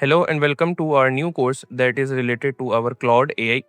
Hello and welcome to our new course that is related to our Claude AI.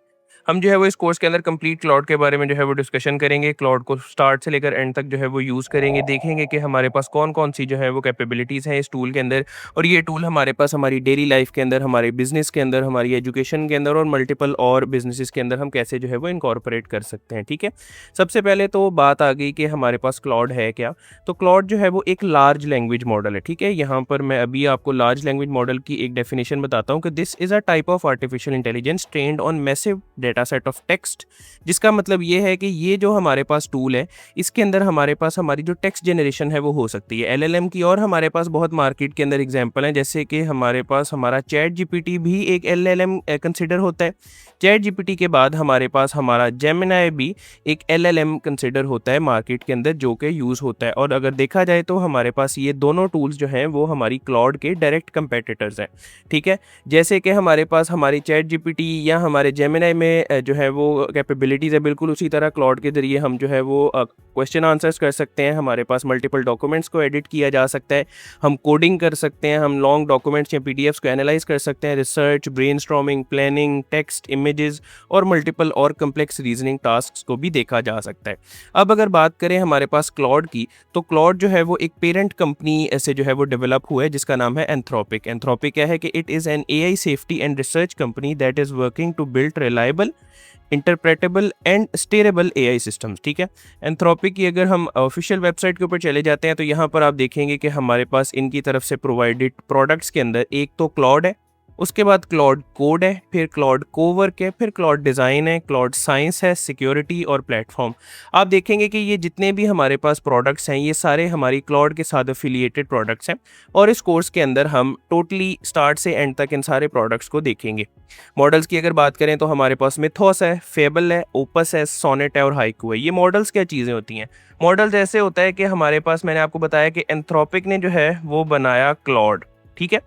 हम जो है वो इस कोर्स के अंदर कंप्लीट क्लाउड के बारे में जो है वो डिस्कशन करेंगे। क्लाउड को स्टार्ट से लेकर एंड तक जो है वो यूज़ करेंगे, देखेंगे कि हमारे पास कौन-कौन सी जो है वो कैपेबिलिटीज़ हैं इस टूल के अंदर, और ये टूल हमारे पास हमारी डेली लाइफ़ के अंदर, हमारे बिज़नेस के अंदर, हमारी एजुकेशन के अंदर और मल्टीपल और बिज़नेसेस के अंदर हम कैसे जो है वो इनकॉर्पोरेट कर सकते हैं, ठीक है? सबसे पहले तो बात आ गई कि हमारे पास क्लाउड है क्या? तो क्लाउड जो है वो एक लार्ज लैंग्वेज मॉडल है, ठीक है? यहाँ पर मैं अभी आपको लार्ज लैंग्वेज मॉडल की एक डेफिनेशन बताता हूँ कि this is a type of artificial intelligence trained on massive data set of text. जिसका मतलब ये है कि ये जो हमारे पास टूल है, इसके अंदर हमारे पास हमारी जो टेक्स्ट जनरेशन है वो हो सकती है एलएलएम की, और हमारे पास बहुत मार्केट के अंदर एग्जांपल हैं, जैसे कि हमारे पास हमारा चैट जीपीटी भी एक एलएलएम कंसिडर होता है। चैट जीपीटी के बाद हमारे पास हमारा जेमिनाई भी एक एलएलएम कंसिडर होता है मार्केट के अंदर, जो कि यूज़ होता है। और अगर देखा जाए तो हमारे पास ये दोनों टूल्स जो हैं वो हमारी क्लाउड के डायरेक्ट कंपेटिटर्स हैं, ठीक है? जैसे कि हमारे पास हमारी चैट जीपीटी या हमारे जेमिनाई में जो है वो कैपेबिलिटीज़ है, बिल्कुल उसी तरह क्लाउड के ज़रिए हम जो है वो क्वेश्चन आंसर्स कर सकते हैं। हमारे पास मल्टीपल डॉक्यूमेंट्स को एडिट किया जा सकता है, हम कोडिंग कर सकते हैं, हम लॉन्ग डॉक्यूमेंट्स या पीडीएफ्स को एनालाइज कर सकते हैं, research, brainstorming, planning, text, images और मल्टीपल और कम्प्लेक्स रीजनिंग टास्क्स को भी देखा जा सकता है। अब अगर बात करें हमारे पास क्लाउड की, तो क्लाउड जो है वो एक पेरेंट कंपनी से जो है वो डेवलप हुआ है, जिसका नाम है एंथ्रोपिक। एंथ्रोपिक क्या है कि it is an AI safety and research company that is working to build reliable, interpretable and steerable AI systems, ठीक है? एंथ्रोपिक की अगर हम ऑफिशियल वेबसाइट के ऊपर चले जाते हैं तो यहाँ पर आप देखेंगे कि हमारे पास इनकी तरफ से प्रोवाइडेड प्रोडक्ट्स के अंदर एक तो क्लाउड है, उसके बाद क्लाउड कोड है, फिर क्लाउड कोवर्क है, फिर क्लाउड डिज़ाइन है, क्लाउड साइंस है, सिक्योरिटी और प्लेटफॉर्म। आप देखेंगे कि ये जितने भी हमारे पास प्रोडक्ट्स हैं, ये सारे हमारी क्लाउड के साथ एफिलिएटेड प्रोडक्ट्स हैं, और इस कोर्स के अंदर हम टोटली स्टार्ट से एंड तक इन सारे प्रोडक्ट्स को देखेंगे। मॉडल्स की अगर बात करें तो हमारे पास मिथोस है, फेबल है, ओपस है, सोनेट है और हाइकू है। ये मॉडल्स क्या चीज़ें होती हैं? मॉडल्स ऐसे होता है कि हमारे पास, मैंने आपको बताया कि एंथ्रोपिक ने जो है वो बनाया क्लाउड, ठीक है?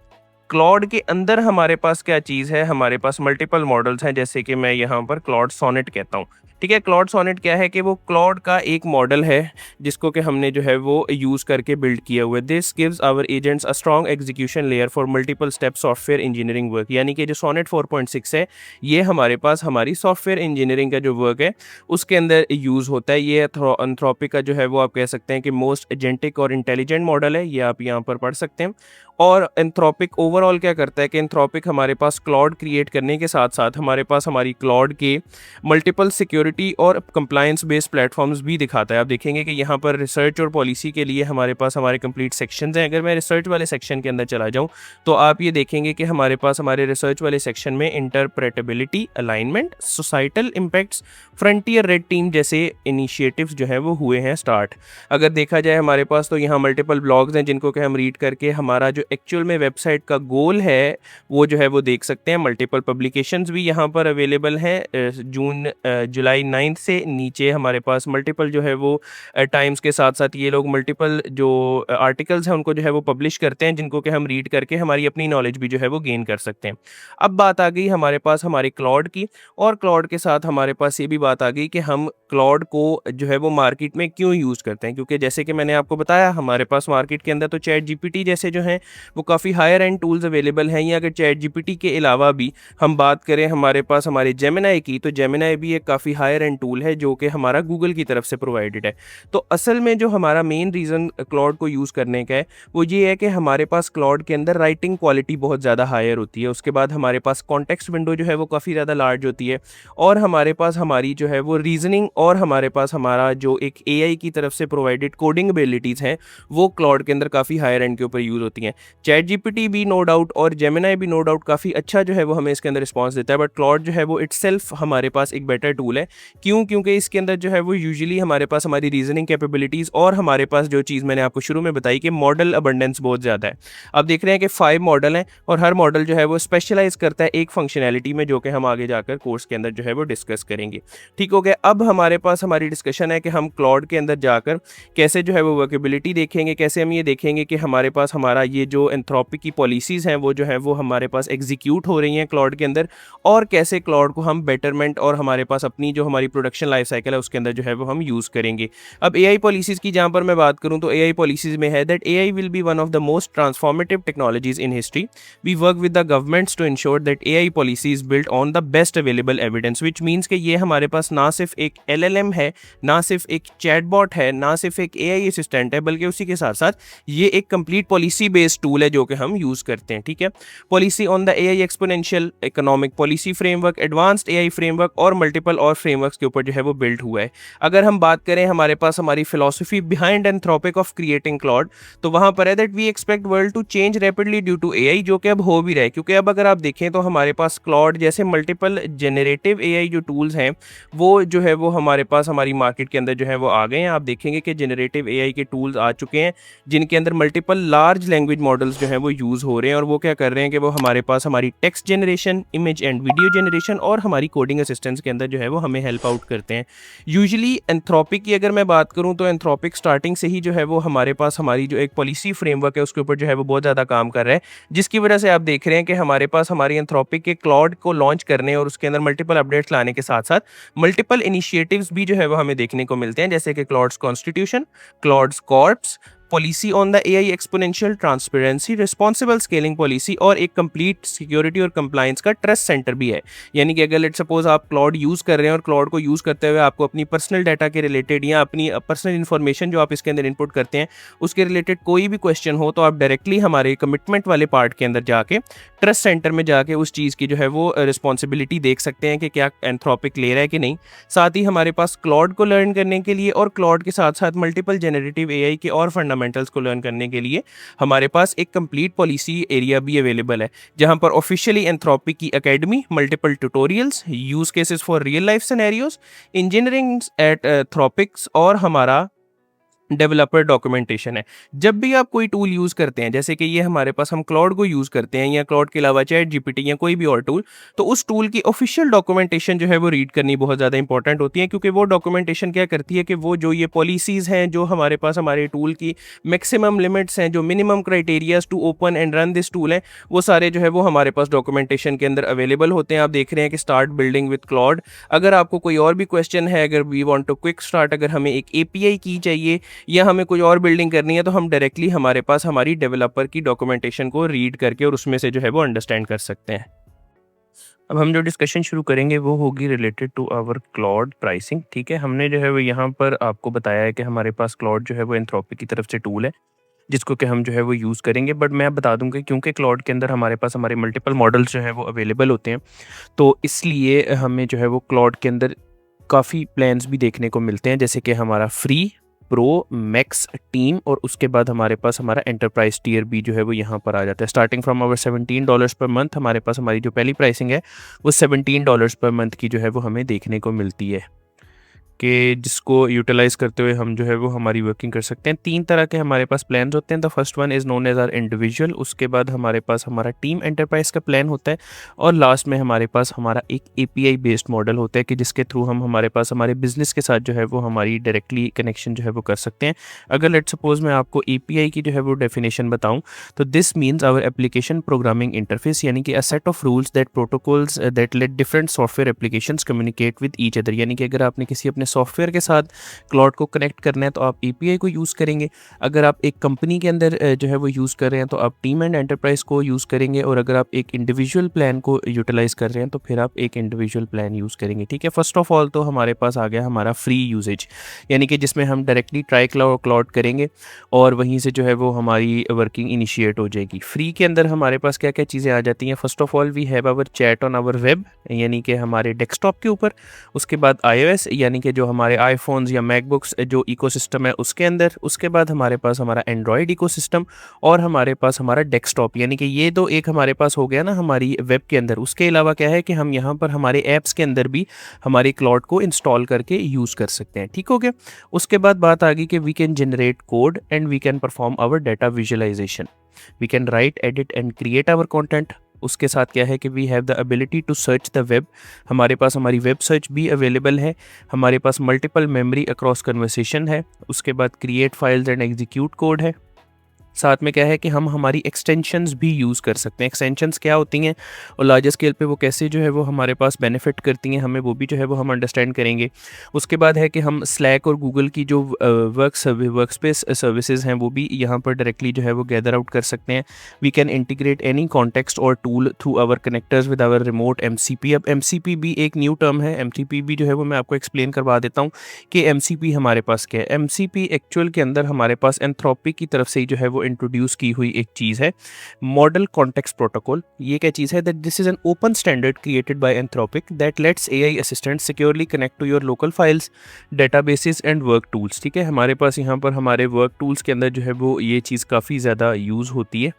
क्लाउड के अंदर हमारे पास क्या चीज़ है, हमारे पास मल्टीपल मॉडल्स हैं, जैसे कि मैं यहाँ पर क्लाउड सोनेट कहता हूँ, ठीक है? क्लाउड सोनेट क्या है कि वो क्लाउड का एक मॉडल है जिसको कि हमने जो है वो यूज़ करके बिल्ड किया हुआ है। This gives our agents a strong execution layer for multiple step software engineering work. यानी कि जो सोनेट 4.6 है, ये हमारे पास हमारी सॉफ्टवेयर इंजीनियरिंग का जो वर्क है उसके अंदर यूज़ होता है। ये एंथ्रोपिक का जो है वो आप कह सकते हैं कि मोस्ट एजेंटिक और इंटेलिजेंट मॉडल है, ये आप यहाँ पर पढ़ सकते हैं। और एंथ्रोपिक ओवरऑल क्या करता है कि एंथ्रोपिक हमारे पास क्लाउड क्रिएट करने के साथ साथ हमारे पास हमारी क्लाउड के मल्टीपल सिक्योरिटी और कंप्लायंस बेस्ड प्लेटफॉर्म्स भी दिखाता है। आप देखेंगे कि यहाँ पर रिसर्च और पॉलिसी के लिए हमारे पास हमारे कंप्लीट सेक्शंस हैं। अगर मैं रिसर्च वाले सेक्शन के अंदर चला जाऊँ तो आप ये देखेंगे कि हमारे पास हमारे रिसर्च वाले सेक्शन में interpretability, alignment, societal impacts, frontier red team जैसे इनिशिएटिव्स जो है वो हुए हैं स्टार्ट। अगर देखा जाए हमारे पास तो यहाँ मल्टीपल ब्लॉग्स हैं जिनको कि हम रीड करके हमारा जो एक्चुअल में वेबसाइट का गोल है वो जो है वो देख सकते हैं। मल्टीपल पब्लिकेशंस भी यहाँ पर अवेलेबल हैं। जुलाई 9 से नीचे हमारे पास मल्टीपल जो है वो टाइम्स के साथ साथ ये लोग मल्टीपल जो आर्टिकल्स हैं उनको जो है वो पब्लिश करते हैं, जिनको कि हम रीड करके हमारी अपनी नॉलेज भी जो है वो गेन कर सकते हैं। अब बात आ गई हमारे पास हमारी क्लाउड की, और क्लाउड के साथ हमारे पास ये भी बात आ गई कि हम क्लाउड को जो है वो मार्केट में क्यों यूज़ करते हैं, क्योंकि जैसे कि मैंने आपको बताया हमारे पास मार्केट के अंदर तो चैट जीपीटी जैसे जो हैं वो काफ़ी हायर एंड टूल्स अवेलेबल हैं। या अगर चैट जीपीटी के अलावा भी हम बात करें हमारे पास हमारे जेमिनाई की, तो जेमिनाई भी एक काफ़ी हायर एंड टूल है जो कि हमारा गूगल की तरफ से प्रोवाइडेड है। तो असल में जो हमारा मेन रीज़न क्लाउड को यूज़ करने का है वो ये है कि हमारे पास क्लाउड के अंदर राइटिंग क्वालिटी बहुत ज़्यादा हायर होती है। उसके बाद हमारे पास कॉन्टेक्स्ट विंडो जो है वो काफ़ी ज़्यादा लार्ज होती है, और हमारे पास हमारी जो है वो रीजनिंग और हमारे पास हमारा जो एक एआई की तरफ से प्रोवाइडेड कोडिंग एबिलिटीज़ हैं वो क्लाउड के अंदर काफ़ी हायर एंड के ऊपर यूज़ होती हैं। चैट जीपीटी भी नो डाउट और जेमिनाई भी नो डाउट काफ़ी अच्छा जो है वो हमें इसके अंदर रिस्पॉन्स देता है, बट क्लाउड जो है वो इटसेल्फ हमारे पास एक बेटर टूल है। क्यों? क्योंकि इसके अंदर जो है वो यूजुअली हमारे पास हमारी रीजनिंग कैपेबिलिटीज़ और हमारे पास जो चीज़ मैंने आपको शुरू में बताई कि मॉडल अबंडेंस बहुत ज़्यादा है। आप देख रहे हैं कि 5 मॉडल हैं और हर मॉडल जो है वो स्पेशलाइज करता है एक फंक्शनैलिटी में, जो कि हम आगे जाकर कोर्स के अंदर जो है वो डिस्कस करेंगे। ठीक हो गया? अब हमारे पास हमारी डिस्कशन है कि हम क्लाउड के अंदर जाकर कैसे जो है वो वर्केबिलिटी देखेंगे, कैसे हम ये देखेंगे कि हमारे पास हमारा ये जो एंथ्रोपिक की पॉलिसीज़ हैं वो जो है वो हमारे पास एग्जीक्यूट हो रही हैं क्लाउड के अंदर, और कैसे क्लाउड को हम बेटरमेंट और हमारे पास अपनी जो हमारी प्रोडक्शन लाइफ साइकिल है उसके अंदर जो है वो हम यूज़ करेंगे। अब एआई पॉलिसीज़ की जहाँ पर मैं बात करूँ तो एआई पॉलिसीज़ में है that AI will be one of the most transformative technologies in history. We work with the governments to ensure that AI policy is built on the best available evidence, which means कि ये हमारे पास ना सिर्फ एक LLM है, ना सिर्फ एक चैटबॉट है, ना सिर्फ एक एआई असिस्टेंट है, बल्कि उसी के साथ साथ ये एक कंप्लीट पॉलिसी बेस्ड टूल है जो कि हम यूज़ करते हैं। ठीक है, policy on the AI exponential economic policy framework, advanced AI framework और मल्टीपल और फ्रेमवर्क्स के ऊपर जो है वो बिल्ड हुआ है। अगर हम बात करें हमारे पास हमारी philosophy behind Anthropic of creating Claude, तो वहां पर है that we expect world to change rapidly due to AI, जो कि अब हो भी रहा है। क्योंकि अब अगर आप देखें तो हमारे पास क्लॉड जैसे मल्टीपल जेनरेटिव एआई जो टूल्स हैं वो जो है वो हमारे पास हमारी मार्केट के अंदर जो है वो आ गए हैं। आप देखेंगे कि जेनरेटिव एआई के टूल्स आ चुके हैं जिनके अंदर मल्टीपल लार्ज लैंग्वेज मॉडल्स जो है वो यूज़ हो रहे हैं, और वो क्या कर रहे हैं कि वो हमारे पास हमारी text generation, image and video generation और हमारी कोडिंग असिस्टेंस के अंदर जो है वो हमें हेल्प आउट करते हैं। यूजुअली एंथ्रोपिक की अगर मैं बात करूं तो एंथ्रोपिक स्टार्टिंग से ही जो है वो हमारे पास हमारी जो एक पॉलिसी फ्रेमवर्क है उसके ऊपर जो है वो बहुत ज़्यादा काम कर रहा है, जिसकी वजह से आप देख रहे हैं कि हमारे पास हमारी एंथ्रोपिक के क्लॉड को लॉन्च करने और उसके अंदर मल्टीपल अपडेट्स लाने के साथ साथ मल्टीपल इनिशिएटिव्स भी जो है वो हमें देखने को मिलते हैं, जैसे कि Claude's constitution, Claude's corps, policy on the AI exponential transparency, responsible scaling policy और एक कंप्लीट सिक्योरिटी और कंप्लायंस का ट्रस्ट सेंटर भी है। यानी कि अगर लेट सपोज आप क्लाउड यूज़ कर रहे हैं और क्लाउड को यूज़ करते हुए आपको अपनी पर्सनल डाटा के रिलेटेड या अपनी पर्सनल इन्फॉर्मेशन जो आप इसके अंदर इनपुट करते हैं उसके रिलेटेड कोई भी क्वेश्चन हो, तो आप डायरेक्टली हमारे कमिटमेंट वाले पार्ट के अंदर जाके ट्रस्ट सेंटर में जाके उस चीज़ की जो है वो रिस्पॉन्सिबिलिटी देख सकते हैं कि क्या एंथ्रोपिक ले रहा है कि नहीं। साथ ही हमारे पास क्लाउड को लर्न करने के लिए और क्लाउड के साथ साथ मल्टीपल जेनरेटिव एआई के और फंडामेंटल्स को लर्न करने के लिए हमारे पास एक कंप्लीट पॉलिसी एरिया भी अवेलेबल है, जहां पर ऑफिशियली एंथ्रोपिक की academy, multiple tutorials, use cases for real life scenarios, engineering at Anthropic's और हमारा डेवलपर डॉक्यूमेंटेशन है। जब भी आप कोई टूल यूज़ करते हैं, जैसे कि ये हमारे पास हम क्लाउड को यूज़ करते हैं या क्लाउड के अलावा चैट जीपीटी या कोई भी और टूल, तो उस टूल की ऑफिशियल डॉक्यूमेंटेशन जो है वो रीड करनी बहुत ज़्यादा इंपॉर्टेंट होती है, क्योंकि वो डॉक्यूमेंटेशन क्या करती है कि वो जो ये पॉलिसीज़ हैं जो हमारे पास हमारे टूल की मैक्सिमम लिमिट्स हैं, जो minimum criterias to open and run this tool हैं, वो सारे जो है वो हमारे पास डॉक्यूमेंटेशन के अंदर अवेलेबल होते हैं। आप देख रहे हैं कि स्टार्ट बिल्डिंग विद क्लाउड। अगर आपको कोई और भी क्वेश्चन है, अगर we want to quick start, अगर हमें एक एपीआई की चाहिए या हमें कोई और बिल्डिंग करनी है, तो हम डायरेक्टली हमारे पास हमारी डेवलपर की डॉक्यूमेंटेशन को रीड करके और उसमें से जो है वो अंडरस्टैंड कर सकते हैं। अब हम जो डिस्कशन शुरू करेंगे वो होगी related to our Claude pricing. ठीक है, हमने जो है वो यहाँ पर आपको बताया है कि हमारे पास क्लाउड जो है वो एंथ्रोपिक की तरफ से टूल है जिसको कि हम जो है वो यूज़ करेंगे। बट मैं बता दूं कि क्योंकि क्लाउड के अंदर हमारे पास हमारे मल्टीपल मॉडल्स जो है वो अवेलेबल होते हैं, तो इसलिए हमें जो है वो क्लाउड के अंदर काफ़ी प्लान्स भी देखने को मिलते हैं, जैसे कि हमारा फ्री, प्रो, मैक्स, टीम और उसके बाद हमारे पास हमारा एंटरप्राइज टियर भी जो है वो यहाँ पर आ जाता है। Starting from our $17 per month हमारे पास हमारी जो पहली प्राइसिंग है वो $17 पर मंथ की जो है वो हमें देखने को मिलती है, कि जिसको यूटिलाइज़ करते हुए हम जो है वो हमारी वर्किंग कर सकते हैं। 3 तरह के हमारे पास प्लान्स होते हैं। The first one is known as our individual, उसके बाद हमारे पास हमारा टीम एंटरप्राइज का प्लान होता है और लास्ट में हमारे पास हमारा एक एपीआई बेस्ड मॉडल होता है कि जिसके थ्रू हम हमारे पास हमारे बिजनेस के साथ जो है वो हमारी डायरेक्टली कनेक्शन जो है वो कर सकते हैं। अगर लेट सपोज मैं आपको एपीआई की जो है वो डेफिनेशन बताऊँ तो this means our application programming interface, यानी कि a set of rules that protocols that let different software applications communicate with each other. यानी कि अगर आपने किसी अपने सॉफ्टवेयर के साथ क्लाउड को कनेक्ट करना है तो आप एपीआई को यूज़ करेंगे। अगर आप एक कंपनी के अंदर जो है वो यूज़ कर रहे हैं तो आप टीम एंड एंटरप्राइज को यूज़ करेंगे, और अगर आप एक इंडिविजुअल प्लान को यूटिलाइज़ कर रहे हैं तो फिर आप एक इंडिविजुअल प्लान यूज़ करेंगे। ठीक है, फर्स्ट ऑफ ऑल तो हमारे पास आ गया हमारा फ्री यूजेज, यानी कि जिसमें हम डायरेक्टली ट्राई क्लाउड करेंगे और वहीं से जो है वो हमारी वर्किंग इनिशिएट हो जाएगी। फ्री के अंदर हमारे पास क्या क्या चीज़ें आ जाती हैं। First of all we have our chat on our web, यानी कि हमारे डेस्कटॉप के ऊपर। उसके बाद iOS, यानी कि जो हमारे आईफोन्स या मैकबुक्स जो इकोसिस्टम है उसके अंदर। उसके बाद हमारे पास हमारा एंड्रॉयड इकोसिस्टम और हमारे पास हमारा डेस्कटॉप, यानी कि ये तो एक हमारे पास हो गया ना हमारी वेब के अंदर। उसके अलावा क्या है कि हम यहाँ पर हमारे ऐप्स के अंदर भी हमारे क्लाउड को इंस्टॉल करके यूज़ कर सकते हैं। ठीक हो गया। उसके बाद बात आ गई कि we can generate code and we can perform our data visualization, we can write, edit and create our content. उसके साथ क्या है कि we have the ability to search the web, हमारे पास हमारी वेब सर्च भी अवेलेबल है। हमारे पास मल्टीपल मेमोरी अक्रॉस कन्वर्सेशन है। उसके बाद create files and execute code है। साथ में क्या है कि हम हमारी एक्सटेंशंस भी यूज़ कर सकते हैं। एक्सटेंशंस क्या होती हैं और लार्जर स्केल पे वो कैसे जो है वो हमारे पास बेनिफिट करती हैं हमें, वो भी जो है वो हम अंडरस्टैंड करेंगे। उसके बाद है कि हम स्लैक और गूगल की जो वर्क स्पेस सर्विसेज हैं वो भी यहाँ पर डायरेक्टली जो है वो गैदर आउट कर सकते हैं। We can integrate any context और tool through our connectors with our remote MCP. अब एमसीपी भी एक न्यू टर्म है। एमसीपी भी जो है वो मैं आपको एक्सप्लेन करवा देता हूँ कि एमसीपी हमारे पास क्या है। एमसीपी एक्चुअल के अंदर हमारे पास एंथ्रोपिक की तरफ से ही जो है वो इंट्रोड्यूस की हुई एक चीज़ है, मॉडल कॉन्टेक्स्ट प्रोटोकॉल। ये क्या चीज़ है? That this is an open standard created by Anthropic that lets AI assistant securely connect to your local files, databases and work tools. ठीक है, हमारे पास यहाँ पर हमारे वर्क टूल्स के अंदर जो है वो ये चीज़ काफ़ी ज़्यादा यूज़ होती है।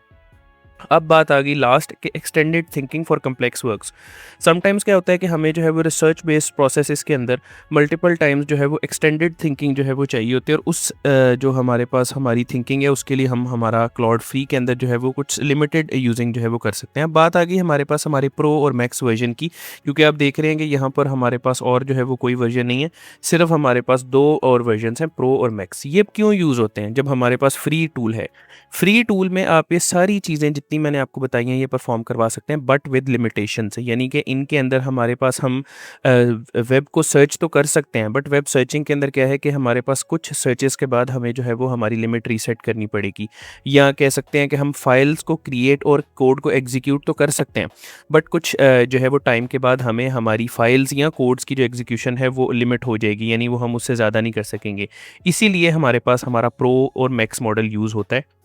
अब बात आ गई लास्ट के extended thinking for complex works. Sometimes क्या होता है कि हमें जो है वो रिसर्च बेस्ड प्रोसेसेस के अंदर मल्टीपल टाइम्स जो है वो एक्सटेंडेड थिंकिंग जो है वो चाहिए होती है, और उस जो हमारे पास हमारी थिंकिंग है उसके लिए हम हमारा क्लाउड फ्री के अंदर जो है वो कुछ लिमिटेड यूजिंग जो है वो कर सकते हैं। अब बात आ गई हमारे पास हमारे प्रो और मैक्स वर्जन की, क्योंकि आप देख रहे हैं कि यहाँ पर हमारे पास और जो है वो कोई वर्जन नहीं है, सिर्फ हमारे पास दो और वर्जन हैं, प्रो और मैक्स। ये क्यों यूज़ होते हैं? जब हमारे पास फ्री टूल है, फ्री टूल में आप ये सारी चीज़ें जितनी मैंने आपको बताई हैं ये परफॉर्म करवा सकते हैं, बट विद लिमिटेशन से। यानी कि इनके अंदर हमारे पास हम वेब को सर्च तो कर सकते हैं, बट वेब सर्चिंग के अंदर क्या है कि हमारे पास कुछ सर्चेस के बाद हमें जो है वो हमारी लिमिट रीसेट करनी पड़ेगी, या कह सकते हैं कि हम फाइल्स को क्रिएट और कोड को एग्जीक्यूट तो कर सकते हैं, बट कुछ जो है वो टाइम के बाद हमें हमारी फाइल्स या कोड्स की जो एग्जीक्यूशन है वो लिमिट हो जाएगी, यानी वो हम उससे ज़्यादा नहीं कर सकेंगे। इसीलिए हमारे पास हमारा प्रो और मैक्स मॉडल यूज़ होता है।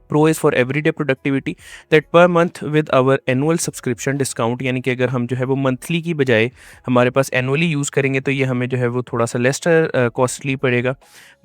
Pro is for everyday productivity that per month with our annual subscription discount. यानी कि अगर हम जो है वो मंथली की बजाय हमारे पास एनुअली यूज़ करेंगे तो ये हमें जो है वो थोड़ा सा लेस कॉस्टली पड़ेगा।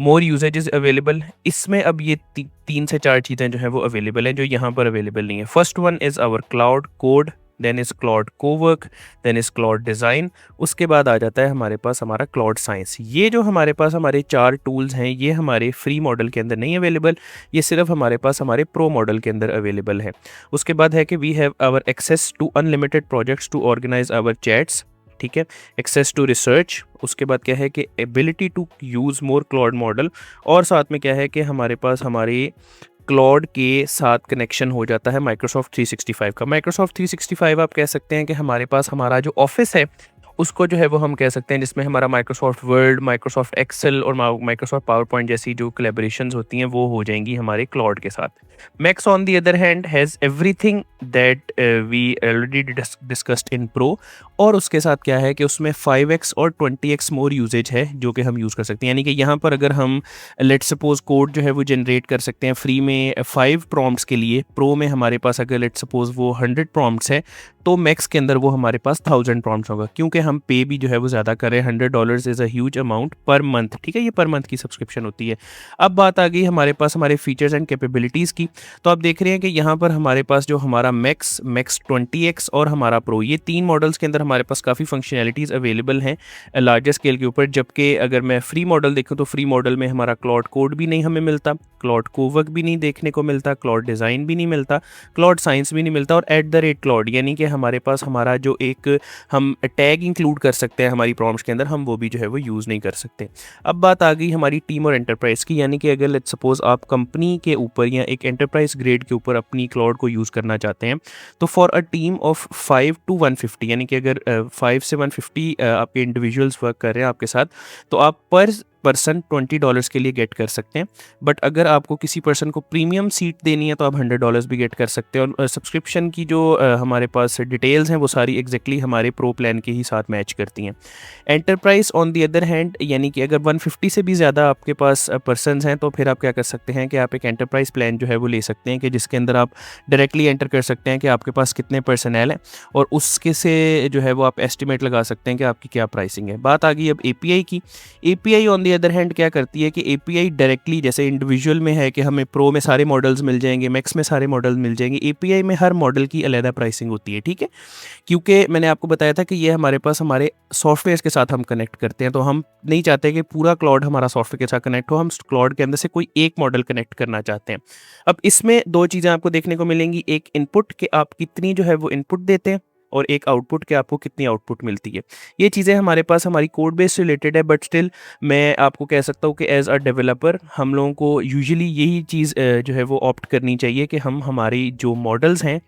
मोर यूजेज अवेलेबल, इसमें अब ये 3 से 4 चीज़ें जो है वो अवेलेबल हैं जो यहाँ पर अवेलेबल नहीं है। First one is our Claude code, then is Claude cowork, then is Claude design. उसके बाद आ जाता है हमारे पास हमारा क्लाउड साइंस। ये जो हमारे पास हमारे 4 टूल्स हैं ये हमारे फ्री मॉडल के अंदर नहीं अवेलेबल, ये सिर्फ हमारे पास हमारे प्रो मॉडल के अंदर अवेलेबल है। उसके बाद है कि we have our access to unlimited projects to organize our chats. ठीक है, एक्सेस टू रिसर्च। उसके बाद क्या है कि ability to use more Claude model, और साथ में क्या है कि हमारे पास हमारे क्लाउड के साथ कनेक्शन हो जाता है माइक्रोसॉफ्ट 365 का। माइक्रोसॉफ्ट 365 आप कह सकते हैं कि हमारे पास हमारा जो ऑफिस है उसको जो है वो हम कह सकते हैं, जिसमें हमारा माइक्रोसॉफ्ट वर्ड, माइक्रोसॉफ्ट एक्सेल और माइक्रोसॉफ्ट पावर पॉइंट जैसी जो कोलैबोरेशंस होती हैं वो हो जाएंगी हमारे क्लाउड के साथ। Max on the other hand has everything that we already discussed in Pro, और उसके साथ क्या है कि उसमें 5x और 20x मोर यूजेज है जो कि हम यूज़ कर सकते हैं। यानी कि यहाँ पर अगर हम लेट सपोज कोड जो है वो जनरेट कर सकते हैं फ्री में 5 प्रॉम्प्ट्स के लिए, प्रो में हमारे पास अगर लेट सपोज वो 100 प्रॉम्प्ट्स है तो मैक्स के अंदर वो हमारे पास 1000 प्रॉम्प्ट्स होगा, क्योंकि हम पे भी जो है वो ज़्यादा कर रहे हैं। $100 is a huge amount per month. ठीक है, ये पर मंथ की सब्सक्रिप्शन होती है। अब बात आ गई हमारे पास हमारे फीचर्स एंड कैपेबिलिटीज़ की। तो आप देख रहे हैं कि यहाँ पर हमारे पास जो हमारा मैक्स 20x और हमारा प्रो, ये 3 मॉडल्स के अंदर हमारे पास काफ़ी फंक्शनैलिटीज़ अवेलेबल हैं लार्जर स्केल के ऊपर। जबकि अगर मैं फ्री मॉडल देखूँ तो फ्री मॉडल में हमारा क्लाउड कोड भी नहीं हमें मिलता, क्लाउड कोवर्क भी नहीं देखने को मिलता, क्लाउड डिज़ाइन भी नहीं मिलता, क्लाउड साइंस भी नहीं मिलता, और @क्लाउड यानी कि हमारे पास हमारा जो एक हम टैग इंक्लूड कर सकते हैं हमारी प्रॉम्प्ट्स के अंदर, हम वो भी जो है वो यूज़ नहीं कर सकते। अब बात आ गई हमारी टीम और एंटरप्राइज़ की। यानी कि अगर लेट्स सपोज आप कंपनी के ऊपर या एक एंटरप्राइज ग्रेड के ऊपर अपनी क्लाउड को यूज़ करना चाहते हैं, तो for a team of 5 to 150, यानी कि अगर 5 से 150 आपके इंडिविजुअल्स वर्क कर रहे हैं आपके साथ, तो आप पर पर्सन $20 के लिए गेट कर सकते हैं। बट अगर आपको किसी पर्सन को प्रीमियम सीट देनी है तो आप $100 भी गेट कर सकते हैं। और सब्सक्रिप्शन की जो हमारे पास डिटेल्स हैं वो सारी एग्जैक्टली हमारे प्रो प्लान के ही साथ मैच करती हैं। Enterprise on the other hand, यानी कि अगर 150 से भी ज़्यादा आपके पास पर्सनस हैं तो फिर आप क्या कर सकते हैं कि आप एक एंटरप्राइज प्लान जो है वो ले सकते हैं, कि जिसके अंदर आप डायरेक्टली एंटर कर सकते हैं कि आपके पास कितने पर्सनल हैं, और उसके से जो है वो आप एस्टिमेट लगा सकते हैं कि आपकी क्या प्राइसिंग है। बात आ गई अब एपीआई की। API on the other hand क्या करती है कि एपीआई डायरेक्टली, जैसे इंडिविजुअल में है कि हमें प्रो में सारे मॉडल्स मिल जाएंगे, मैक्स में सारे मॉडल्स मिल जाएंगे, एपीआई में हर मॉडल की अलग प्राइसिंग होती है। ठीक है, क्योंकि मैंने आपको बताया था कि ये हमारे पास हमारे सॉफ्टवेयर के साथ हम कनेक्ट करते हैं, तो हम नहीं चाहते कि पूरा क्लाउड हमारा सॉफ्टवेयर के साथ कनेक्ट हो, हम क्लाउड के अंदर से कोई एक मॉडल कनेक्ट करना चाहते हैं। अब इसमें 2 चीज़ें आपको देखने को मिलेंगी, एक इनपुट कि आप कितनी जो है वो इनपुट देते हैं, और एक आउटपुट के आपको कितनी आउटपुट मिलती है। ये चीज़ें हमारे पास हमारी कोड बेस से रिलेटेड है, बट स्टिल मैं आपको कह सकता हूँ कि एज़ अ डेवलपर हम लोगों को यूजुअली यही चीज़ जो है वो ऑप्ट करनी चाहिए कि हम हमारी जो मॉडल्स हैं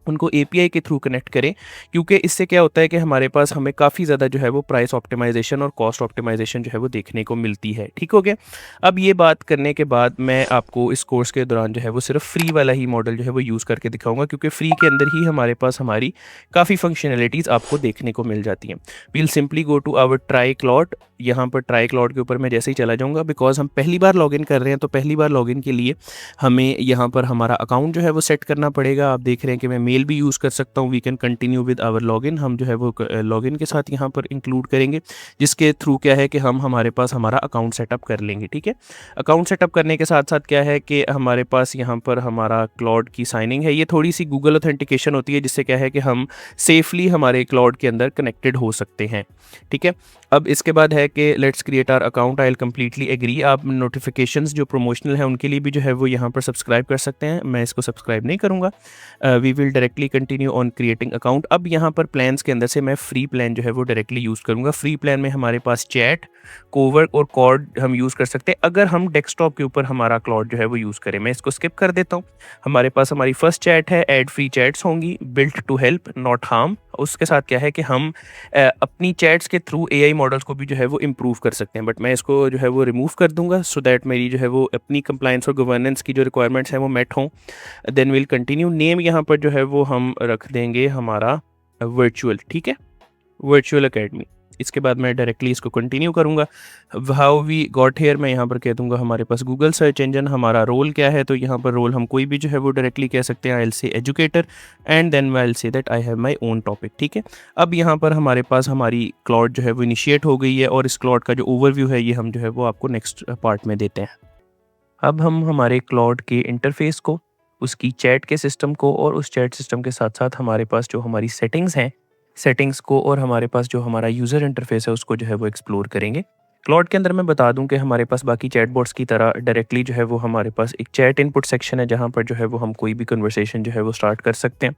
उनको एपीआई के थ्रू कनेक्ट करें, क्योंकि इससे क्या होता है कि हमारे पास हमें काफ़ी ज़्यादा जो है वो प्राइस ऑप्टिमाइजेशन और कॉस्ट ऑप्टिमाइजेशन जो है वो देखने को मिलती है। ठीक हो गया। अब ये बात करने के बाद मैं आपको इस कोर्स के दौरान जो है वो सिर्फ फ्री वाला ही मॉडल जो है वो यूज़ करके दिखाऊंगा, क्योंकि फ्री के अंदर ही हमारे पास हमारी काफ़ी फंक्शनैलिटीज़ आपको देखने को मिल जाती हैं। We'll simply go to our try Claude. यहाँ पर ट्राई क्लॉड के ऊपर मैं जैसे ही चला जाऊँगा, बिकॉज हम पहली बार लॉगिन कर रहे हैं, तो पहली बार लॉगिन के लिए हमें यहाँ पर हमारा अकाउंट जो है वो सेट करना पड़ेगा। आप देख रहे हैं कि मैं मेल भी यूज़ कर सकता हूँ। We can continue with our login. हम जो है वो लॉगिन के साथ यहाँ पर इंक्लूड करेंगे, जिसके थ्रू क्या है कि हम हमारे पास हमारा अकाउंट सेटअप कर लेंगे। ठीक है। अकाउंट सेटअप करने के साथ साथ क्या है कि हमारे पास यहाँ पर हमारा क्लाउड की साइनिंग है। ये थोड़ी सी गूगल ऑथेंटिकेशन होती है, जिससे क्या है कि हम सेफली हमारे क्लाउड के अंदर कनेक्टेड हो सकते हैं। ठीक है। अब इसके बाद है कि let's create our account. I will completely agree. आप नोटिफिकेशंस जो प्रमोशनल है उनके लिए भी जो है वो यहाँ पर सब्सक्राइब कर सकते हैं। मैं इसको सब्सक्राइब नहीं करूँगा। We will directly continue on creating account. अब यहाँ पर प्लान्स के अंदर से मैं फ्री प्लान जो है वो डायरेक्टली यूज़ करूँगा। फ्री प्लान में हमारे पास चैट, कोवर्क और कॉर्ड हम यूज़ कर सकते हैं, अगर हम डेस्कटॉप के ऊपर हमारा क्लाउड जो है वो यूज़ करें। मैं इसको स्किप कर देता हूँ। हमारे पास हमारी फर्स्ट चैट है, एड फ्री चैट्स होंगी, built to help not harm. उसके साथ क्या है कि हम अपनी चैट्स के थ्रू एआई मॉडल्स को भी जो है वो इम्प्रूव कर सकते हैं, बट मैं इसको जो है वो रिमूव कर दूंगा, सो दैट मेरी जो है वो अपनी कंप्लाइंस और गवर्नेंस की जो रिक्वायरमेंट्स हैं वो मेट हों। Then will continue. नेम यहाँ पर जो है वो हम रख देंगे हमारा वर्चुअल। ठीक है, वर्चुअल एकेडमी। इसके बाद मैं डायरेक्टली इसको कंटिन्यू करूँगा। हाउ वी गॉट हेयर मैं यहाँ पर कह दूँगा हमारे पास गूगल सर्च इंजन। हमारा रोल क्या है, तो यहाँ पर रोल हम कोई भी जो है वो डायरेक्टली कह सकते हैं। I will say educator and then I will say that I have my own topic. ठीक है। अब यहाँ पर हमारे पास हमारी क्लॉड जो है वो इनिशिएट हो गई है, और इस क्लॉड का जो ओवरव्यू है ये हम जो है वो आपको नेक्स्ट पार्ट में देते हैं। अब हम हमारे क्लॉड के इंटरफेस को, उसकी चैट के सिस्टम को, और उस चैट सिस्टम के साथ साथ हमारे पास जो हमारी सेटिंग्स हैं, सेटिंग्स को, और हमारे पास जो हमारा यूज़र इंटरफेस है उसको जो है वो एक्सप्लोर करेंगे। क्लॉड के अंदर मैं बता दूं कि हमारे पास बाकी चैटबॉट्स की तरह डायरेक्टली जो है वो हमारे पास एक चैट इनपुट सेक्शन है, जहां पर जो है वो हम कोई भी कन्वर्सेशन जो है वो स्टार्ट कर सकते हैं।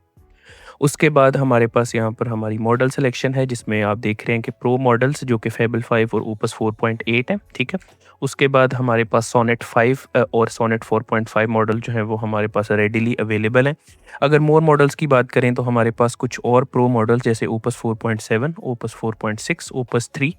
उसके बाद हमारे पास यहाँ पर हमारी मॉडल सिलेक्शन है, जिसमें आप देख रहे हैं कि प्रो मॉडल्स जो कि फेबल 5 और ओपस 4.8 है। ठीक है। उसके बाद हमारे पास सोनेट 5 और सोनेट 4.5 मॉडल जो है वो हमारे पास रेडिली अवेलेबल हैं। अगर मोर मॉडल्स की बात करें तो हमारे पास कुछ और प्रो मॉडल्स जैसे ओपस 4.7, ओपस 4.6, ओपस 3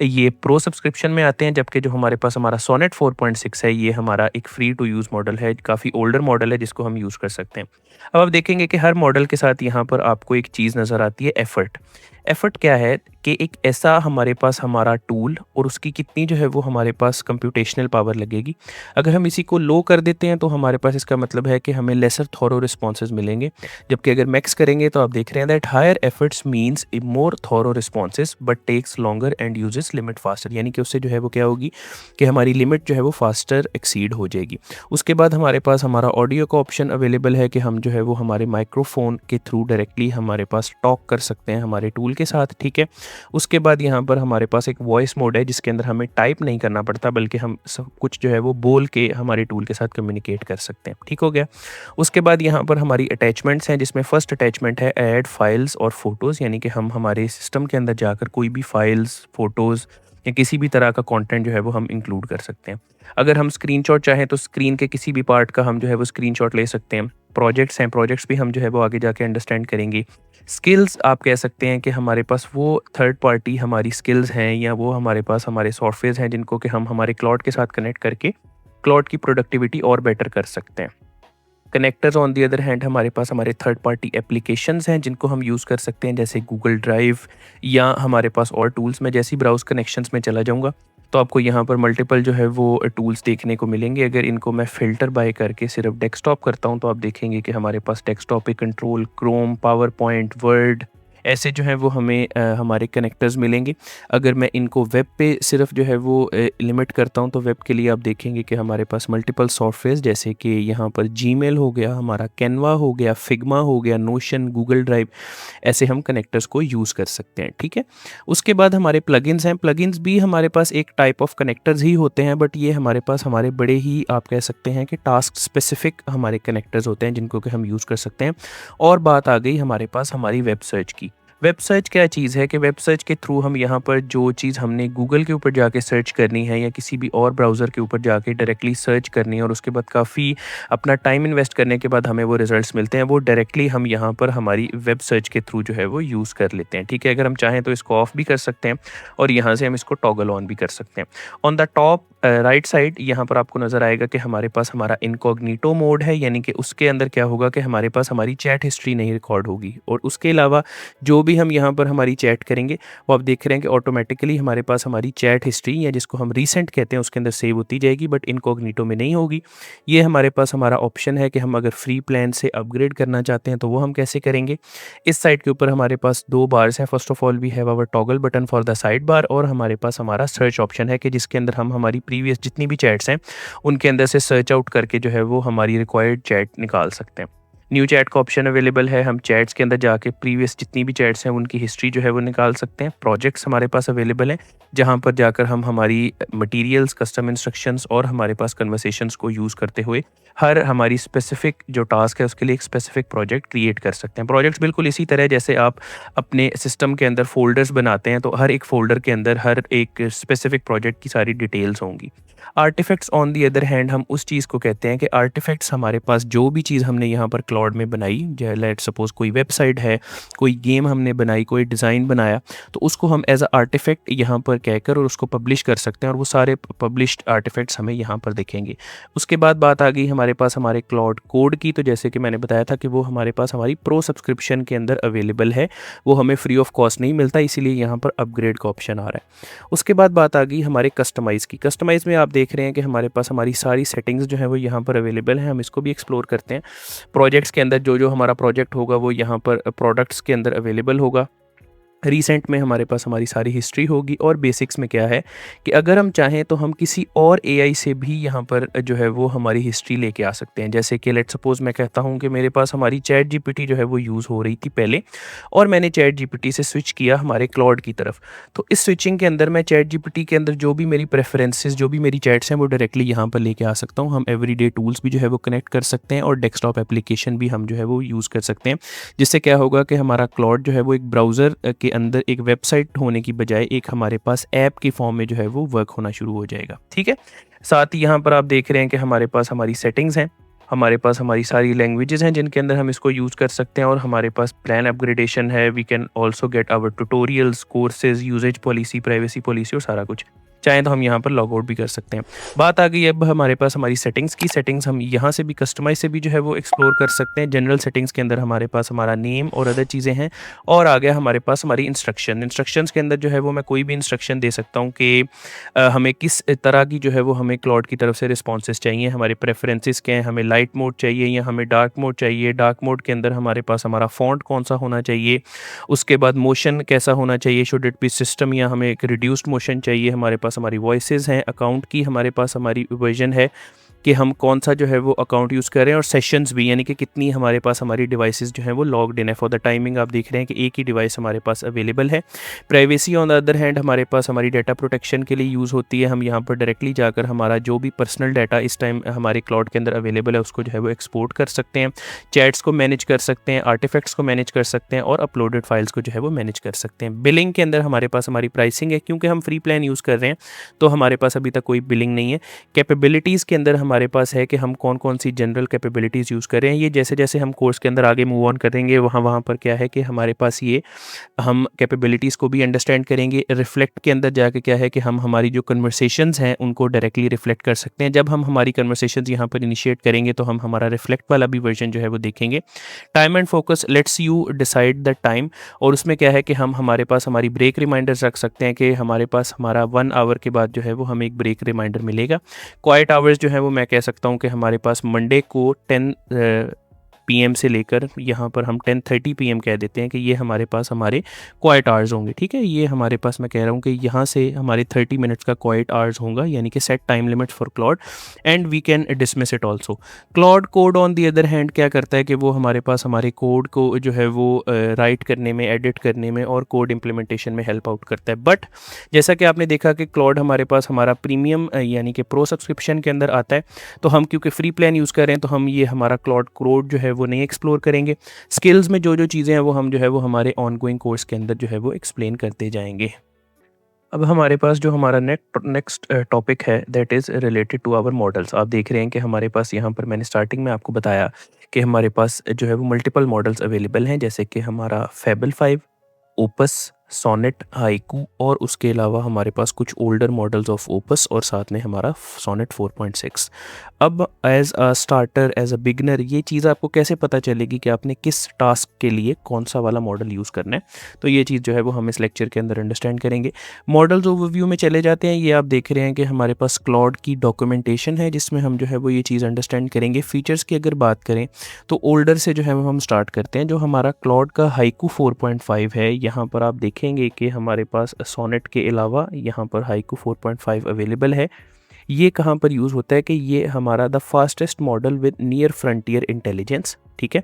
ये प्रो सब्सक्रिप्शन में आते हैं, जबकि जो हमारे पास हमारा सोनेट 4.6 है ये हमारा एक फ्री टू यूज़ मॉडल है, काफ़ी ओल्डर मॉडल है जिसको हम यूज़ कर सकते हैं। अब आप देखेंगे कि हर मॉडल के साथ यहाँ पर आपको एक चीज़ नज़र आती है, एफर्ट। एफर्ट क्या है कि एक ऐसा हमारे पास हमारा टूल और उसकी कितनी जो है वो हमारे पास कंप्यूटेशनल पावर लगेगी। अगर हम इसी को लो कर देते हैं तो हमारे पास इसका मतलब है कि हमें लेसर थॉरो रिस्पॉन्सेज मिलेंगे, जबकि अगर मैक्स करेंगे तो आप देख रहे हैं that higher efforts means a more thorough responses but takes longer and uses limit faster. यानी कि उससे जो है वो क्या होगी कि हमारी लिमिट जो है वो फास्टर एक्सीड हो जाएगी। उसके बाद हमारे पास हमारा ऑडियो का ऑप्शन अवेलेबल है कि हम जो है वो हमारे माइक्रोफोन के थ्रू डायरेक्टली हमारे पास टॉक कर सकते हैं हमारे टूल के साथ। ठीक है। उसके बाद यहाँ पर हमारे पास एक वॉइस मोड है, जिसके अंदर हमें टाइप नहीं करना पड़ता, बल्कि हम सब कुछ जो है वो बोल के हमारे टूल के साथ कम्युनिकेट कर सकते हैं। ठीक हो गया। उसके बाद यहाँ पर हमारी अटैचमेंट्स हैं, जिसमें फर्स्ट अटैचमेंट है ऐड फाइल्स और फोटोज़, यानी कि हम हमारे सिस्टम के अंदर जाकर कोई भी फाइल्स, फोटोज़ या किसी भी तरह का कंटेंट जो है वो हम इंक्लूड कर सकते हैं। अगर हम स्क्रीनशॉट चाहें तो स्क्रीन के किसी भी पार्ट का हम जो है वो स्क्रीनशॉट ले सकते हैं। प्रोजेक्ट्स हैं, प्रोजेक्ट्स भी हम जो है वो आगे जाके अंडरस्टैंड करेंगे। स्किल्स आप कह सकते हैं कि हमारे पास वो थर्ड पार्टी हमारी स्किल्स हैं, या वो हमारे पास हमारे सॉफ्टवेयर हैं जिनको कि हम हमारे क्लाउड के साथ कनेक्ट करके क्लाउड की प्रोडक्टिविटी और बेटर कर सकते हैं। Connectors on the other hand हमारे पास हमारे थर्ड पार्टी एप्लीकेशंस हैं जिनको हम यूज़ कर सकते हैं, जैसे गूगल ड्राइव या हमारे पास और टूल्स में। जैसी ब्राउज कनेक्शंस में चला जाऊंगा तो आपको यहाँ पर मल्टीपल जो है वो टूल्स देखने को मिलेंगे। अगर इनको मैं फ़िल्टर बाय करके सिर्फ डेस्कटॉप करता हूँ तो आप देखेंगे कि हमारे पास डेस्कटॉप पे control, Chrome, power point, word, ऐसे जो है वो हमें हमारे कनेक्टर्स मिलेंगे। अगर मैं इनको वेब पे सिर्फ जो है वो लिमिट करता हूँ, तो वेब के लिए आप देखेंगे कि हमारे पास मल्टीपल सॉफ्टवेयर जैसे कि यहाँ पर जीमेल हो गया, हमारा कैनवा हो गया, फिग्मा हो गया, नोशन, गूगल ड्राइव, ऐसे हम कनेक्टर्स को यूज़ कर सकते हैं। ठीक है, उसके बाद हमारे प्लगइन्स हैं। प्लगइन्स भी हमारे पास एक टाइप ऑफ कनेक्टर्स ही होते हैं, बट ये हमारे पास हमारे बड़े ही आप कह सकते हैं कि टास्क स्पेसिफिक हमारे कनेक्टर्स होते हैं जिनको कि हम यूज़ कर सकते हैं। और बात आ गई हमारे पास हमारी वेब सर्च की। वेब सर्च क्या चीज़ है कि वेब सर्च के थ्रू हम यहाँ पर जो चीज़ हमने गूगल के ऊपर जाके सर्च करनी है या किसी भी और ब्राउज़र के ऊपर जाके डायरेक्टली सर्च करनी है और उसके बाद काफ़ी अपना टाइम इन्वेस्ट करने के बाद हमें वो रिजल्ट्स मिलते हैं, वो डायरेक्टली हम यहाँ पर हमारी वेब सर्च के थ्रू जो है वो यूज़ कर लेते हैं। ठीक है, अगर हम चाहें तो इसको ऑफ भी कर सकते हैं और यहाँ से हम इसको टॉगल ऑन भी कर सकते हैं। On the top right side यहाँ पर आपको नज़र आएगा कि हमारे पास हमारा इनकॉग्निटो मोड है, यानी कि उसके अंदर क्या होगा कि हमारे पास हमारी चैट हिस्ट्री नहीं रिकॉर्ड होगी, और उसके अलावा जो भी हम यहाँ पर हमारी चैट करेंगे वो आप देख रहे हैं कि ऑटोमेटिकली हमारे पास हमारी चैट हिस्ट्री या जिसको हम रीसेंट कहते हैं उसके अंदर सेव होती जाएगी, बट इनकॉग्निटो में नहीं होगी। ये हमारे पास हमारा ऑप्शन है कि हम अगर फ्री प्लान से अपग्रेड करना चाहते हैं तो वो हम कैसे करेंगे। इस साइड के ऊपर हमारे पास 2 बार्स हैं। First of all we have our toggle button for the side bar, और हमारे पास हमारा सर्च ऑप्शन है कि जिसके अंदर हम हमारी प्रीवियस जितनी भी चैट्स हैं उनके अंदर से सर्च आउट करके जो है वो हमारी रिक्वायर्ड चैट निकाल सकते हैं। न्यू चैट का ऑप्शन अवेलेबल है, हम चैट्स के अंदर जाके प्रीवियस जितनी भी चैट्स हैं उनकी हिस्ट्री जो है वो निकाल सकते हैं। प्रोजेक्ट्स हमारे पास अवेलेबल हैं जहां पर जाकर हम हमारी मटेरियल्स, कस्टम इंस्ट्रक्शंस और हमारे पास कन्वर्सेशंस को यूज़ करते हुए हर हमारी स्पेसिफिक जो टास्क है उसके लिए एक स्पेसिफिक प्रोजेक्ट क्रिएट कर सकते हैं। प्रोजेक्ट्स बिल्कुल इसी तरह जैसे आप अपने सिस्टम के अंदर फ़ोल्डर्स बनाते हैं, तो हर एक फ़ोल्डर के अंदर हर एक स्पेसिफिक प्रोजेक्ट की सारी डिटेल्स होंगी। Artifacts on the other hand हम उस चीज़ को कहते हैं कि आर्टिफैक्ट्स हमारे पास जो भी चीज़ हमने यहाँ पर क्लाउड में बनाई, लेट्स सपोज़ कोई वेबसाइट है, कोई गेम हमने बनाई, कोई डिज़ाइन बनाया, तो उसको हम एज अ आर्टिफैक्ट यहाँ पर कहकर और उसको पब्लिश कर सकते हैं, और वो सारे पब्लिश्ड आर्टिफैक्ट्स हमें यहाँ पर दिखेंगे। उसके बाद बात आ गई हमारे पास हमारे क्लाउड कोड की। तो जैसे कि मैंने बताया था कि वो हमारे पास हमारी प्रो सब्सक्रिप्शन के अंदर अवेलेबल है, वो हमें फ्री ऑफ कॉस्ट नहीं मिलता, इसीलिए यहाँ पर अपग्रेड का ऑप्शन आ रहा है। उसके बाद बात आ गई हमारे कस्टमाइज़ की। कस्टमाइज़ में आप देख रहे हैं कि हमारे पास हमारी सारी सेटिंग्स जो है वो यहाँ पर अवेलेबल हैं, हम इसको भी एक्सप्लोर करते हैं। प्रोजेक्ट्स के अंदर जो जो हमारा प्रोजेक्ट होगा वो यहाँ पर प्रोडक्ट्स के अंदर अवेलेबल होगा। रीसेंट में हमारे पास हमारी सारी हिस्ट्री होगी, और बेसिक्स में क्या है कि अगर हम चाहें तो हम किसी और एआई से भी यहाँ पर जो है वो हमारी हिस्ट्री लेके आ सकते हैं। जैसे कि लेट्स सपोज़ मैं कहता हूँ कि मेरे पास हमारी चैट जीपीटी जो है वो यूज़ हो रही थी पहले, और मैंने चैट जीपीटी से स्विच किया हमारे क्लाउड की तरफ। तो इस स्विचिंग के अंदर मैं चैट जीपीटी के अंदर जो भी मेरी प्रेफरेंसेस, जो भी मेरी चैट्स हैं वो डायरेक्टली यहाँ पर लेके आ सकता हूँ। हम एवरीडे टूल्स भी जो है वो कनेक्ट कर सकते हैं, और डेस्कटॉप एप्लीकेशन भी हम जो है वो यूज़ कर सकते हैं, जिससे क्या होगा कि हमारा क्लाउड जो है वो एक ब्राउज़र के अंदर एक वेबसाइट होने की बजाय एक हमारे पास ऐप के फॉर्म में जो है वो वर्क होना शुरू हो जाएगा। ठीक है, साथ ही यहाँ पर आप देख रहे हैं कि हमारे पास हमारी सेटिंग्स हैं, हमारे पास हमारी सारी लैंग्वेजेस हैं जिनके अंदर हम इसको यूज़ कर सकते हैं, और हमारे पास प्लान अपग्रेडेशन है। We can also get our tutorials, courses, usage policy, privacy policy और सारा कुछ। चाहें तो हम यहाँ पर लॉग आउट भी कर सकते हैं। बात आ गई अब हमारे पास हमारी सेटिंग्स की। सेटिंग्स हम यहाँ से भी कस्टमाइज से भी जो है वो एक्सप्लोर कर सकते हैं। जनरल सेटिंग्स के अंदर हमारे पास हमारा नेम और अदर चीज़ें हैं, और आ गया हमारे पास हमारी इंस्ट्रक्शंस के अंदर जो है वो मैं कोई भी इंस्ट्रक्शन दे सकता हूँ कि हमें किस तरह की जो है वो हमें क्लाउड की तरफ से रिस्पॉन्सेज चाहिए, हमारे प्रेफरेंसेस क्या हैं, हमें लाइट मोड चाहिए या हमें डार्क मोड चाहिए। डार्क मोड के अंदर हमारे पास हमारा फॉन्ट कौन सा होना चाहिए, उसके बाद मोशन कैसा होना चाहिए, शुड इट बी सिस्टम या हमें एक रिड्यूस्ड मोशन चाहिए। हमारे पास हमारी वॉइसेस हैं, अकाउंट की हमारे पास हमारी वर्जन है कि हम कौन सा जो है वो अकाउंट यूज़ कर रहे हैं, और सेशंस भी, यानी कि कितनी हमारे पास हमारी डिवाइसेस जो हैं वो लॉग्ड इन है। फॉर द टाइमिंग आप देख रहे हैं कि एक ही डिवाइस हमारे पास अवेलेबल है। Privacy on the other hand हमारे पास हमारी डाटा प्रोटेक्शन के लिए यूज़ होती है। हम यहाँ पर डायरेक्टली जाकर हमारा जो भी पर्सनल डाटा इस टाइम हमारे क्लाउड के अंदर अवेलेबल है उसको जो है वो एक्सपोर्ट कर सकते हैं, चैट्स को मैनेज कर सकते हैं, आर्टिफैक्ट्स को मैनेज कर सकते हैं, और अपलोडेड फाइल्स को जो है वो मैनेज कर सकते हैं। बिलिंग के अंदर हमारे पास हमारी प्राइसिंग है, क्योंकि हम फ्री प्लान यूज़ कर रहे हैं तो हमारे पास अभी तक कोई बिलिंग नहीं है। कैपेबिलिटीज़ के अंदर हमारे पास है कि हम कौन कौन सी जनरल कैपेबिलिटीज़ यूज़ कर रहे हैं। ये जैसे जैसे हम कोर्स के अंदर आगे मूव ऑन करेंगे वहाँ पर क्या है कि हमारे पास ये हम कैपेबिलिटीज़ को भी अंडरस्टैंड करेंगे। रिफ्लेक्ट के अंदर जाके क्या है कि हम हमारी जो कन्वर्सेशंस हैं उनको डायरेक्टली रिफ्लेक्ट कर सकते हैं। जब हम हमारी कन्वर्सेशंस यहाँ पर इनिशिएट करेंगे तो हम हमारा रिफ्लेक्ट वाला भी वर्जन जो है वो देखेंगे। Time and focus, let's you decide the time, और उसमें क्या है कि हम हमारे पास हमारी ब्रेक रिमाइंडर्स रख सकते हैं कि हमारे पास हमारा 1 आवर के बाद जो है वो हमें एक ब्रेक रिमाइंडर मिलेगा। क्वाइट आवर्स जो है वो मैं कह सकता हूँ कि हमारे पास मंडे को 10 पीएम से लेकर यहाँ पर हम 10:30 पीएम कह देते हैं कि ये हमारे पास हमारे क्वाइट आवर्स होंगे, ठीक है। ये हमारे पास मैं कह रहा हूँ कि यहाँ से हमारे 30 मिनट्स का क्वाइट आवर्स होगा, यानी कि set time limit for Claude, and we can dismiss it also. Claude code on the other hand क्या करता है कि वो हमारे पास हमारे कोड को जो है वो राइट करने में, एडिट करने में और कोड इम्प्लीमेंटेशन में हेल्प आउट करता है। बट जैसा कि आपने देखा कि क्लॉड हमारे पास हमारा प्रीमियम यानी कि प्रो सब्सक्रिप्शन के अंदर आता है, तो हम क्योंकि फ्री प्लान यूज़ कर रहे हैं तो हम ये हमारा क्लॉड कोड जो है वो नहीं एक्सप्लोर करेंगे। स्किल्स में जो जो चीज़ें हैं वो हम जो है वो हमारे ऑन गोइंग कोर्स के अंदर जो है वो एक्सप्लेन करते जाएंगे। अब हमारे पास जो हमारा नेक्स्ट टॉपिक है that is related to our models. आप देख रहे हैं कि हमारे पास यहाँ पर मैंने स्टार्टिंग में आपको बताया कि हमारे पास जो है वो मल्टीपल मॉडल्स अवेलेबल हैं, जैसे कि हमारा फेबल 5, ओपस, सोनेट, हाइकू और उसके अलावा हमारे पास कुछ ओल्डर मॉडल्स ऑफ ओपस और साथ में हमारा सोनेट 4.6। अब as a starter, as a beginner, ये चीज़ आपको कैसे पता चलेगी कि आपने किस टास्क के लिए कौन सा वाला मॉडल यूज़ करना है, तो ये चीज़ जो है वो हम इस लेक्चर के अंदर अंडरस्टैंड करेंगे। मॉडल्स ओवरव्यू में चले जाते हैं। ये आप देख रहे हैं कि हमारे पास क्लॉड की डॉक्यूमेंटेशन है जिसमें हम जो है वो ये चीज़ अंडरस्टैंड करेंगे। फीचर्स की अगर बात करें तो ओल्डर से जो है वो हम स्टार्ट करते हैं। जो हमारा क्लॉड का हाइकू 4.5 है, यहाँ पर आप देखेंगे कि हमारे पास सोनेट के अलावा यहाँ पर हाइकू 4.5 अवेलेबल है। ये कहाँ पर यूज़ होता है कि ये हमारा the fastest model with near frontier intelligence, ठीक है।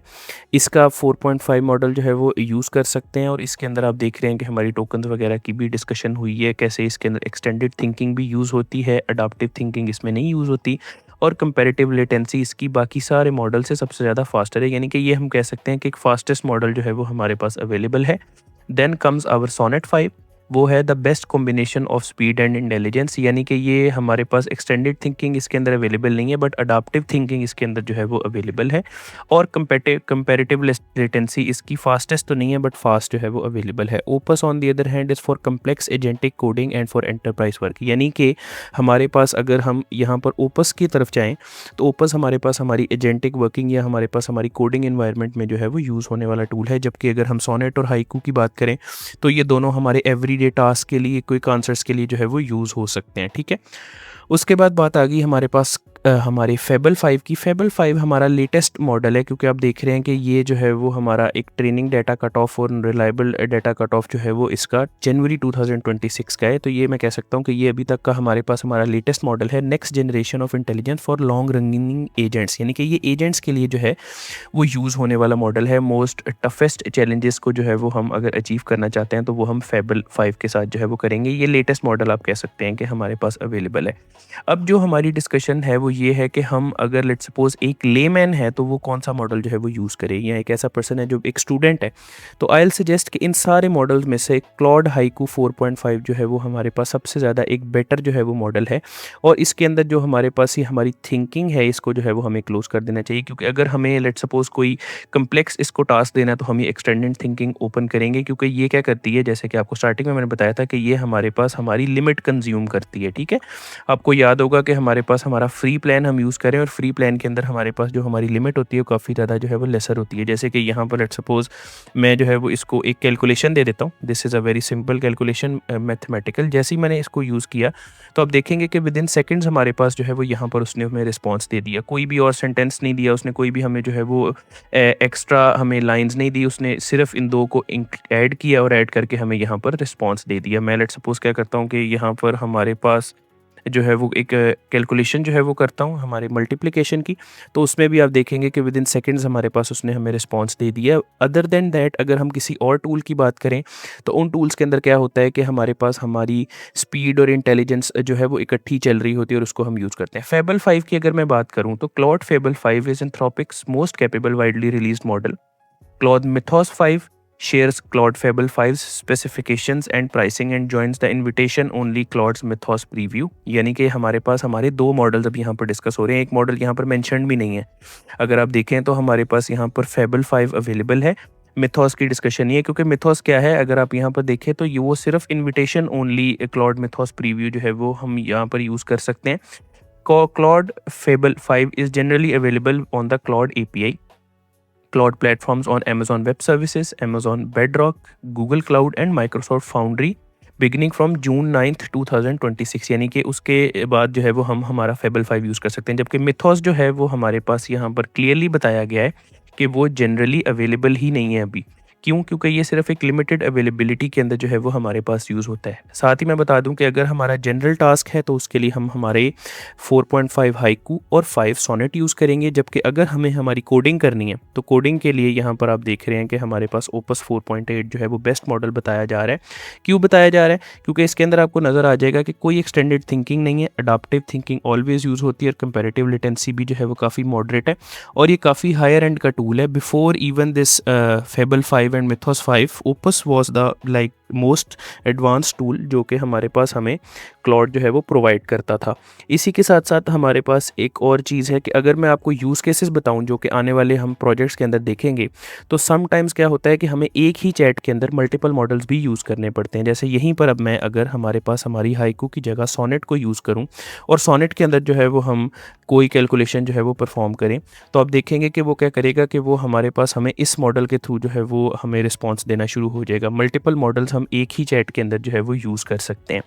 इसका 4.5 मॉडल जो है वो यूज़ कर सकते हैं और इसके अंदर आप देख रहे हैं कि हमारी टोकन्स वगैरह की भी डिस्कशन हुई है, कैसे इसके अंदर एक्सटेंडेड थिंकिंग भी यूज़ होती है, अडाप्टिव थिंकिंग इसमें नहीं यूज़ होती, और कंपैरेटिव लेटेंसी इसकी बाकी सारे मॉडल से सबसे ज़्यादा फास्टर है, यानी कि ये हम कह सकते हैं कि एक फास्टेस्ट मॉडल जो है वो हमारे पास अवेलेबल है। देन कम्स आवर सोनेट 5, वो है the best combination of speed and intelligence, यानी कि ये हमारे पास एक्सटेंडेड थिंकिंग इसके अंदर अवेलेबल नहीं है बट अडाप्टिव थिंकिंग इसके अंदर जो है वो अवेलेबल है, और कंपैरेटिव लेटेंसी इसकी फास्टेस्ट तो नहीं है बट फास्ट जो है वो अवेलेबल है। Opus on the other hand is for complex agentic coding and for enterprise work, यानी कि हमारे पास अगर हम यहाँ पर ओपस की तरफ जाएँ तो ओपस हमारे पास हमारी एजेंटिक वर्किंग या हमारे पास हमारी कोडिंग इन्वायरमेंट में जो है वो यूज़ होने वाला टूल है। जबकि अगर हम सोनेट और हाइकू की बात करें तो ये दोनों हमारे एवरीडे टास्क के लिए, क्विक आंसर्स के लिए जो है वो यूज़ हो सकते हैं, ठीक है। उसके बाद बात आ गई हमारे पास हमारे फेबल 5 की। फेबल 5 हमारा लेटेस्ट मॉडल है, क्योंकि आप देख रहे हैं कि ये जो है वो हमारा एक ट्रेनिंग डाटा कट ऑफ और रिलायबल डाटा कट ऑफ जो है वो इसका जनवरी 2026 का है। तो ये मैं कह सकता हूँ कि ये अभी तक का हमारे पास हमारा लेटेस्ट मॉडल है, next generation of intelligence for long running agents, यानी कि ये एजेंट्स के लिए जो है वो यूज़ होने वाला मॉडल है। मोस्ट टफेस्ट चैलेंजेस को जो है वो हम अगर अचीव करना चाहते हैं तो वो हम फेबल 5 के साथ जो है वो करेंगे। ये लेटेस्ट मॉडल आप कह सकते हैं कि हमारे पास अवेलेबल है। अब जो हमारी डिस्कशन है वो ये है कि हम अगर लेट्स सपोज एक लेमैन है तो वो कौन सा मॉडल जो है वो यूज़ करे, या एक ऐसा पर्सन है जो एक स्टूडेंट है, तो आई विल सजेस्ट कि इन सारे मॉडल्स में से क्लॉड हाइकू 4.5 जो है वो हमारे पास सबसे ज़्यादा एक बेटर जो है वो मॉडल है, और इसके अंदर जो हमारे पास ये हमारी थिंकिंग है इसको जो है वो हमें क्लोज कर देना चाहिए। क्योंकि अगर हमें लेट्स सपोज कोई कम्प्लेक्स इसको टास्क देना है तो हम ये एक्सटेंडेड थिंकिंग ओपन करेंगे, क्योंकि ये क्या करती है, जैसे कि आपको स्टार्टिंग में मैंने बताया था कि ये हमारे पास हमारी लिमिट कंज्यूम करती है, ठीक है। आपको याद होगा कि हमारे पास हमारा फ्री प्लान हम यूज़ करें और फ्री प्लान के अंदर हमारे पास जो हमारी लिमिट होती है वो काफ़ी ज़्यादा जो है वो लेसर होती है। जैसे कि यहाँ पर लेट्स सपोज मैं जो है वो इसको एक कैलकुलेशन दे देता हूँ। This is a very simple calculation, mathematical. जैसे ही मैंने इसको यूज़ किया तो आप देखेंगे कि विद इन सेकेंड्स हमारे पास जो है वो यहाँ पर उसने हमें रिस्पॉन्स दे दिया, कोई भी और सेंटेंस नहीं दिया उसने, कोई भी हमें जो है वो एक्स्ट्रा हमें लाइंस नहीं दी, उसने सिर्फ इन दो को ऐड किया और ऐड करके हमें यहाँ पर रिस्पॉन्स दे दिया। मैं लेट्स सपोज क्या करता हूँ कि यहाँ पर हमारे पास जो है वो एक कैलकुलेशन जो है वो करता हूँ हमारे मल्टीप्लिकेशन की, तो उसमें भी आप देखेंगे कि विद इन सेकेंड्स हमारे पास उसने हमें रिस्पॉन्स दे दिया। अदर देन दैट अगर हम किसी और टूल की बात करें तो उन टूल्स के अंदर क्या होता है कि हमारे पास हमारी स्पीड और इंटेलिजेंस जो है वो इकट्ठी चल रही होती है और उसको हम यूज़ करते हैं। फेबल 5 की अगर मैं बात करूँ तो Claude fable 5 is Anthropic's most capable widely released model. Claude Mythos 5 shares Claude Fable 5's specifications and pricing and joins the invitation only Claude's Mythos preview। यानी कि हमारे पास हमारे दो मॉडल्स अब यहाँ पर डिस्कस हो रहे हैं, एक मॉडल यहाँ पर मेंशन भी नहीं है। अगर आप देखें तो हमारे पास यहाँ पर Fable 5 अवेलेबल है, मिथोस की डिस्कशन नहीं है, क्योंकि मिथोस क्या है अगर आप यहाँ पर देखें तो ये वो सिर्फ invitation only Claude mythos preview जो है वो हम यहाँ पर यूज़ कर सकते हैं। Claude Fable 5 is generally available on the Claude API Cloud platforms on Amazon Web Services, Amazon Bedrock, Google Cloud and Microsoft Foundry beginning from June 9th 2026, यानी कि उसके बाद जो है वो हम हमारा फेबल 5 यूज़ कर सकते हैं। जबकि मिथोस जो है वो हमारे पास यहाँ पर क्लियरली बताया गया है कि वो जनरली अवेलेबल ही नहीं है अभी। क्यों? क्योंकि ये सिर्फ एक लिमिटेड अवेलेबिलिटी के अंदर जो है वो हमारे पास यूज़ होता है। साथ ही मैं बता दूं कि अगर हमारा जनरल टास्क है तो उसके लिए हम हमारे 4.5 हाइकू और 5 सोनेट यूज़ करेंगे, जबकि अगर हमें हमारी कोडिंग करनी है तो कोडिंग के लिए यहाँ पर आप देख रहे हैं कि हमारे पास ओपस 4.8 जो है वो बेस्ट मॉडल बताया जा रहा है। क्यों बताया जा रहा है? क्योंकि इसके अंदर आपको नज़र आ जाएगा कि कोई एक्सटेंडेड थिंकिंग नहीं है, अडाप्टिव थिंकिंग ऑलवेज यूज़ होती है और कंपेरेटिव लेटेंसी भी जो है वो काफ़ी मॉडरेट है और ये काफ़ी हायर एंड का टूल है। Before even this fable 5 and mythos 5, opus was the like most advance tool जो कि हमारे पास हमें क्लॉड जो है वो प्रोवाइड करता था। इसी के साथ साथ हमारे पास एक और चीज़ है कि अगर मैं आपको यूज़ केसेस बताऊं जो कि आने वाले हम प्रोजेक्ट्स के अंदर देखेंगे, तो समटाइम्स क्या होता है कि हमें एक ही चैट के अंदर मल्टीपल मॉडल्स भी यूज़ करने पड़ते हैं। जैसे यहीं पर अब मैं अगर हमारे पास हमारी हाइकू की जगह सोनेट को यूज़ करूँ और सोनेट के अंदर जो है वो हम कोई कैलकुलेशन जो है वो परफॉर्म करें, तो आप देखेंगे कि वो क्या करेगा कि वो हमारे पास हमें इस मॉडल के थ्रू जो है वो हमें रिस्पॉन्स देना शुरू हो जाएगा। मल्टीपल मॉडल्स हम एक ही चैट के अंदर जो है वो यूज़ कर सकते हैं।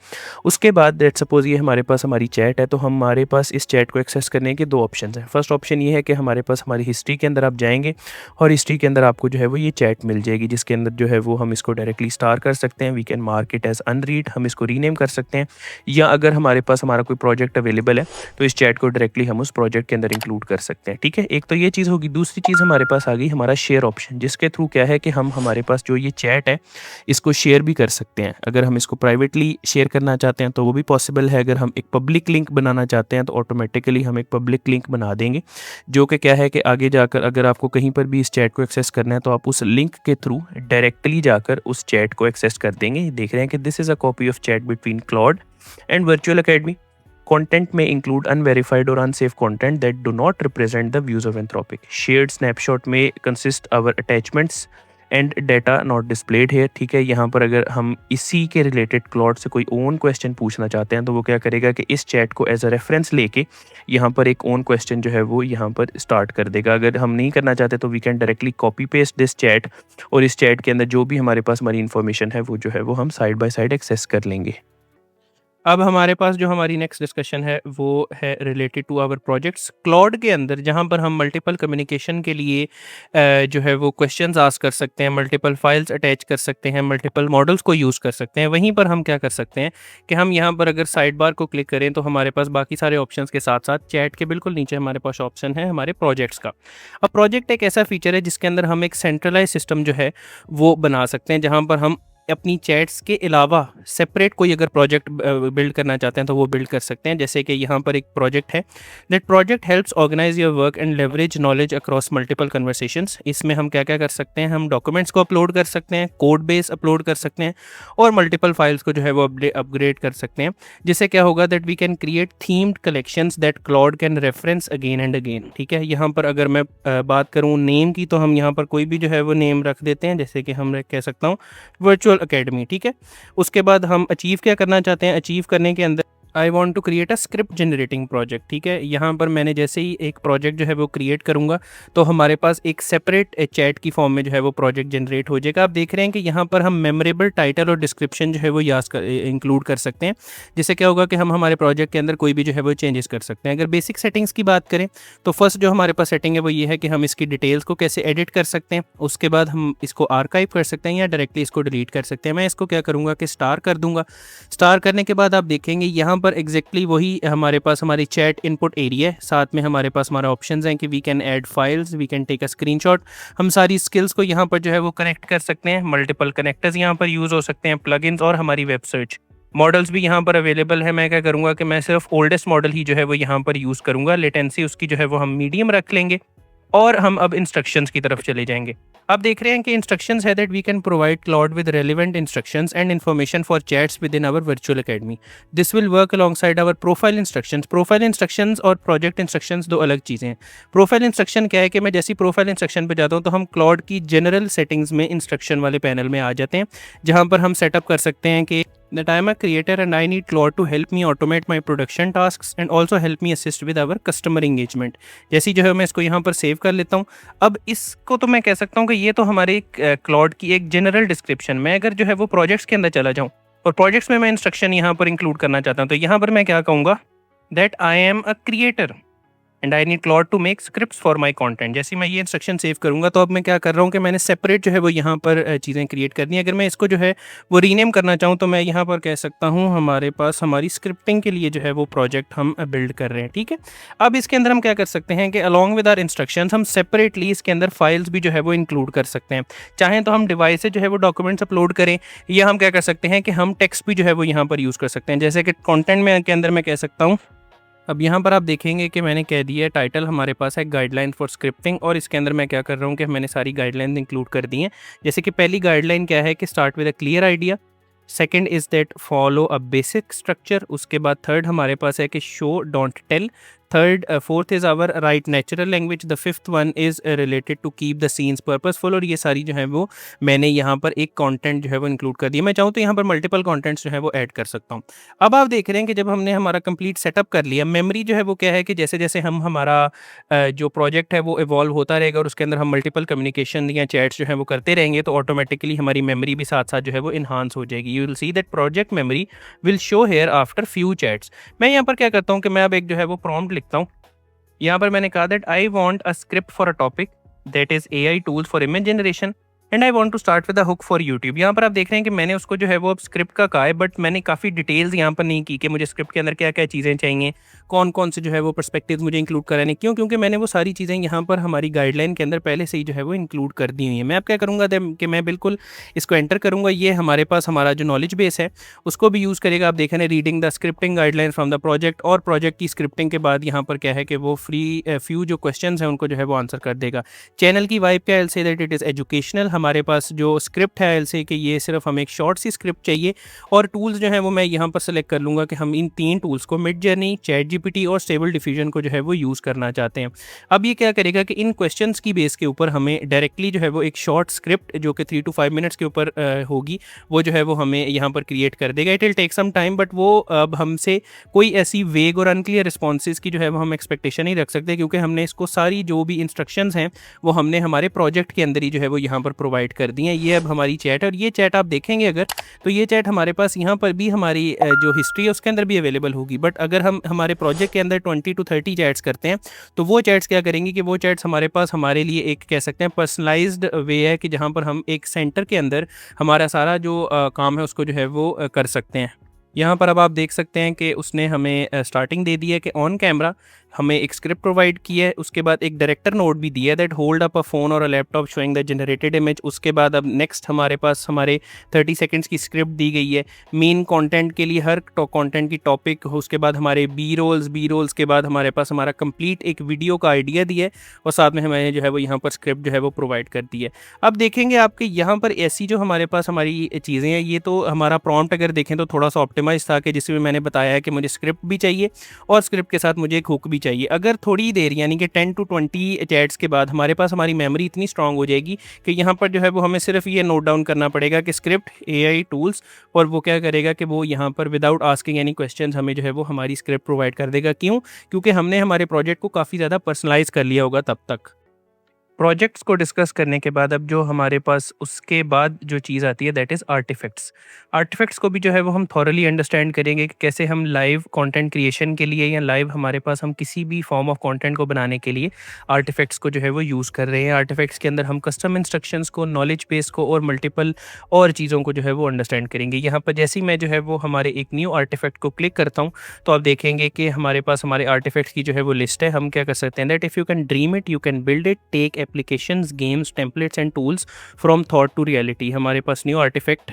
उसके बाद लेट्स सपोज ये हमारे पास हमारी चैट है, तो हमारे पास इस चैट को एक्सेस करने के दो ऑप्शन हैं। फर्स्ट ऑप्शन ये है कि हमारे पास हमारी हिस्ट्री के अंदर आप जाएंगे और हिस्ट्री के अंदर आपको जो है वो ये चैट मिल जाएगी, जिसके अंदर जो है वो हम इसको डायरेक्टली स्टार कर सकते हैं। We can mark it as unread, हम इसको रीनेम कर सकते हैं, या अगर हमारे पास हमारा कोई प्रोजेक्ट अवेलेबल है तो इस चैट को डायरेक्टली हम उस प्रोजेक्ट के अंदर इंक्लूड कर सकते हैं। ठीक है, एक तो ये चीज़ होगी। दूसरी चीज़ हमारे पास आ गई हमारा शेयर ऑप्शन, जिसके थ्रू क्या है कि हम हमारे पास जो ये चैट है इसको शेयर भी कर सकते हैं। अगर हम इसको प्राइवेटली शेयर करना चाहते हैं तो वो भी पॉसिबल है। अगर हम एक पब्लिक लिंक बनाना चाहते हैं तो ऑटोमेटिकली हम एक पब्लिक लिंक बना देंगे, जो कि क्या है कि आगे जाकर अगर आपको कहीं पर भी इस चैट को एक्सेस करना है तो आप उस लिंक के थ्रू डायरेक्टली जाकर उस चैट को एक्सेस कर देंगे। देख रहे हैं कि this is a copy of chat between Claude and virtual academy. Content may include unverified or unsafe content that do not represent the views of Anthropic. Shared snapshot may consist our attachments and data not displayed here. ठीक है, यहाँ पर अगर हम इसी के related Claude से कोई ओन क्वेश्चन पूछना चाहते हैं तो वो क्या करेगा कि इस चैट को एज अ रेफरेंस लेके यहाँ पर एक ओन क्वेश्चन जो है वो यहाँ पर स्टार्ट कर देगा। अगर हम नहीं करना चाहते तो we can directly copy paste this chat और इस चैट के अंदर जो भी हमारे पास हमारी इन्फॉर्मेशन है वो जो है वो हम साइड बाय साइड एक्सेस कर लेंगे। अब हमारे पास जो हमारी नेक्स्ट डिस्कशन है वो है related to our projects Claude के अंदर, जहाँ पर हम मल्टीपल कम्युनिकेशन के लिए जो है वो क्वेश्चंस आस्क कर सकते हैं, मल्टीपल फाइल्स अटैच कर सकते हैं, मल्टीपल मॉडल्स को यूज़ कर सकते हैं। वहीं पर हम क्या कर सकते हैं कि हम यहाँ पर अगर साइड बार को क्लिक करें तो हमारे पास बाकी सारे ऑप्शंस के साथ साथ चैट के बिल्कुल नीचे हमारे पास ऑप्शन है हमारे प्रोजेक्ट्स का। अब प्रोजेक्ट एक ऐसा फीचर है जिसके अंदर हम एक सेंट्रलाइज सिस्टम जो है वो बना सकते हैं, जहाँ पर हम अपनी चैट्स के अलावा सेपरेट कोई अगर प्रोजेक्ट बिल्ड करना चाहते हैं तो वो बिल्ड कर सकते हैं। जैसे कि यहाँ पर एक प्रोजेक्ट है, that project helps organize your work and leverage knowledge across multiple conversations. इसमें हम क्या क्या कर सकते हैं, हम डॉक्यूमेंट्स को अपलोड कर सकते हैं, कोड बेस अपलोड कर सकते हैं और मल्टीपल फाइल्स को जो है वो अपग्रेड कर सकते हैं। जिससे क्या होगा that we can create themed collections that Claude can reference again and again. ठीक है, यहाँ पर अगर मैं बात करूँ नेम की, तो हम यहाँ पर कोई भी जो है वो नेम रख देते हैं, जैसे कि हम कह सकता हूँ वर्चुअल अकेडमी। ठीक है, उसके बाद हम अचीव क्या करना चाहते हैं, अचीव करने के अंदर I want to create a script generating project. ठीक है, यहाँ पर मैंने जैसे ही एक प्रोजेक्ट जो है वो क्रिएट करूँगा तो हमारे पास एक सेपरेट चैट की फॉर्म में जो है वो प्रोजेक्ट जनरेट हो जाएगा। आप देख रहे हैं कि यहाँ पर हम मेमोरेबल टाइटल और डिस्क्रिप्शन जो है वो इंक्लूड कर सकते हैं, जिससे क्या होगा कि हम हमारे प्रोजेक्ट के अंदर कोई भी जो है वो चेंजेस कर सकते हैं। अगर बेसिक सेटिंग्स की बात करें तो फर्स्ट जो हमारे पास सेटिंग है वो ये है कि हम इसकी डिटेल्स को कैसे एडिट कर सकते हैं, उसके बाद हम इसको आर्काइव कर सकते हैं या डायरेक्टली इसको डिलीट कर सकते हैं। मैं इसको क्या करूँगा कि स्टार कर दूंगा। स्टार करने के बाद आप देखेंगे यहाँ पर एग्जैक्टली वही हमारे पास हमारी चैट इनपुट एरिया है, साथ में हमारे पास हमारा ऑप्शंस हैं कि we can add files, we can take a screenshot. हम सारी स्किल्स को यहाँ पर जो है वो कनेक्ट कर सकते हैं, मल्टीपल कनेक्टर्स यहाँ पर यूज़ हो सकते हैं, प्लगइन्स और हमारी वेब सर्च मॉडल्स भी यहाँ पर अवेलेबल है। मैं क्या करूँगा कि मैं सिर्फ ओल्डेस्ट मॉडल ही जो है वो यहाँ पर यूज़ करूँगा। लेटेंसी उसकी जो है वो हम मीडियम रख लेंगे और हम अब इंस्ट्रक्शंस की तरफ चले जाएंगे। आप देख रहे हैं कि इंस्ट्रक्शंस है that we can provide Claude with relevant instructions and information for chats within our virtual academy. This will work alongside our profile instructions. Profile instructions और प्रोजेक्ट इंस्ट्रक्शंस दो अलग चीज़ें हैं। प्रोफाइल इंस्ट्रक्शन क्या है कि मैं जैसी प्रोफाइल इंस्ट्रक्शन पर जाता हूँ तो हम क्लाउड की जनरल सेटिंग्स में इंस्ट्रक्शन वाले पैनल में आ जाते हैं, जहाँ पर हम सेटअप कर सकते हैं कि that I am a creator and I need Claude to help me automate my production tasks and also help me assist with our customer engagement। जैसी जो है मैं इसको यहाँ पर सेव कर लेता हूँ। अब इसको तो मैं कह सकता हूँ कि ये तो हमारे क्लाउड की एक जनरल डिस्क्रिप्शन में, अगर जो है वो प्रोजेक्ट्स के अंदर चला जाऊँ और प्रोजेक्ट्स में मैं इंस्ट्रक्शन यहाँ पर इंक्लूड करना चाहता हूँ तो यहाँ पर मैं क्या कहूँगा that I am a creator and I need Claude to make scripts for my content. जैसे मैं ये इंस्ट्रक्शन सेव करूँगा तो अब मैं क्या कर रहा हूँ कि मैंने सेपरेट जो है वो यहाँ पर चीज़ें क्रिएट करनी है। अगर मैं इसको जो है वो रीनेम करना चाहूँ तो मैं यहाँ पर कह सकता हूँ हमारे पास हमारी स्क्रिप्टिंग के लिए जो है वो प्रोजेक्ट हम बिल्ड कर रहे हैं, ठीक है। अब इसके अंदर हम क्या कर सकते हैं कि अलॉन्ग विद आर इंस्ट्रक्शंस हम सेपरेटली इसके अंदर फाइल्स भी जो है वो इंक्लूड कर सकते हैं। चाहें तो हम डिवाइस से जो है वो डॉक्यूमेंट्स अपलोड करें, या हम क्या कर सकते हैं कि हम टेक्स्ट भी जो है वो यहाँ पर यूज़ कर सकते हैं। जैसे कि कंटेंट में के अंदर मैं कह सकता हूँ, अब यहाँ पर आप देखेंगे कि मैंने कह दिया है टाइटल हमारे पास है गाइडलाइन फॉर स्क्रिप्टिंग, और इसके अंदर मैं क्या कर रहा हूँ कि मैंने सारी गाइडलाइन इंक्लूड कर दी हैं। जैसे कि पहली गाइडलाइन क्या है कि start with a clear idea, second is that follow a basic structure, उसके बाद थर्ड हमारे पास है कि show don't tell, third fourth is our write natural language, the fifth one is related to keep the scenes purposeful. और ये सारी जो है वो मैंने यहाँ पर एक कंटेंट जो है वो इंक्लूड कर दिया। मैं चाहूँ तो यहाँ पर मल्टीपल कंटेंट्स जो है वो ऐड कर सकता हूँ। अब आप देख रहे हैं कि जब हमने हमारा कंप्लीट सेटअप कर लिया, मेमोरी जो है वो क्या है कि जैसे जैसे हम हमारा जो प्रोजेक्ट है वो इवॉल्व होता रहेगा और उसके अंदर हम मल्टीपल कम्युनिकेशन या चैट्स जो है वो करते रहेंगे, तो ऑटोमेटिकली हमारी मेमोरी भी साथ साथ जो है वो इन्हांस हो जाएगी। You will see that project memory will show hair after few chats. मैं यहाँ पर क्या करता हूँ कि मैं अब एक जो है वो प्रॉम्प्ट लिखता हूँ। यहाँ पर मैंने कहा that I want a script for a topic that is AI tools for image generation and I want to start with a hook for YouTube. यहाँ पर आप देख रहे हैं कि मैंने उसको जो है वो अब स्क्रिप्ट का कहा है, बट मैंने काफ़ी डिटेल्स यहाँ पर नहीं की कि मुझे स्क्रिप्ट के अंदर क्या क्या चीज़ें चाहिए, कौन कौन से जो है वो पर्सपेक्टिव मुझे इंक्लूड कराने। क्यों? क्योंकि मैंने वो सारी चीज़ें यहाँ पर हमारी गाइडलाइन के अंदर पहले से ही जो है वो इंक्लूड कर दी हुई है। मैं अब क्या करूँगा कि मैं बिल्कुल इसको एंटर करूँगा। ये हमारे पास हमारा जो नॉलेज बेस है उसको भी यूज़ करेगा। आप देखें reading the scripting guideline from the project, और प्रोजेक्ट की स्क्रिप्टिंग के बाद यहाँ पर क्या है कि वो फ्यू जो क्वेश्चन हैं उनको जो है वो आंसर कर देगा। चैनल की वाइब क्या है, say that it is educational. हमारे पास जो स्क्रिप्ट है एल से कि ये सिर्फ हमें एक शॉर्ट सी स्क्रिप्ट चाहिए, और टूल्स जो है वो मैं यहाँ पर सेलेक्ट कर लूँगा कि हम इन तीन टूल्स को मिड जर्नी, चैट जीपीटी और स्टेबल डिफ्यूजन को जो है वो यूज़ करना चाहते हैं। अब ये क्या करेगा कि इन क्वेश्चंस की बेस के ऊपर हमें डायरेक्टली जो है वो एक शॉर्ट स्क्रिप्ट जो कि 3 to 5 मिनट्स के ऊपर होगी, वो जो है वो हमें यहाँ पर क्रिएट कर देगा। It will take some time, but वो अब हमसे कोई ऐसी वेग और अनक्लियर रिस्पॉन्सेज की जो है वो हम एक्सपेक्टेशन नहीं रख सकते, क्योंकि हमने इसको सारी जो भी इंस्ट्रक्शंस हैं वो हमने हमारे प्रोजेक्ट के अंदर ही जो है वो यहाँ पर प्रोवाइड कर दी हैं। ये अब हमारी चैट है, और ये चैट आप देखेंगे अगर, तो ये चैट हमारे पास यहाँ पर भी हमारी जो हिस्ट्री है उसके अंदर भी अवेलेबल होगी। बट अगर हम हमारे प्रोजेक्ट के अंदर 20 to 30 चैट्स करते हैं, तो वो चैट्स क्या करेंगी कि वो चैट्स हमारे पास हमारे लिए एक कह सकते हैं पर्सनलाइज्ड वे है कि जहाँ पर हम एक सेंटर के अंदर हमारा सारा जो काम है उसको जो है वो कर सकते हैं। यहाँ पर अब आप देख सकते हैं कि उसने हमें स्टार्टिंग दे दी है कि ऑन कैमरा हमें एक स्क्रिप्ट प्रोवाइड की है, उसके बाद एक डायरेक्टर नोट भी दिया है that hold up a phone और a laptop showing the generated image. उसके बाद अब नेक्स्ट हमारे पास हमारे 30 सेकंड्स की स्क्रिप्ट दी गई है मेन कंटेंट के लिए, हर कंटेंट की टॉपिक। उसके बाद हमारे बी रोल्स के बाद हमारे पास हमारा कंप्लीट एक वीडियो का आइडिया दिया है, और साथ में हमें जो है वो यहाँ पर स्क्रिप्ट जो है वो प्रोवाइड कर दी है। अब देखेंगे आपके यहाँ पर ऐसी जो हमारे पास हमारी चीज़ें हैं, ये तो हमारा प्रॉम्प्ट अगर देखें तो थोड़ा सा ऑप्टिमाइज था कि जिसमें मैंने बताया है कि मुझे स्क्रिप्ट भी चाहिए और स्क्रिप्ट के साथ मुझे एक हुक भी चाहिए। अगर थोड़ी देर यानी कि 10 to 20 चैट्स के बाद हमारे पास हमारी मेमोरी इतनी स्ट्रांग हो जाएगी कि यहाँ पर जो है वो हमें सिर्फ ये नोट डाउन करना पड़ेगा कि स्क्रिप्ट एआई टूल्स, और वो क्या करेगा कि वो यहाँ पर विदाउट आस्किंग एनी क्वेश्चंस हमें जो है वो हमारी स्क्रिप्ट प्रोवाइड कर देगा। क्यों? क्योंकि हमने हमारे प्रोजेक्ट को काफ़ी ज़्यादा पर्सनलाइज कर लिया होगा तब तक। प्रोजेक्ट्स को डिस्कस करने के बाद अब जो हमारे पास उसके बाद जो चीज़ आती है दैट इज़ आर्टिफैक्ट्स। आर्टिफैक्ट्स को भी जो है वो हम थॉरली अंडरस्टैंड करेंगे कि कैसे हम लाइव कंटेंट क्रिएशन के लिए या लाइव हमारे पास हम किसी भी फॉर्म ऑफ कंटेंट को बनाने के लिए आर्टिफैक्ट्स को जो है वो यूज़ कर रहे हैं। आर्टिफैक्ट्स के अंदर हम कस्टम इंस्ट्रक्शंस को, नॉलेज बेस को और मल्टीपल और चीज़ों को जो है वो अंडरस्टैंड करेंगे। यहाँ पर जैसे ही मैं जो है वो हमारे एक न्यू आर्टिफैक्ट को क्लिक करता हूँ तो आप देखेंगे कि हमारे पास हमारे आर्टिफैक्ट्स की जो है वो लिस्ट है। हम क्या कर सकते हैं that if you can dream it you can build it, tech applications, games, templates and tools from thought to reality. हमारे पास न्यू आर्टिफैक्ट,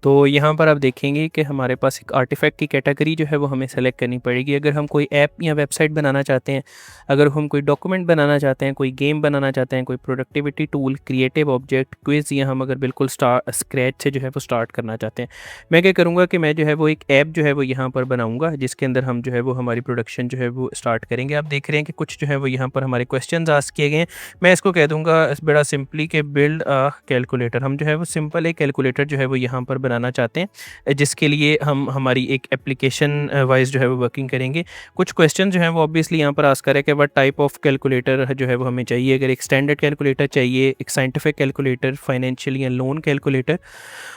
तो यहाँ पर आप देखेंगे कि हमारे पास एक आर्टिफैक्ट की कैटेगरी जो है वो हमें सेलेक्ट करनी पड़ेगी। अगर हम कोई ऐप या वेबसाइट बनाना चाहते हैं, अगर हम कोई डॉक्यूमेंट बनाना चाहते हैं, कोई गेम बनाना चाहते हैं, कोई productivity tool, creative object, quiz, या हम अगर बिल्कुल स्क्रैच से जो है वो स्टार्ट करना चाहते हैं, मैं क्या करूँगा कि मैं जो है वो एक ऐप जो है वो यहाँ पर बनाऊँगा जिसके अंदर हम जो है वो हमारी प्रोडक्शन जो है वो स्टार्ट करेंगे। आप देख रहे हैं कि कुछ जो है वो यहाँ पर हमारे क्वेश्चन आस्क किए गए हैं। मैं इसको कह दूँगा बड़ा सिंपली कि बिल्ड अ कैलकुलेटर। हम जो है वो सिंपल एक कैलकुलेटर जो है वो यहाँ पर बनाना चाहते हैं, जिसके लिए हम हमारी एक एप्लीकेशन वाइज जो है वो वर्किंग करेंगे। कुछ क्वेश्चन जो है वो ऑब्वियसली यहाँ पर आस्क कर है कि व्हाट टाइप ऑफ कैलकुलेटर जो है वो हमें चाहिए। अगर एक स्टैंडर्ड कैलकुलेटर चाहिए, एक साइंटिफिक कैलकुलेटर, फाइनेंशियल या लोन कैलकुलेटर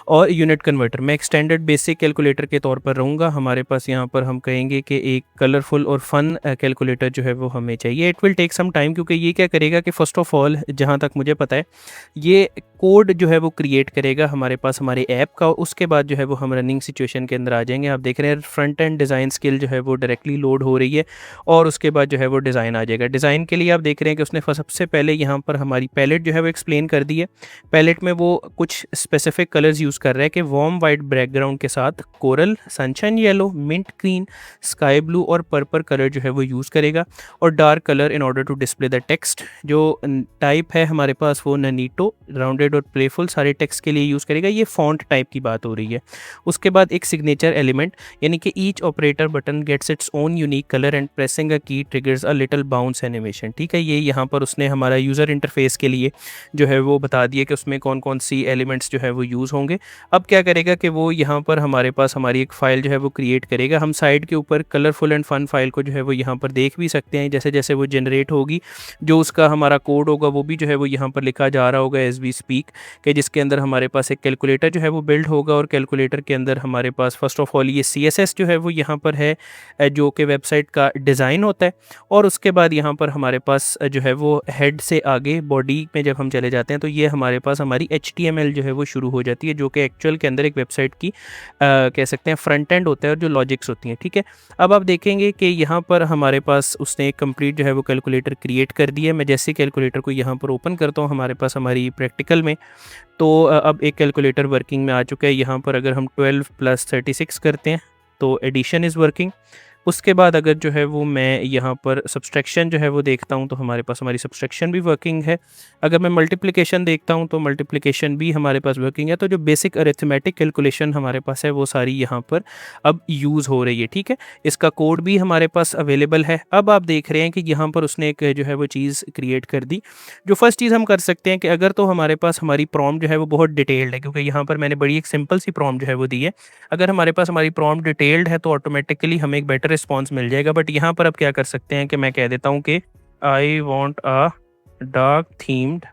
और यूनिट कन्वर्टर। मैं एक स्टैंडर्ड बेसिक कैलकुलेटर के तौर पर रहूँगा। हमारे पास यहाँ पर हम कहेंगे कि एक कलरफुल और फन कैलकुलेटर जो है वो हमें चाहिए। It will take some time, क्योंकि ये क्या करेगा कि फ़र्स्ट ऑफ ऑल जहाँ तक मुझे पता है ये कोड जो है वो क्रिएट करेगा हमारे पास हमारे ऐप का। उसके बाद जो है वो हम रनिंग सिचुएशन के अंदर आ जाएंगे। आप देख रहे हैं फ्रंट एंड डिज़ाइन स्किल जो है वो डायरेक्टली लोड हो रही है और उसके बाद जो है वो डिज़ाइन आ जाएगा। डिज़ाइन के लिए आप देख रहे हैं कि उसने सबसे पहले यहाँ पर हमारी पैलेट जो है वो एक्सप्लेन कर दी है। पैलेट में वो कुछ स्पेसिफिक कलर्स यूज़ कर रहा है कि वार्म वाइट बैकग्राउंड के साथ coral, sunshine yellow, mint green, sky blue और पर्पल कलर जो है वो यूज़ करेगा और dark colour in order to display the text. जो टाइप है हमारे पास वो ननीटो, राउंडेड और प्लेफुल सारे टेक्स्ट के लिए यूज़ करेगा। ये फॉन्ट टाइप की बात हो रही है। उसके बाद एक सिग्नेचर एलिमेंट, यानी कि each operator button gets its own unique colour and pressing a key triggers a little bounce animation. ठीक है, ये यहाँ पर उसने हमारा यूज़र इंटरफेस के लिए जो है वो बता दिया कि उसमें कौन कौन सी एलिमेंट्स जो है वो यूज़ होंगे। अब क्या करेगा कि वो यहाँ पर हमारे पास हमारी एक फ़ाइल जो है वो क्रिएट करेगा। हम साइड के ऊपर कलरफुल एंड फन फाइल को जो है वो यहाँ पर देख भी सकते हैं। जैसे जैसे वो जनरेट होगी, जो उसका हमारा कोड होगा वो भी जो है वो यहाँ पर लिखा जा रहा होगा एज वी स्पीक, कि जिसके अंदर हमारे पास एक कैलकुलेटर जो है वो बिल्ड होगा। और कैलकुलेटर के अंदर हमारे पास फर्स्ट ऑफ ऑल ये CSS जो है वो यहाँ पर है, जो कि वेबसाइट का डिज़ाइन होता है। और उसके बाद यहाँ पर हमारे पास जो है वो हेड से आगे बॉडी में जब हम चले जाते हैं तो ये हमारे पास हमारी HTML जो है वो शुरू हो जाती है, जो कि एक्चुअल के अंदर एक वेबसाइट की कह सकते हैं फ्रंट एंड होता है और जो लॉजिक्स होती हैं। ठीक है, अब आप देखेंगे कि यहाँ पर हमारे पास उसने एक कंप्लीट जो है वो कैलकुलेटर क्रिएट कर दिया है। मैं जैसे कैलकुलेटर को यहाँ पर ओपन करता हूँ हमारे पास हमारी प्रैक्टिकल में, तो अब एक कैलकुलेटर वर्किंग में आ चुका है। यहाँ पर अगर हम 12 + 36 करते हैं तो एडिशन इज़ वर्किंग। उसके बाद अगर जो है वो मैं यहाँ पर सब्सट्रैक्शन जो है वो देखता हूँ तो हमारे पास हमारी सब्सट्रैक्शन भी वर्किंग है। अगर मैं मल्टीप्लिकेशन देखता हूँ तो मल्टीप्लिकेशन भी हमारे पास वर्किंग है। तो जो बेसिक अरिथमेटिक कैलकुलेशन हमारे पास है वो सारी यहाँ पर अब यूज़ हो रही है। ठीक है, इसका कोड भी हमारे पास अवेलेबल है। अब आप देख रहे हैं कि यहाँ पर उसने एक जो है वो चीज़ क्रिएट कर दी। जो फर्स्ट चीज़ हम कर सकते हैं कि अगर तो हमारे पास हमारी प्रॉम्प्ट जो है वो बहुत डिटेल्ड है, क्योंकि यहाँ पर मैंने बड़ी एक सिंपल सी प्रॉम्प्ट जो है वो दी है। अगर हमारे पास हमारी प्रॉम्प्ट डिटेल्ड है तो ऑटोमेटिकली हमें एक बेटर रिस्पॉन्स मिल जाएगा। बट यहाँ पर अब क्या कर सकते हैं कि मैं कह देता हूँ कि आई वॉन्ट अ डार्क थीम्ड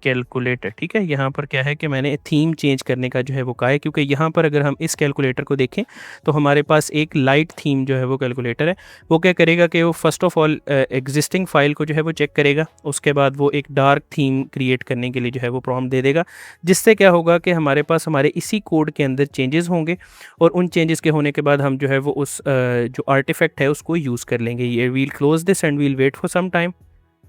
कैलकुलेटर। ठीक है, यहाँ पर क्या है कि मैंने थीम चेंज करने का जो है वो कहा है, क्योंकि यहाँ पर अगर हम इस कैलकुलेटर को देखें तो हमारे पास एक लाइट थीम जो है वो कैलकुलेटर है। वो क्या करेगा कि वो first of all existing file को जो है वो चेक करेगा। उसके बाद वो एक डार्क थीम क्रिएट करने के लिए जो है वो प्रॉम्प्ट दे देगा, जिससे क्या होगा कि हमारे पास हमारे इसी कोड के अंदर चेंजेस होंगे और उन चेंजेस के होने के बाद हम जो है वो उस जो आर्टिफैक्ट है उसको यूज़ कर लेंगे। ये we'll close this and we'll wait for some time.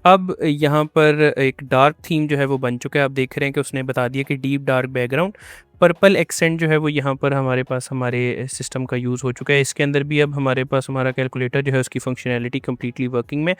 अब यहाँ पर एक डार्क थीम जो है वो बन चुका है। आप देख रहे हैं कि उसने बता दिया कि deep dark background, purple accent जो है वो यहाँ पर हमारे पास हमारे सिस्टम का यूज़ हो चुका है। इसके अंदर भी अब हमारे पास हमारा कैलकुलेटर जो है उसकी फंक्शनैलिटी कम्प्लीटली वर्किंग में।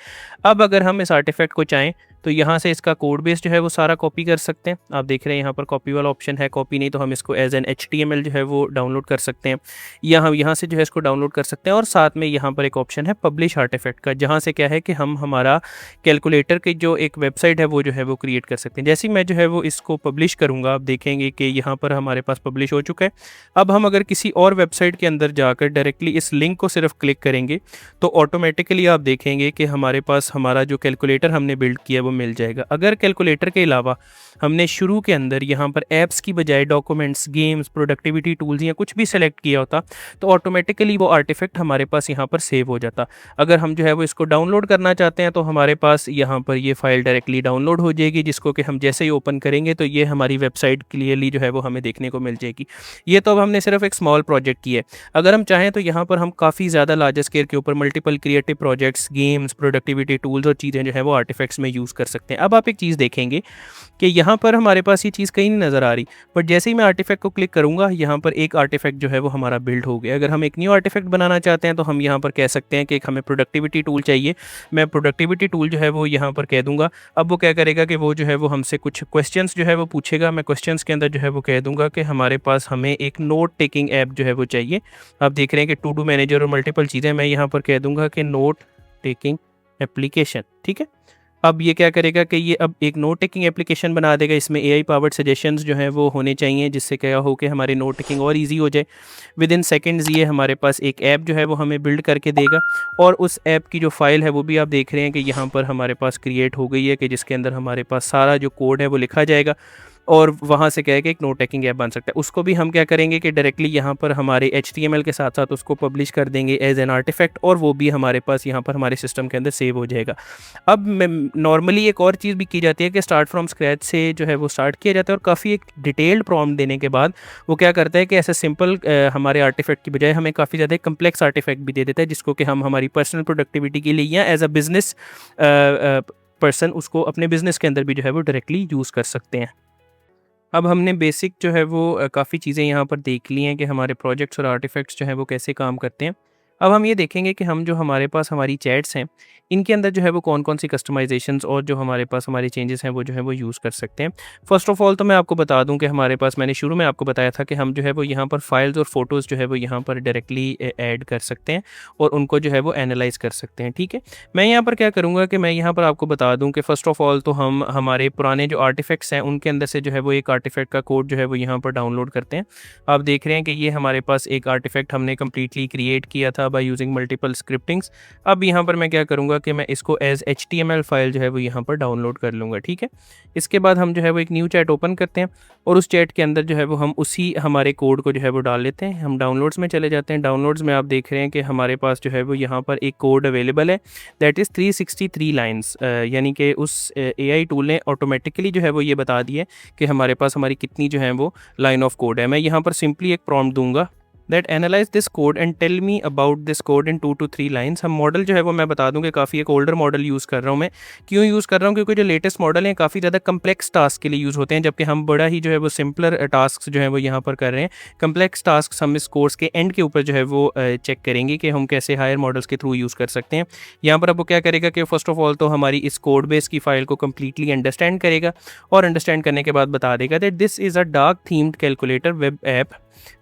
अब अगर हम इस आर्टिफैक्ट को चाहें तो यहाँ से इसका कोड बेस जो है वो सारा कॉपी कर सकते हैं। आप देख रहे हैं यहाँ पर कॉपी वाला ऑप्शन है। कॉपी नहीं तो हम इसको एज एन HTML जो है वो डाउनलोड कर सकते हैं, या हम यहाँ से जो है इसको डाउनलोड कर सकते हैं। और साथ में यहाँ पर एक ऑप्शन है पब्लिश आर्टिफैक्ट का, जहाँ से क्या है कि हम हमारा कैलकुलेटर की जो एक वेबसाइट है वो जो है वो क्रिएट कर सकते हैं। जैसे ही मैं जो है वो इसको पब्लिश करूँगा, आप देखेंगे कि यहाँ पर हमारे पास पब्लिश हो चुका है। अब हम अगर किसी और वेबसाइट के अंदर जाकर डायरेक्टली इस लिंक को सिर्फ क्लिक करेंगे तो ऑटोमेटिकली आप देखेंगे कि हमारे पास हमारा जो कैलकुलेटर हमने बिल्ड किया वो मिल जाएगा। अगर कैलकुलेटर के अलावा हमने शुरू के अंदर यहाँ पर ऐप्स की बजाय डॉक्यूमेंट्स, गेम्स, प्रोडक्टिविटी टूल्स या कुछ भी सेलेक्ट किया होता तो ऑटोमेटिकली वो आर्टिफैक्ट हमारे पास यहाँ पर सेव हो जाता। अगर हम जो है वो इसको डाउनलोड करना चाहते हैं तो हमारे पास यहाँ पर ये फाइल डायरेक्टली डाउनलोड हो जाएगी, जिसको कि हम जैसे ही ओपन करेंगे तो ये हमारी वेबसाइट क्लियरली जो है वो हमें देखने को मिल जाएगी। ये तो अब हमने सिर्फ एक स्मॉल प्रोजेक्ट की है। अगर हम चाहें तो यहाँ पर हम काफ़ी ज़्यादा लार्जर स्केल के ऊपर multiple creative projects, games, productivity tools और चीज़ें जो है वो आर्टिफैक्ट्स में यूज़ कर सकते हैं। अब आप एक चीज़ देखेंगे कि यहाँ पर हमारे पास ये चीज़ कहीं नहीं नज़र आ रही, बट जैसे ही मैं आर्टिफैक्ट को क्लिक करूँगा यहाँ पर एक आर्टिफैक्ट जो है वो हमारा बिल्ड हो गया। अगर हम एक न्यू आर्टिफैक्ट बनाना चाहते हैं तो हम यहाँ पर कह सकते हैं कि एक हमें प्रोडक्टिविटी टूल चाहिए। मैं प्रोडक्टिविटी टूल जो है वो यहाँ पर कह दूँगा। अब वो क्या करेगा कि वो जो है वो हमसे कुछ क्वेश्चंस जो है वो पूछेगा। मैं क्वेश्चंस के अंदर जो है वो कह दूँगा कि हमारे पास हमें एक नोट टेकिंग ऐप जो है वो चाहिए। आप देख रहे हैं कि टू डू मैनेजर और मल्टीपल चीज़ें, मैं यहाँ पर कह दूँगा कि नोट टेकिंग एप्लीकेशन। ठीक है, अब ये क्या करेगा कि ये अब एक नोट टेकिंग एप्लीकेशन बना देगा। इसमें एआई पावर्ड सजेशंस जो हैं वो होने चाहिए, जिससे क्या हो कि हमारी नोट टेकिंग और इजी हो जाए। विद इन सेकेंड्स ये हमारे पास एक ऐप जो है वो हमें बिल्ड करके देगा, और उस ऐप की जो फाइल है वो भी आप देख रहे हैं कि यहाँ पर हमारे पास क्रिएट हो गई है, कि जिसके अंदर हमारे पास सारा जो कोड है वो लिखा जाएगा, और वहाँ से क्या है कि एक नोट टेकिंग ऐप बन सकता है। उसको भी हम क्या करेंगे कि डायरेक्टली यहाँ पर हमारे HTML के साथ साथ उसको पब्लिश कर देंगे एज एन आर्टिफैक्ट, और वो भी हमारे पास यहाँ पर हमारे सिस्टम के अंदर सेव हो जाएगा। अब नॉर्मली एक और चीज़ भी की जाती है कि स्टार्ट फ्रॉम स्क्रैच से जो है वो स्टार्ट किया जाता है, और काफ़ी एक डिटेल्ड प्रॉम्प्ट देने के बाद वो क्या करता है कि ऐसे सिंपल हमारे आर्टिफैक्ट की बजाय हमें काफ़ी ज़्यादा कम्प्लेक्स आर्टिफैक्ट भी दे देता है, जिसको कि हम हमारी पर्सनल प्रोडक्टिविटी के लिए या एज अ बिज़नेस पर्सन उसको अपने बिज़नेस के अंदर भी जो है वो डायरेक्टली यूज़ कर सकते हैं। अब हमने बेसिक जो है वो काफ़ी चीज़ें यहाँ पर देख ली हैं कि हमारे प्रोजेक्ट्स और आर्टिफैक्ट्स जो हैं वो कैसे काम करते हैं। अब हम ये देखेंगे कि हम जो हमारे पास हमारी चैट्स हैं, इनके अंदर जो है वो कौन-कौन सी कस्टमाइज़ेशंस और जो हमारे पास हमारे चेंजेस हैं वो जो है वो यूज़ कर सकते हैं। फ़र्स्ट ऑफ़ ऑल तो मैं आपको बता दूँ कि हमारे पास, मैंने शुरू में आपको बताया था कि हम जो है वो यहाँ पर फाइल्स और फ़ोटोज़ जो है वो यहाँ पर डायरेक्टली ऐड कर सकते हैं, और उनको जो है वो एनालाइज़ कर सकते हैं, ठीक है। मैं यहाँ पर क्या करूँगा कि मैं यहाँ पर आपको बता दूँ कि फ़र्स्ट ऑफ़ ऑल तो हम हमारे पुराने जो आर्टिफैक्ट्स हैं उनके अंदर से जो है वो एक आर्टिफैक्ट का कोड जो है वो यहाँ पर डाउनलोड करते हैं। आप देख रहे हैं कि ये हमारे पास एक आर्टिफैक्ट हमने कंप्लीटली क्रिएट किया था बाय यूजिंग मल्टीपल स्क्रिप्टिंग्स। अब यहाँ पर मैं क्या करूँगा कि मैं इसको एज HTML फाइल जो है वो यहाँ पर डाउनलोड कर लूँगा, ठीक है। इसके बाद हम जो है वो एक न्यू चैट ओपन करते हैं, और उस चैट के अंदर जो है वो हम उसी हमारे कोड को जो है वो डाल लेते हैं। हम डाउनलोड्स में चले जाते हैं। डाउनलोड्स में आप देख रहे हैं कि हमारे पास जो है वो यहाँ पर एक कोड अवेलेबल है, दैट इज़ 363 लाइन्स। यानी कि उस AI टूल ने ऑटोमेटिकली जो है वो ये बता दिया है कि हमारे पास हमारी कितनी जो है वो लाइन ऑफ कोड है। मैं यहाँ पर सिंपली एक प्रॉम्प्ट दूंगा, that analyze this code and tell me about this code in 2 to 3 lines. हम मॉडल जो है वो मैं बता दूं कि काफ़ी एक ओल्डर मॉडल यूज़ कर रहा हूँ मैं। क्यों यूज़ कर रहा हूँ? क्योंकि जो लेटेस्ट मॉडल हैं काफ़ी ज़्यादा कम्प्लेक्स टास्क के लिए यूज़ होते हैं, जबकि हम बड़ा ही जो है वो सिंपलर टास्क जो है वो यहाँ पर कर रहे हैं। कम्प्लेक्स टास्क हम इस कोर्स के एंड के ऊपर जो है वो चेक करेंगे कि हम कैसे हायर मॉडल्स के थ्रू यूज़ कर सकते हैं। यहाँ पर अब वो क्या करेगा कि फर्स्ट ऑफ ऑल तो हमारी इस कोड बेस की फाइल को कम्प्लीटली अंडरस्टैंड करेगा, और अंडरस्टैंड करने के बाद बता देगा that this is a dark themed calculator web app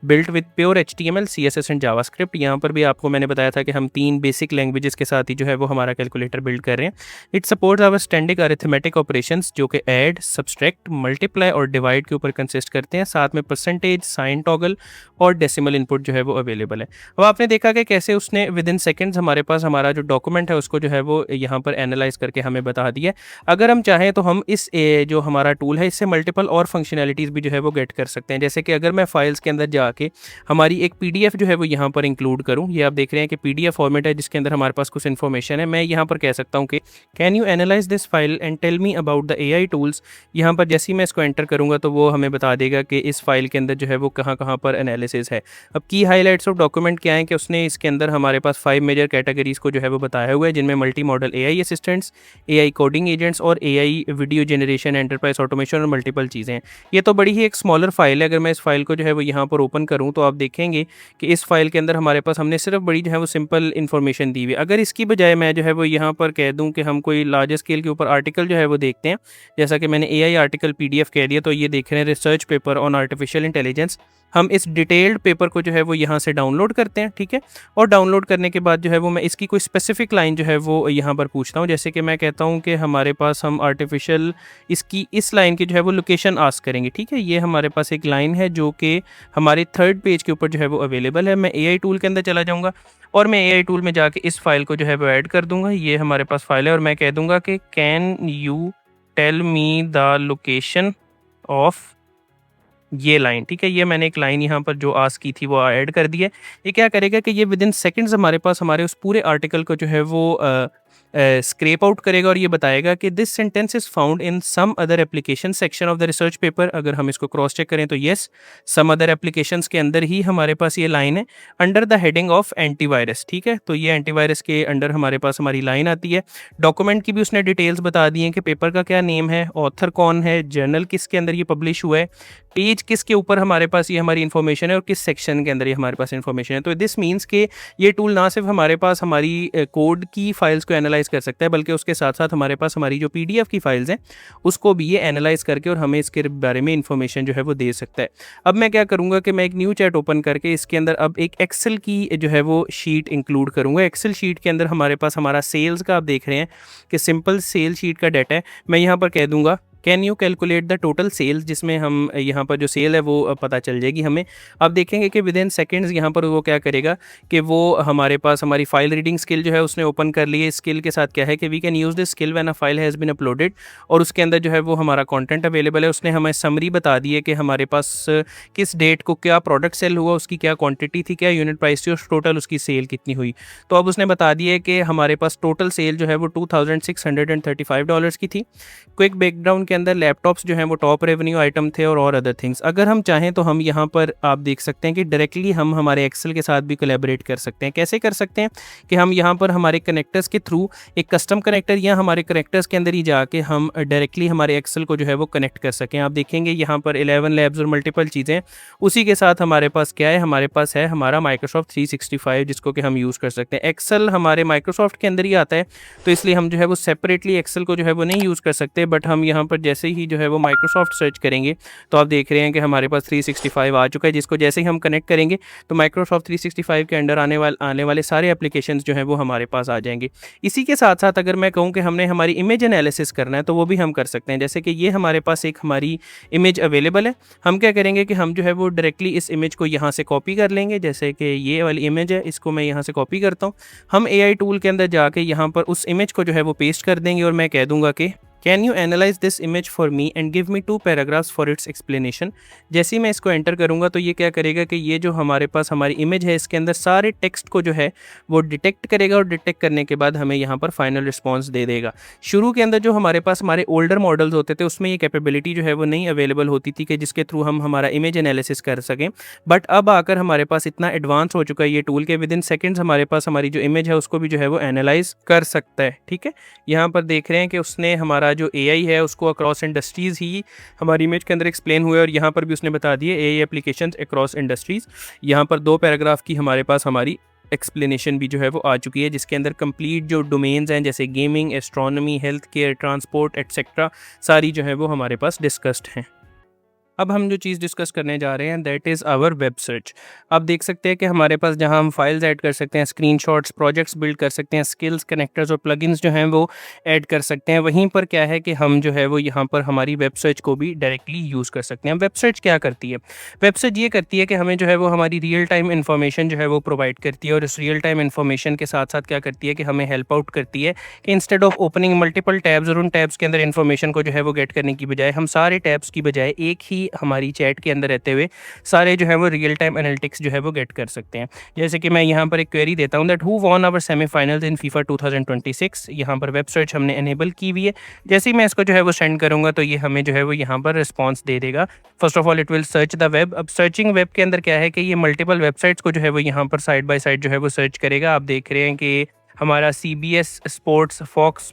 built with pure HTML, CSS and JavaScript. यहाँ पर भी आपको मैंने बताया था कि हम 3 बेसिक लैंग्वेजेस के साथ ही जो है वो हमारा कैलकुलेटर बिल्ड कर रहे हैं। It supports our standing arithmetic operations, जो कि ऐड, सब्सट्रैक्ट, मल्टीप्लाई और डिवाइड के ऊपर कंसिस्ट करते हैं। साथ में परसेंटेज, साइन टॉगल और डेसिमल इनपुट जो है वो अवेलेबल है। अब आपने देखा कि कैसे उसने विद इन सेकेंड्स हमारे पास हमारा जो डॉक्यूमेंट है उसको जो है वो यहाँ पर एनालाइज करके हमें बता दिया। अगर हम चाहें तो हम इस जो हमारा टूल है इससे मल्टीपल और फंक्शनैलिटीज़ भी जो है वो गेट कर सकते हैं। जैसे कि अगर मैं फाइल्स के अंदर जाके हमारी एक PDF जो है वो यहाँ पर इंक्लूड करूँ, ये आप देख रहे हैं कि PDF फॉर्मेट है जिसके अंदर हमारे पास कुछ इन्फॉर्मेशन है। मैं यहाँ पर कह सकता हूँ कि can you analyze this file and tell me about the AI tools. यहाँ पर जैसे ही मैं इसको एंटर करूँगा तो वो हमें बता देगा कि इस फाइल के अंदर जो है वो कहाँ कहाँ पर एनालिसिस है। अब की हाईलाइट्स ऑफ डॉक्यूमेंट क्या है कि उसने इसके अंदर हमारे पास 5 मेजर कैटेगरीज को जो है वो बताया हुआ है, जिनमें multi modal AI assistants, AI coding agents और AI video generation, enterprise automation और मल्टीपल चीज़ें हैं। ये तो बड़ी ही एक स्मॉलर फाइल है। अगर मैं इस फाइल को जो है वो यहाँ पर ओपन करूँ तो आप देखेंगे कि इस फाइल के अंदर हमारे पास हमने सिर्फ बड़ी जो है वो सिंपल इन्फॉर्मेशन दी हुई है। अगर इसकी बजाय मैं जो है वो यहाँ पर कह दूँ कि हम कोई लार्जर स्केल के ऊपर आर्टिकल जो है वो देखते हैं, जैसा कि मैंने AI आर्टिकल PDF कह दिया, तो ये देख रहे हैं research paper on artificial intelligence. हम इस डिटेल्ड पेपर को जो है वो यहाँ से डाउनलोड करते हैं, ठीक है। और डाउनलोड करने के बाद जो है वो मैं इसकी कोई स्पेसिफिक लाइन जो है वो यहाँ पर पूछता हूँ। जैसे कि मैं कहता हूँ कि हमारे पास हम आर्टिफिशियल इसकी इस लाइन की जो है वो लोकेशन आस्क करेंगे, ठीक है। ये हमारे पास एक लाइन है जो कि हमारे 3rd पेज के ऊपर जो है वो अवेलेबल है। मैं AI टूल के अंदर चला जाऊँगा और मैं AI टूल में जाके इस फाइल को जो है वो ऐड कर दूँगा। ये हमारे पास फाइल है और मैं कह दूँगा कि can you tell me the location of ये लाइन, ठीक है। ये मैंने एक लाइन यहाँ पर जो आस्क की थी वो ऐड कर दी है। ये क्या करेगा कि ये विद इन सेकेंड्स हमारे पास हमारे उस पूरे आर्टिकल को जो है वो स्क्रैप आउट करेगा और ये बताएगा कि this sentence is found in some other application section of the research paper. अगर हम इसको क्रॉस चेक करें तो येस, सम अदर एप्लीकेशंस के अंदर ही हमारे पास ये लाइन है under the heading of antivirus, ठीक है। तो ये एंटीवायरस के अंडर हमारे पास हमारी लाइन आती है। डॉक्यूमेंट की भी उसने डिटेल्स बता दी हैं कि पेपर का क्या नेम है, ऑथर कौन है, जर्नल किसके अंदर ये पब्लिश हुआ है, पेज किसके ऊपर हमारे पास ये हमारी इन्फॉर्मेशन है और किस सेक्शन के अंदर ये हमारे पास इन्फॉर्मेशन है। तो दिस मीन्स के ये टूल ना सिर्फ हमारे पास हमारी कोड की फाइल्स को एनालाइज एनालाइज़ कर सकता है, बल्कि उसके साथ-साथ हमारे पास हमारी जो पीडीएफ की फाइल्स हैं, उसको भी ये एनालाइज़ करके और हमें इसके बारे में इन्फॉर्मेशन जो है वो दे सकता है। अब मैं क्या करूँगा कि मैं एक न्यू चैट ओपन करके इसके अंदर अब एक एक्सेल की जो है वो शीट इंक्लूड करूँगा। एक्सेल शीट के अंदर हमारे पास हमारा सेल्स का आप देख रहे हैं कि सिंपल सेल शीट का डाटा है। मैं यहाँ पर कह दूँगा can you calculate the total sales, जिसमें हम यहाँ पर जो सेल है वो पता चल जाएगी हमें। आप देखेंगे कि विद इन सेकेंड्स यहाँ पर वो क्या करेगा कि वो हमारे पास हमारी फाइल रीडिंग स्किल जो है उसने ओपन कर ली है। स्किल के साथ क्या है कि we can use this skill when a file has been uploaded, और उसके अंदर जो है वो हमारा कंटेंट अवेलेबल है। उसने हमें समरी बता दी है कि हमारे पास किस डेट को क्या प्रोडक्ट सेल हुआ, उसकी क्या क्वांटिटी थी, क्या यूनिट प्राइस थी और टोटल उसकी सेल कितनी हुई। तो अब उसने बता दिया है कि हमारे पास टोटल सेल जो है वो $2635 की थी। क्विक ब्रेकडाउन के अंदर लैपटॉप्स जो हैं वो टॉप रेवेन्यू आइटम थे और अदर थिंग्स। अगर हम चाहें तो हम यहाँ पर आप देख सकते हैं कि डायरेक्टली हम हमारे एक्सेल के साथ भी कोलैबोरेट कर सकते हैं। कैसे कर सकते हैं कि हम यहाँ पर हमारे कनेक्टर्स के थ्रू एक कस्टम कनेक्टर या हमारे कनेक्टर्स के अंदर ही जाके हम डायरेक्टली हमारे एक्सेल को जो है वो कनेक्ट कर सकें। आप देखेंगे यहाँ पर 11 लैब्स और मल्टीपल चीज़ें, उसी के साथ हमारे पास क्या है, हमारे पास है हमारा माइक्रोसॉफ्ट 365 जिसको कि हम यूज़ कर सकते हैं। एक्सेल हमारे माइक्रोसॉफ्ट के अंदर ही आता है, तो इसलिए हम जो है वो सेपरेटली एक्सेल को जो है वो नहीं यूज़ कर सकते। बट हम यहाँ पर जैसे ही जो है वो माइक्रोसॉफ्ट सर्च करेंगे तो आप देख रहे हैं कि हमारे पास 365 आ चुका है, जिसको जैसे ही हम कनेक्ट करेंगे तो माइक्रोसॉफ्ट 365 के अंडर आने वाले सारे एप्लीकेशंस जो हैं वो हमारे पास आ जाएंगे। इसी के साथ साथ अगर मैं कहूँ कि हमने हमारी इमेज एनालिसिस करना है तो वो भी हम कर सकते हैं। जैसे कि ये हमारे पास एक हमारी इमेज अवेलेबल है, हम क्या करेंगे कि हम जो है वो डायरेक्टली इस इमेज को यहाँ से कॉपी कर लेंगे। जैसे कि ये वाली इमेज है, इसको मैं यहाँ से कॉपी करता हूँ। हम AI टूल के अंदर जाके यहाँ पर उस इमेज को जो है वो पेस्ट कर देंगे और मैं कह दूँगा कि can you analyze this image for me and give me 2 paragraphs for its explanation. जैसे ही मैं इसको एंटर करूंगा तो ये क्या करेगा कि ये जो हमारे पास हमारी इमेज है इसके अंदर सारे टेक्स्ट को जो है वो डिटेक्ट करेगा और डिटेक्ट करने के बाद हमें यहाँ पर फाइनल रिस्पॉन्स दे देगा। शुरू के अंदर जो हमारे पास हमारे ओल्डर मॉडल्स होते थे उसमें ये कैपेबिलिटी जो है वो नहीं अवेलेबल होती थी कि जिसके थ्रू हम हमारा इमेज एनालिसिस कर सकें। बट अब आकर हमारे पास इतना एडवांस हो चुका है ये टूल के विद इन सेकेंड्स हमारे पास हमारी जो इमेज है उसको भी जो है वो एनालाइज कर सकता है। ठीक है, यहाँ पर देख रहे हैं कि उसने हमारा जो AI है उसको अक्रॉस इंडस्ट्रीज़ ही हमारी इमेज के अंदर एक्सप्लेन हुए और यहाँ पर भी उसने बता दिए AI एप्लीकेशंस अक्रॉस इंडस्ट्रीज़। यहाँ पर 2 पैराग्राफ की हमारे पास हमारी एक्सप्लेनेशन भी जो है वो आ चुकी है, जिसके अंदर कंप्लीट जो डोमेन्स हैं जैसे gaming, astronomy, health care, transport etcetera सारी जो है वो हमारे पास डिस्कस्ड हैं। अब हम जो चीज़ डिस्कस करने जा रहे हैं that is our web search. आप देख सकते हैं कि हमारे पास जहां हम फाइल्स ऐड कर सकते हैं, स्क्रीनशॉट्स, प्रोजेक्ट्स बिल्ड कर सकते हैं, स्किल्स, कनेक्टर्स और प्लगइन्स जो हैं वो ऐड कर सकते हैं। वहीं पर क्या है कि हम जो है वो यहाँ पर हमारी वेब सर्च को भी डायरेक्टली यूज़ कर सकते हैं। वेब सर्च क्या करती है? वेब सर्च ये करती है कि हमें जो है वो हमारी रियल टाइम इन्फॉर्मेशन जो है वो प्रोवाइड करती है और इस रियल टाइम इन्फॉर्मेशन के साथ साथ क्या करती है कि हमें हेल्प आउट करती है कि instead of opening multiple tabs और उन टैब्स के अंदर इन्फॉर्मेशन को जो है वो गेट करने की बजाय हम सारे टैब्स की बजाय एक ही हमारी चैट के अंदर रहते हुए सारे जो है वो रियल टाइम एनालिटिक्स जो है वो गेट कर सकते हैं। जैसे कि मैं यहाँ पर एक क्वेरी देता हूँ that who won our semifinals in FIFA 2026। यहाँ पर वेब सर्च हमने एनेबल की हुई है। जैसे ही मैं इसको जो है वो सेंड करूँगा तो ये हमें जो है वो यहाँ पर रिस्पॉन्स दे देगा। First of all it will search the web. अब सर्चिंग वेब के अंदर क्या है कि ये मल्टीपल वेबसाइट्स को जो है वो यहाँ पर साइड बाय साइड जो है वो सर्च करेगा। आप देख रहे हैं कि हमारा CBS स्पोर्ट्स, फॉक्स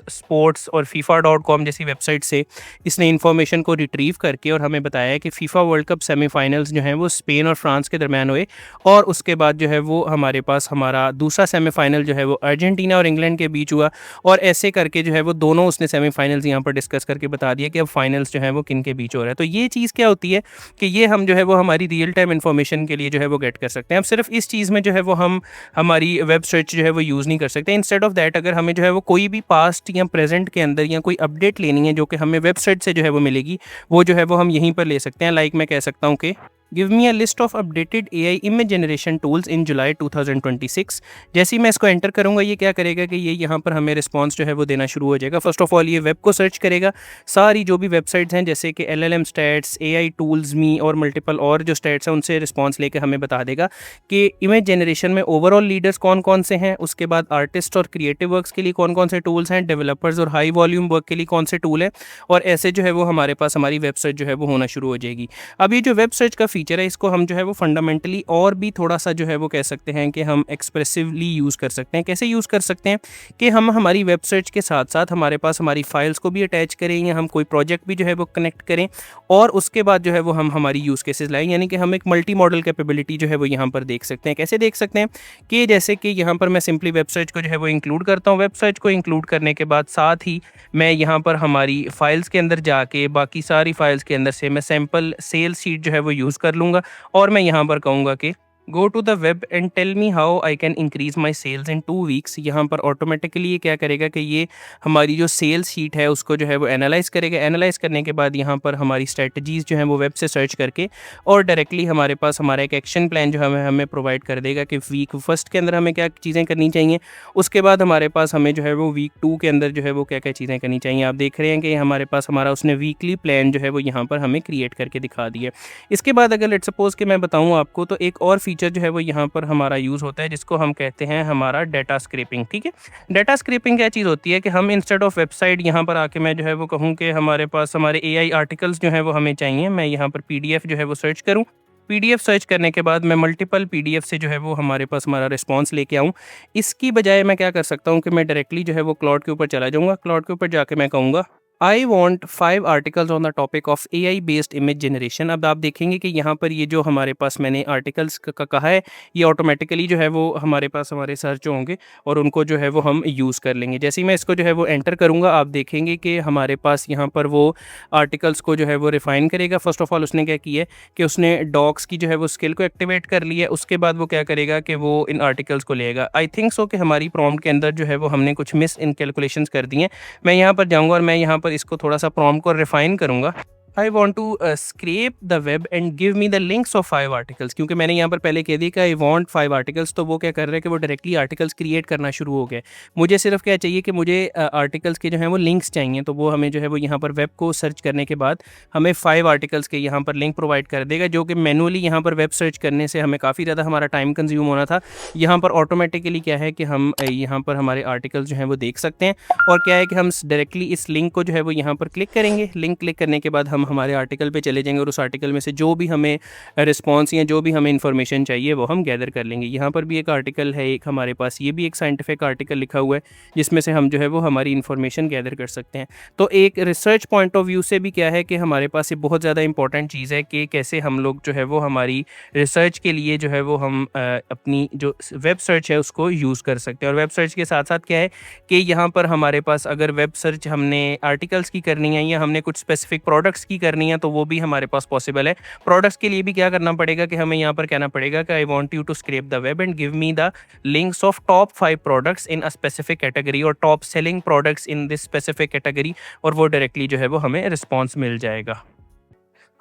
स्पोर्ट्स और FIFA.com जैसी वेबसाइट से इसने इन्फॉर्मेशन को रिट्रीव करके और हमें बताया है कि फीफा वर्ल्ड कप सेमीफाइनल्स जो हैं वो स्पेन और फ्रांस के दरमियान हुए और उसके बाद जो है वो हमारे पास हमारा दूसरा सेमीफाइनल जो है वो अर्जेंटीना और इंग्लैंड के बीच हुआ और ऐसे करके जो है वो दोनों उसने सेमीफाइनल्स यहाँ पर डिस्कस करके बता दिया कि अब फाइनल्स जो है वो किन के बीच हो रहा है। तो ये चीज़ क्या होती है कि ये हम जो है वो हमारी रियल टाइम इन्फॉर्मेशन के लिए जो है वो गेट कर सकते हैं। अब सिर्फ इस चीज़ में जो है वो हम हमारी वेब सर्च जो है वो यूज़ कर सकते हैं। इंस्टेड ऑफ दैट अगर हमें जो है वो कोई भी पास्ट या प्रेजेंट के अंदर या कोई अपडेट लेनी है जो कि हमें वेबसाइट से जो है वो मिलेगी, वो जो है वो हम यहीं पर ले सकते हैं। लाइक मैं कह सकता हूँ कि give me a list of updated AI image generation tools in July 2026। जैसे ही मैं इसको एंटर करूंगा ये क्या करेगा कि ये यहाँ पर हमें रिस्पांस जो है वो देना शुरू हो जाएगा। फर्स्ट ऑफ ऑल ये वेब को सर्च करेगा, सारी जो भी वेबसाइट्स हैं जैसे कि LLM स्टैट्स, AI टूल्स मी और मल्टीपल और जो स्टैट्स हैं उनसे रिस्पॉन्स लेकर हमें बता देगा कि इमेज जनरेशन में ओवरऑल लीडर्स कौन कौन से हैं, उसके बाद आर्टिस्ट और क्रिएटिव वर्क्स के लिए कौन कौन से टूल्स हैं, डेवलपर्स और हाई वॉल्यूम वर्क के लिए कौन से टूल है, और ऐसे जो है वो हमारे पास हमारी वेब सर्च जो है वो होना शुरू हो जाएगी। अब ये जो वेब सर्च का फीचर है, इसको हम जो है वो फंडामेंटली और भी थोड़ा सा जो है वो कह सकते हैं कि हम एक्सप्रेसिवली यूज़ कर सकते हैं। कैसे यूज़ कर सकते हैं कि हम हमारी वेब सर्च के साथ साथ हमारे पास हमारी फाइल्स को भी अटैच करें या हम कोई प्रोजेक्ट भी जो है वो कनेक्ट करें और उसके बाद जो है वो हम हमारी यूज़ केसेस लाएं, यानी कि हम एक मल्टी मॉडल कैपेबिलिटी जो है वो यहाँ पर देख सकते हैं। कैसे देख सकते हैं कि जैसे कि यहाँ पर मैं सिंपली वेब सर्च को जो है वो इंक्लूड करता हूँ। वेब सर्च को इंक्लूड करने के बाद साथ ही मैं यहाँ पर हमारी फाइल्स के अंदर जाके बाकी सारी फाइल्स के अंदर से मैं सैम्पल सेल्स शीट जो है वो यूज़ कर लूँगा और मैं यहाँ पर कहूँगा कि go to the web and tell me how I can increase my sales in 2 weeks. यहाँ पर ऑटोमेटिकली ये क्या करेगा कि ये हमारी जो सेल्स शीट है उसको जो है वो एनालाइज करेगा। एनालाइज करने के बाद यहाँ पर हमारी स्ट्रेटजीज़ जो है वो वेब से सर्च करके और डायरेक्टली हमारे पास हमारा एक एक्शन प्लान जो हमें प्रोवाइड कर देगा कि वीक फर्स्ट के अंदर हमें क्या चीज़ें करनी चाहिए, उसके बाद हमारे पास हमें जो है वो वीक 2 के अंदर जो है वो क्या क्या चीज़ें करनी चाहिए। आप देख रहे हैं कि हमारे पास हमारा उसने वीकली प्लान जो है वो यहाँ पर हमें क्रिएट करके दिखा दिया। इसके बाद अगर लेट्स सपोज़ कि मैं बताऊँ आपको तो एक और फीचर जो है वो यहाँ पर हमारा यूज़ होता है जिसको हम कहते हैं हमारा डाटा स्क्रैपिंग। ठीक है, डाटा स्क्रैपिंग क्या चीज़ होती है कि हम इंस्टेड ऑफ वेबसाइट यहाँ पर आके मैं जो है वो कहूँ कि हमारे पास हमारे एआई आर्टिकल्स जो है वो हमें चाहिए, मैं यहाँ पर पीडीएफ जो है वो सर्च करूँ। पीडीएफ सर्च करने के बाद मैं मल्टीपल पीडीएफ से जो है वो हमारे पास हमारा रिस्पॉन्स लेके आऊँ। इसकी बजाय मैं क्या कर सकता हूँ कि मैं डायरेक्टली जो है वो क्लाउड के ऊपर चला जाऊँगा। क्लाउड के ऊपर जाके मैं कहूँगा I want 5 articles on the topic of AI based image generation. अब आप देखेंगे कि यहाँ पर ये जो हमारे पास मैंने आर्टिकल्स का कहा है ये ऑटोमेटिकली जो है वो हमारे पास हमारे सर्च होंगे और उनको जो है वो हम यूज़ कर लेंगे। जैसे ही मैं इसको जो है वो एंटर करूँगा आप देखेंगे कि हमारे पास यहाँ पर वो आर्टिकल्स को जो है वो रिफ़ाइन करेगा। फर्स्ट ऑफ ऑल उसने क्या किया है कि उसने डॉक्स की जो है वो स्किल को एक्टिवेट कर लिया है। उसके बाद वो क्या करेगा कि वो इन आर्टिकल्स को लेगा। आई थिंक सो कि हमारी प्रॉम्प्ट के अंदर जो है वो हमने कुछ मिस इन कैलकुलेशंस कर दी हैं। मैं यहाँ पर जाऊँगा और मैं यहाँ पर इसको थोड़ा सा प्रॉम्प्ट को रिफाइन करूँगा। I want to scrap the web and give me the links of 5 articles, क्योंकि मैंने यहाँ पर पहले कह दिया कि आई वॉन्ट 5 आर्टिकल्स, तो वो क्या कर रहे हैं कि वो डायरेक्टली आर्टिकल्स क्रिएट करना शुरू हो गए। मुझे सिर्फ क्या चाहिए कि मुझे आर्टिकल्स के जो हैं वो लिंक्स चाहिए, तो वो हमें जो है वो यहाँ पर वेब को सर्च करने के बाद हमें 5 आर्टिकल्स के यहाँ पर लिंक प्रोवाइड कर देगा, जो कि मैनुअली यहाँ पर वेब सर्च करने से हमें काफ़ी ज़्यादा हमारा टाइम कंज्यूम होना था। यहाँ पर ऑटोमेटिकली क्या है कि हम यहाँ पर हमारे आर्टिकल्स जो हैं वो देख सकते हैं और क्या है कि हम डायरेक्टली इस लिंक को जो है वो यहाँ पर क्लिक करेंगे। लिंक क्लिक करने के बाद हम हमारे आर्टिकल पे चले जाएंगे और उस आर्टिकल में से जो भी हमें रिस्पॉन्स या जो भी हमें इन्फॉर्मेशन चाहिए वो हम गैदर कर लेंगे। यहाँ पर भी एक आर्टिकल है, एक हमारे पास ये भी एक साइंटिफिक आर्टिकल लिखा हुआ है जिसमें से हम जो है वो हमारी इन्फॉर्मेशन गैदर कर सकते हैं। तो एक रिसर्च पॉइंट ऑफ व्यू से भी क्या है कि हमारे पास ये बहुत ज़्यादा इंपॉर्टेंट चीज़ है कि कैसे हम लोग जो है वो हमारी रिसर्च के लिए जो है वो हम अपनी जो वेब सर्च है उसको यूज़ कर सकते हैं। और वेब सर्च के साथ साथ क्या है कि यहाँ पर हमारे पास अगर वेब सर्च हमने आर्टिकल्स की करनी है या हमने कुछ स्पेसिफिक प्रोडक्ट्स की करनी है तो वो भी हमारे पास पॉसिबल है। प्रोडक्ट्स के लिए भी क्या करना पड़ेगा कि हमें यहाँ पर कहना पड़ेगा कि I want you to scrap the web and give me the links of top 5 products in a specific category और top selling products in this specific category, और वो डायरेक्टली जो है वो हमें रिस्पॉन्स मिल जाएगा।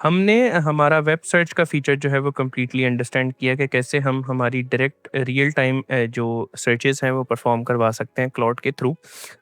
हमने हमारा वेब सर्च का फीचर जो है वो कम्प्लीटली अंडरस्टैंड किया कि कैसे हम हमारी डायरेक्ट रियल टाइम जो सर्चेस हैं वो परफॉर्म करवा सकते हैं क्लाउड के थ्रू।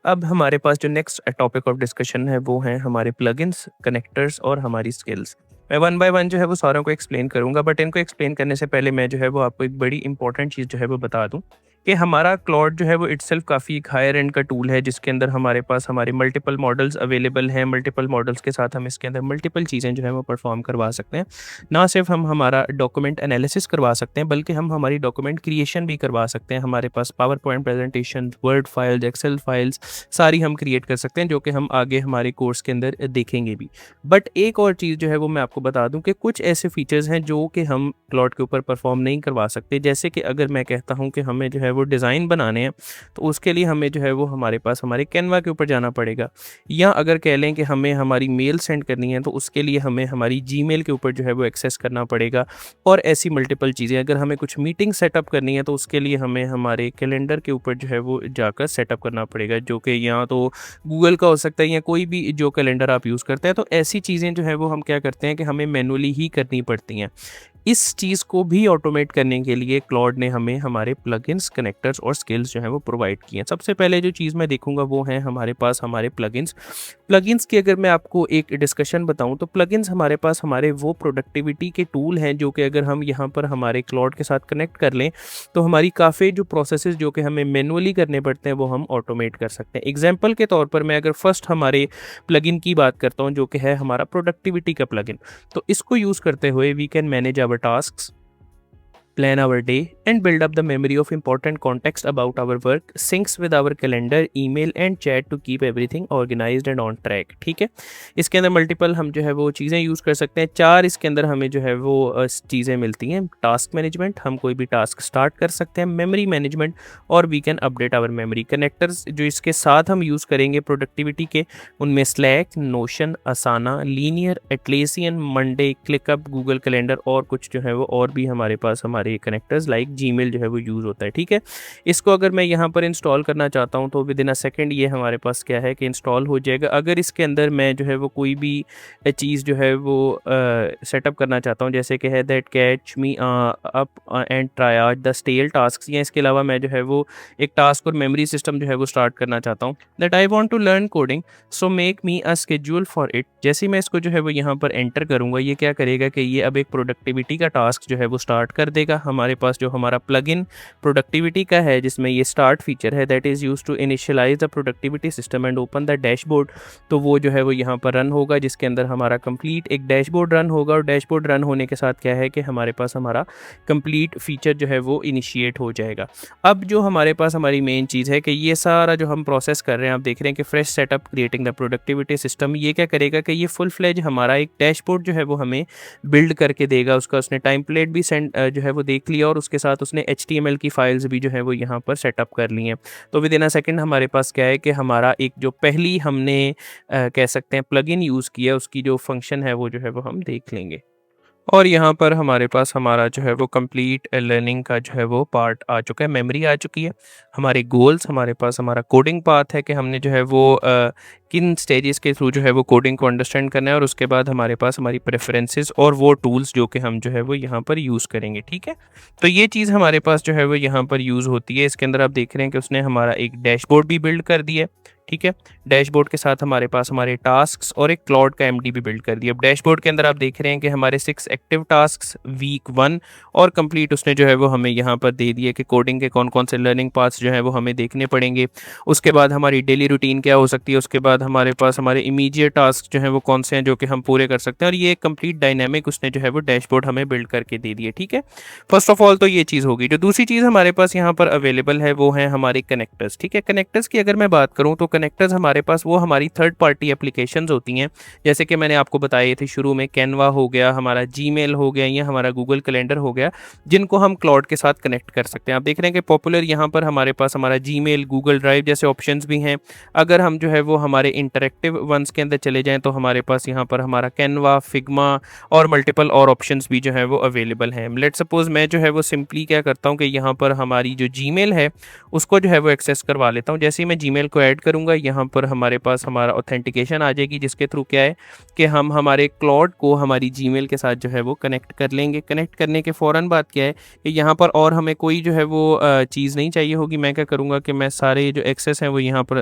अब हमारे पास जो नेक्स्ट टॉपिक ऑफ डिस्कशन है वो हैं हमारे प्लगइन्स, कनेक्टर्स और हमारी स्किल्स। मैं वन बाय वन जो है वो सारों को एक्सप्लेन करूंगा, बट इनको एक्सप्लेन करने से पहले मैं जो है वो आपको एक बड़ी इंपॉर्टेंट चीज़ जो है वो बता दूं कि हमारा क्लाउड जो है वो इटसेल्फ काफ़ी एक हायर एंड का टूल है जिसके अंदर हमारे पास हमारे मल्टीपल मॉडल्स अवेलेबल हैं। मल्टीपल मॉडल्स के साथ हम इसके अंदर मल्टीपल चीज़ें जो है वो परफॉर्म करवा सकते हैं। ना सिर्फ हम हमारा डॉक्यूमेंट एनालिसिस करवा सकते हैं बल्कि हम हमारी डॉक्यूमेंट क्रिएशन भी करवा सकते हैं। हमारे पास PowerPoint presentation, Word files, Excel files सारी हम क्रिएट कर सकते हैं, जो कि हम आगे हमारे कोर्स के अंदर देखेंगे भी। बट एक और चीज़ जो है वो मैं आपको बता दूं कि कुछ ऐसे फीचर्स हैं जो कि हम क्लाउड के ऊपर परफॉर्म नहीं करवा सकते। जैसे कि अगर मैं कहता हूं कि हमें जो है वो डिज़ाइन बनाने हैं तो उसके लिए हमें जो है वो हमारे पास हमारे कैनवा के ऊपर जाना पड़ेगा, या अगर कह लें कि हमें हमारी मेल सेंड करनी है तो उसके लिए हमें हमारी जीमेल के ऊपर जो है वो एक्सेस करना पड़ेगा, और ऐसी मल्टीपल चीज़ें। अगर हमें कुछ मीटिंग सेटअप करनी है तो उसके लिए हमें हमारे कैलेंडर के ऊपर जो है वो जाकर सेटअप करना पड़ेगा, जो कि या तो गूगल का हो सकता है या कोई भी जो कैलेंडर आप यूज़ करते हैं। तो ऐसी चीज़ें जो है वो हम क्या करते हैं कि हमें मैनुअली ही करनी पड़ती हैं। इस चीज़ को भी ऑटोमेट करने के लिए क्लॉड ने हमें हमारे प्लगइन्स, कनेक्टर्स और स्किल्स जो हैं वो प्रोवाइड किए हैं। सबसे पहले जो चीज़ मैं देखूँगा वो है हमारे पास हमारे प्लगइन्स। प्लगइन्स की अगर मैं आपको एक डिस्कशन बताऊँ तो प्लगइन्स हमारे पास हमारे वो प्रोडक्टिविटी के टूल हैं जो कि अगर हम यहाँ पर हमारे क्लॉड के साथ कनेक्ट कर लें तो हमारी काफ़ी जो प्रोसेसेस जो कि हमें मैनुअली करने पड़ते हैं वो हम ऑटोमेट कर सकते हैं। एग्जांपल के तौर पर मैं अगर फर्स्ट हमारे प्लगइन की बात करता हूँ जो कि है हमारा प्रोडक्टिविटी का प्लगइन, तो इसको यूज़ करते हुए we can manage our tasks, plan our day and build up the memory of important context about our work, syncs with our calendar, email and chat to keep everything organized and on track। ठीक है, इसके अंदर multiple हम जो है वो चीज़ें use कर सकते हैं। 4 इसके अंदर हमें जो है वो चीज़ें मिलती हैं। टास्क मैनेजमेंट, हम कोई भी टास्क स्टार्ट कर सकते हैं। मेमोरी मैनेजमेंट और we can update our memory. Connectors जो इसके साथ हम यूज़ करेंगे प्रोडक्टिविटी के, उनमें Slack, Notion, Asana, Linear, Atlassian, Monday, ClickUp, Google Calendar और कुछ जो है वो और भी हमारे पास हमारे कनेक्टर्स लाइक जीमेल जो है वो यूज़ होता है। ठीक है, इसको अगर मैं यहाँ पर इंस्टॉल करना चाहता हूँ तो विद इन अ सेकेंड ये हमारे पास क्या है कि इंस्टॉल हो जाएगा। अगर इसके अंदर मैं जो है वो कोई भी चीज़ जो है वो सेटअप करना चाहता हूँ, जैसे कि है that catch me up and try out the stale task, या इसके अलावा मैं जो है वो एक टास्क और मेमोरी सिस्टम जो है वो स्टार्ट करना चाहता हूँ, that I want to learn coding so make me a schedule for it. जैसे ही मैं इसको जो है वो यहाँ पर एंटर करूँगा, ये क्या करेगा कि ये अब एक प्रोडक्टिविटी का टास्क जो है वो स्टार्ट कर देगा। हमारे पास जो हमारा प्लगइन प्रोडक्टिविटी का है जिसमें ये स्टार्ट फीचर है, that is use to initialize the productivity system and open the dashboard, तो वो जो है वो यहाँ पर रन होगा, जिसके अंदर हमारा कंप्लीट एक डैशबोर्ड रन होगा। और डैशबोर्ड रन होने के साथ क्या है कि हमारे पास हमारा कंप्लीट फीचर जो है वो इनिशिएट हो जाएगा। अब जो हमारे पास हमारी मेन चीज़ है कि ये सारा जो हम प्रोसेस कर रहे हैं, आप देख रहे हैं कि fresh setup creating the productivity system, ये क्या करेगा कि ये फुल फ्लेज हमारा एक डैशबोर्ड जो है वो हमें बिल्ड करके देगा। उसका उसने टाइम प्लेट भी सेंड जो है वो देख लिया और उसके साथ उसने HTML की फाइल्स भी जो है वो यहाँ पर सेटअप कर ली हैं। तो विद इन अ सेकेंड हमारे पास क्या है कि हमारा एक जो पहली हमने कह सकते हैं प्लगइन यूज़ किया उसकी जो फंक्शन है वो जो है वो हम देख लेंगे। और यहाँ पर हमारे पास हमारा जो है वो कंप्लीट लर्निंग का जो है वो पार्ट आ चुका है, मेमोरी आ चुकी है, हमारे गोल्स, हमारे पास हमारा कोडिंग पाथ है कि हमने जो है वो किन स्टेजेस के थ्रू जो है वो कोडिंग को अंडरस्टैंड करना है, और उसके बाद हमारे पास हमारी प्रेफरेंसेस और वो टूल्स जो कि हम जो है वो यहाँ पर यूज़ करेंगे। ठीक है, तो ये चीज़ हमारे पास जो है वो यहाँ पर यूज़ होती है। इसके अंदर आप देख रहे हैं कि उसने हमारा एक डैशबोर्ड भी बिल्ड कर दिया है। ठीक है, डैशबोर्ड के साथ हमारे पास हमारे टास्क्स और एक क्लाउड का एमडी भी बिल्ड कर दिया। अब डैशबोर्ड के अंदर आप देख रहे हैं कि हमारे 6 एक्टिव टास्क्स वीक 1 और कंप्लीट उसने जो है वो हमें यहाँ पर दे दिए कि कोडिंग के कौन कौन से लर्निंग पाथ्स जो है वो हमें देखने पड़ेंगे। उसके बाद हमारी डेली रूटीन क्या हो सकती है, उसके बाद हमारे पास हमारे इमीडिएट टास्क जो है वो कौन से हैं जो कि हम पूरे कर सकते हैं, और ये कंप्लीट डायनेमिक उसने जो है वो डैशबोर्ड हमें बिल्ड करके दे दिए। ठीक है, फर्स्ट ऑफ ऑल तो ये चीज़ होगी। जो दूसरी चीज़ हमारे पास यहाँ पर अवेलेबल है वो है हमारे कनेक्टर्स। ठीक है, कनेक्टर्स की अगर मैं बात करूँ तो कनेक्टर्स हमारे पास वो हमारी थर्ड पार्टी एप्लीकेशंस होती हैं, जैसे कि मैंने आपको बताई थी शुरू में, कैनवा हो गया, हमारा जीमेल हो गया, या हमारा गूगल कैलेंडर हो गया, जिनको हम क्लाउड के साथ कनेक्ट कर सकते हैं। आप देख रहे हैं कि पॉपुलर यहाँ पर हमारे पास हमारा जीमेल, गूगल ड्राइव जैसे ऑप्शंस भी हैं। अगर हम जो है वो हमारे इंटरेक्टिव वंस के अंदर चले जाएँ तो हमारे पास यहाँ पर हमारा कैनवा, फिग्मा और मल्टीपल और ऑप्शंस भी जो है वो अवेलेबल हैं। लेट सपोज मैं जो है वो सिंपली क्या करता हूँ कि यहाँ पर हमारी जो जीमेल है उसको जो है वो एक्सेस करवा लेता हूँ। जैसे ही मैं जीमेल को ऐड करूँगा, यहाँ पर हमारे पास हमारा ऑथेंटिकेशन आ जाएगी, जिसके थ्रू क्या है कि हम हमारे क्लाउड को हमारी जीमेल के साथ जो है वो कनेक्ट कर लेंगे। कनेक्ट करने के फ़ौरन बाद क्या है कि यहाँ पर और हमें कोई जो है वो चीज़ नहीं चाहिए होगी। मैं क्या करूँगा कि मैं सारे जो एक्सेस हैं वो यहाँ पर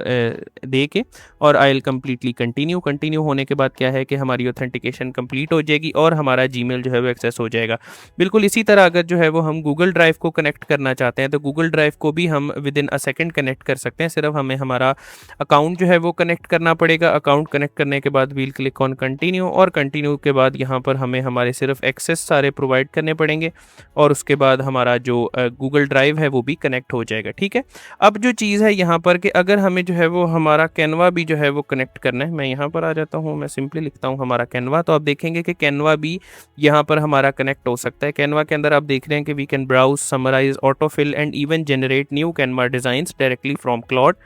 दे के और आई विल कम्प्लीटली कंटिन्यू होने के बाद क्या है कि हमारी ऑथेंटिकेशन कंप्लीट हो जाएगी और हमारा जीमेल जो है वो एक्सेस हो जाएगा। बिल्कुल इसी तरह अगर जो है वो हम गूगल ड्राइव को कनेक्ट करना चाहते हैं तो गूगल ड्राइव को भी हम with in a second connect कर सकते हैं। सिर्फ हमें हमारा अकाउंट जो है वो कनेक्ट करना पड़ेगा। अकाउंट कनेक्ट करने के बाद वील क्लिक ऑन कंटिन्यू, और कंटिन्यू के बाद यहाँ पर हमें हमारे सिर्फ एक्सेस सारे प्रोवाइड करने पड़ेंगे और उसके बाद हमारा जो गूगल ड्राइव है वो भी कनेक्ट हो जाएगा। ठीक है, अब जो चीज़ है यहाँ पर कि अगर हमें जो है वो हमारा कैनवा भी जो है वो कनेक्ट करना है, मैं यहाँ पर आ जाता हूँ, मैं सिंपली लिखता हूँ हमारा कैनवा, तो आप देखेंगे कि कैनवा भी यहाँ पर हमारा कनेक्ट हो सकता है। कैनवा के अंदर आप देख रहे हैं कि we can browse, summarise, autofill and even generate new Canva designs directly from Claude,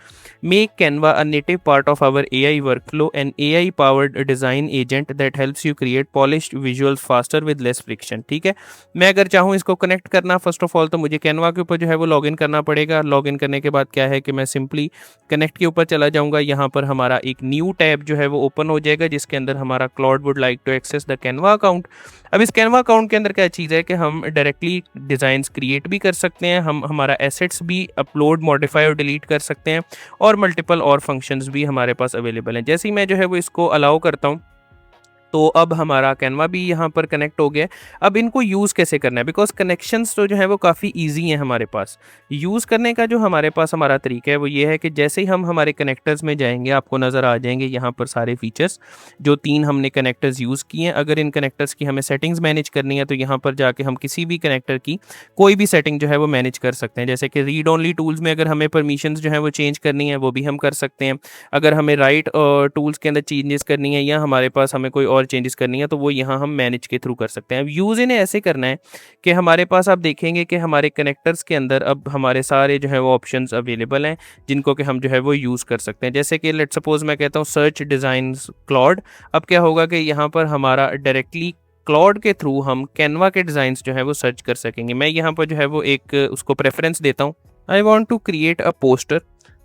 make Canva Canva a native part of our AI workflow, an AI powered design agent that helps you create polished visuals faster with less friction। ठीक है, मैं अगर चाहूँ इसको connect करना, first of all तो मुझे Canva के ऊपर जो है वो लॉगिन करना पड़ेगा। लॉगिन करने के बाद क्या है कि मैं सिंपली कनेक्ट के ऊपर चला जाऊँगा। यहाँ पर हमारा एक न्यू टैब जो है वो ओपन हो जाएगा जिसके अंदर हमारा Claude would like to access the Canva account. अब इस कैनवा अकाउंट के अंदर क्या चीज़ है कि हम डायरेक्टली डिज़ाइंस क्रिएट भी कर सकते हैं, हम हमारा एसेट्स भी अपलोड, मॉडिफाई और डिलीट कर सकते हैं, और मल्टीपल और फंक्शंस भी हमारे पास अवेलेबल हैं। जैसे ही मैं जो है वो इसको अलाउ करता हूँ तो अब हमारा कैनवा भी यहाँ पर कनेक्ट हो गया। अब इनको यूज़ कैसे करना है, बिकॉज कनेक्शंस तो जो है वो काफ़ी इजी हैं हमारे पास। यूज़ करने का जो हमारे पास हमारा तरीका है वो ये है कि जैसे ही हम हमारे कनेक्टर्स में जाएंगे आपको नज़र आ जाएंगे यहाँ पर सारे फीचर्स जो 3 हमने कनेक्टर्स यूज़ किए हैं। अगर इन कनेक्टर्स की हमें सेटिंग्स मैनेज करनी है तो यहाँ पर जाके हम किसी भी कनेक्टर की कोई भी सेटिंग जो है वो मैनेज कर सकते हैं। जैसे कि रीड ओनली टूल्स में अगर हमें परमिशंस जो है वो चेंज करनी है वो भी हम कर सकते हैं। अगर हमें राइट टूल्स के अंदर चेंजेस करनी है या हमारे पास हमें कोई और चेंजेस करनी है तो वो यहाँ हम मैनेज के थ्रू कर सकते हैं। अब यूज़ इन्हें ऐसे करना है कि हमारे पास आप देखेंगे कि हमारे कनेक्टर्स के अंदर अब हमारे सारे जो है वो ऑप्शंस अवेलेबल हैं जिनको कि हम जो है वो यूज़ कर सकते हैं। जैसे कि लेट सपोज मैं कहता हूँ सर्च डिज़ाइंस क्लाउड। अब क्या होगा कि यहाँ पर हमारा डायरेक्टली क्लाउड के थ्रू हम कैनवा के डिज़ाइंस जो है वो सर्च कर सकेंगे। मैं यहाँ पर जो है वो एक उसको प्रेफरेंस देता हूँ, I want to create a poster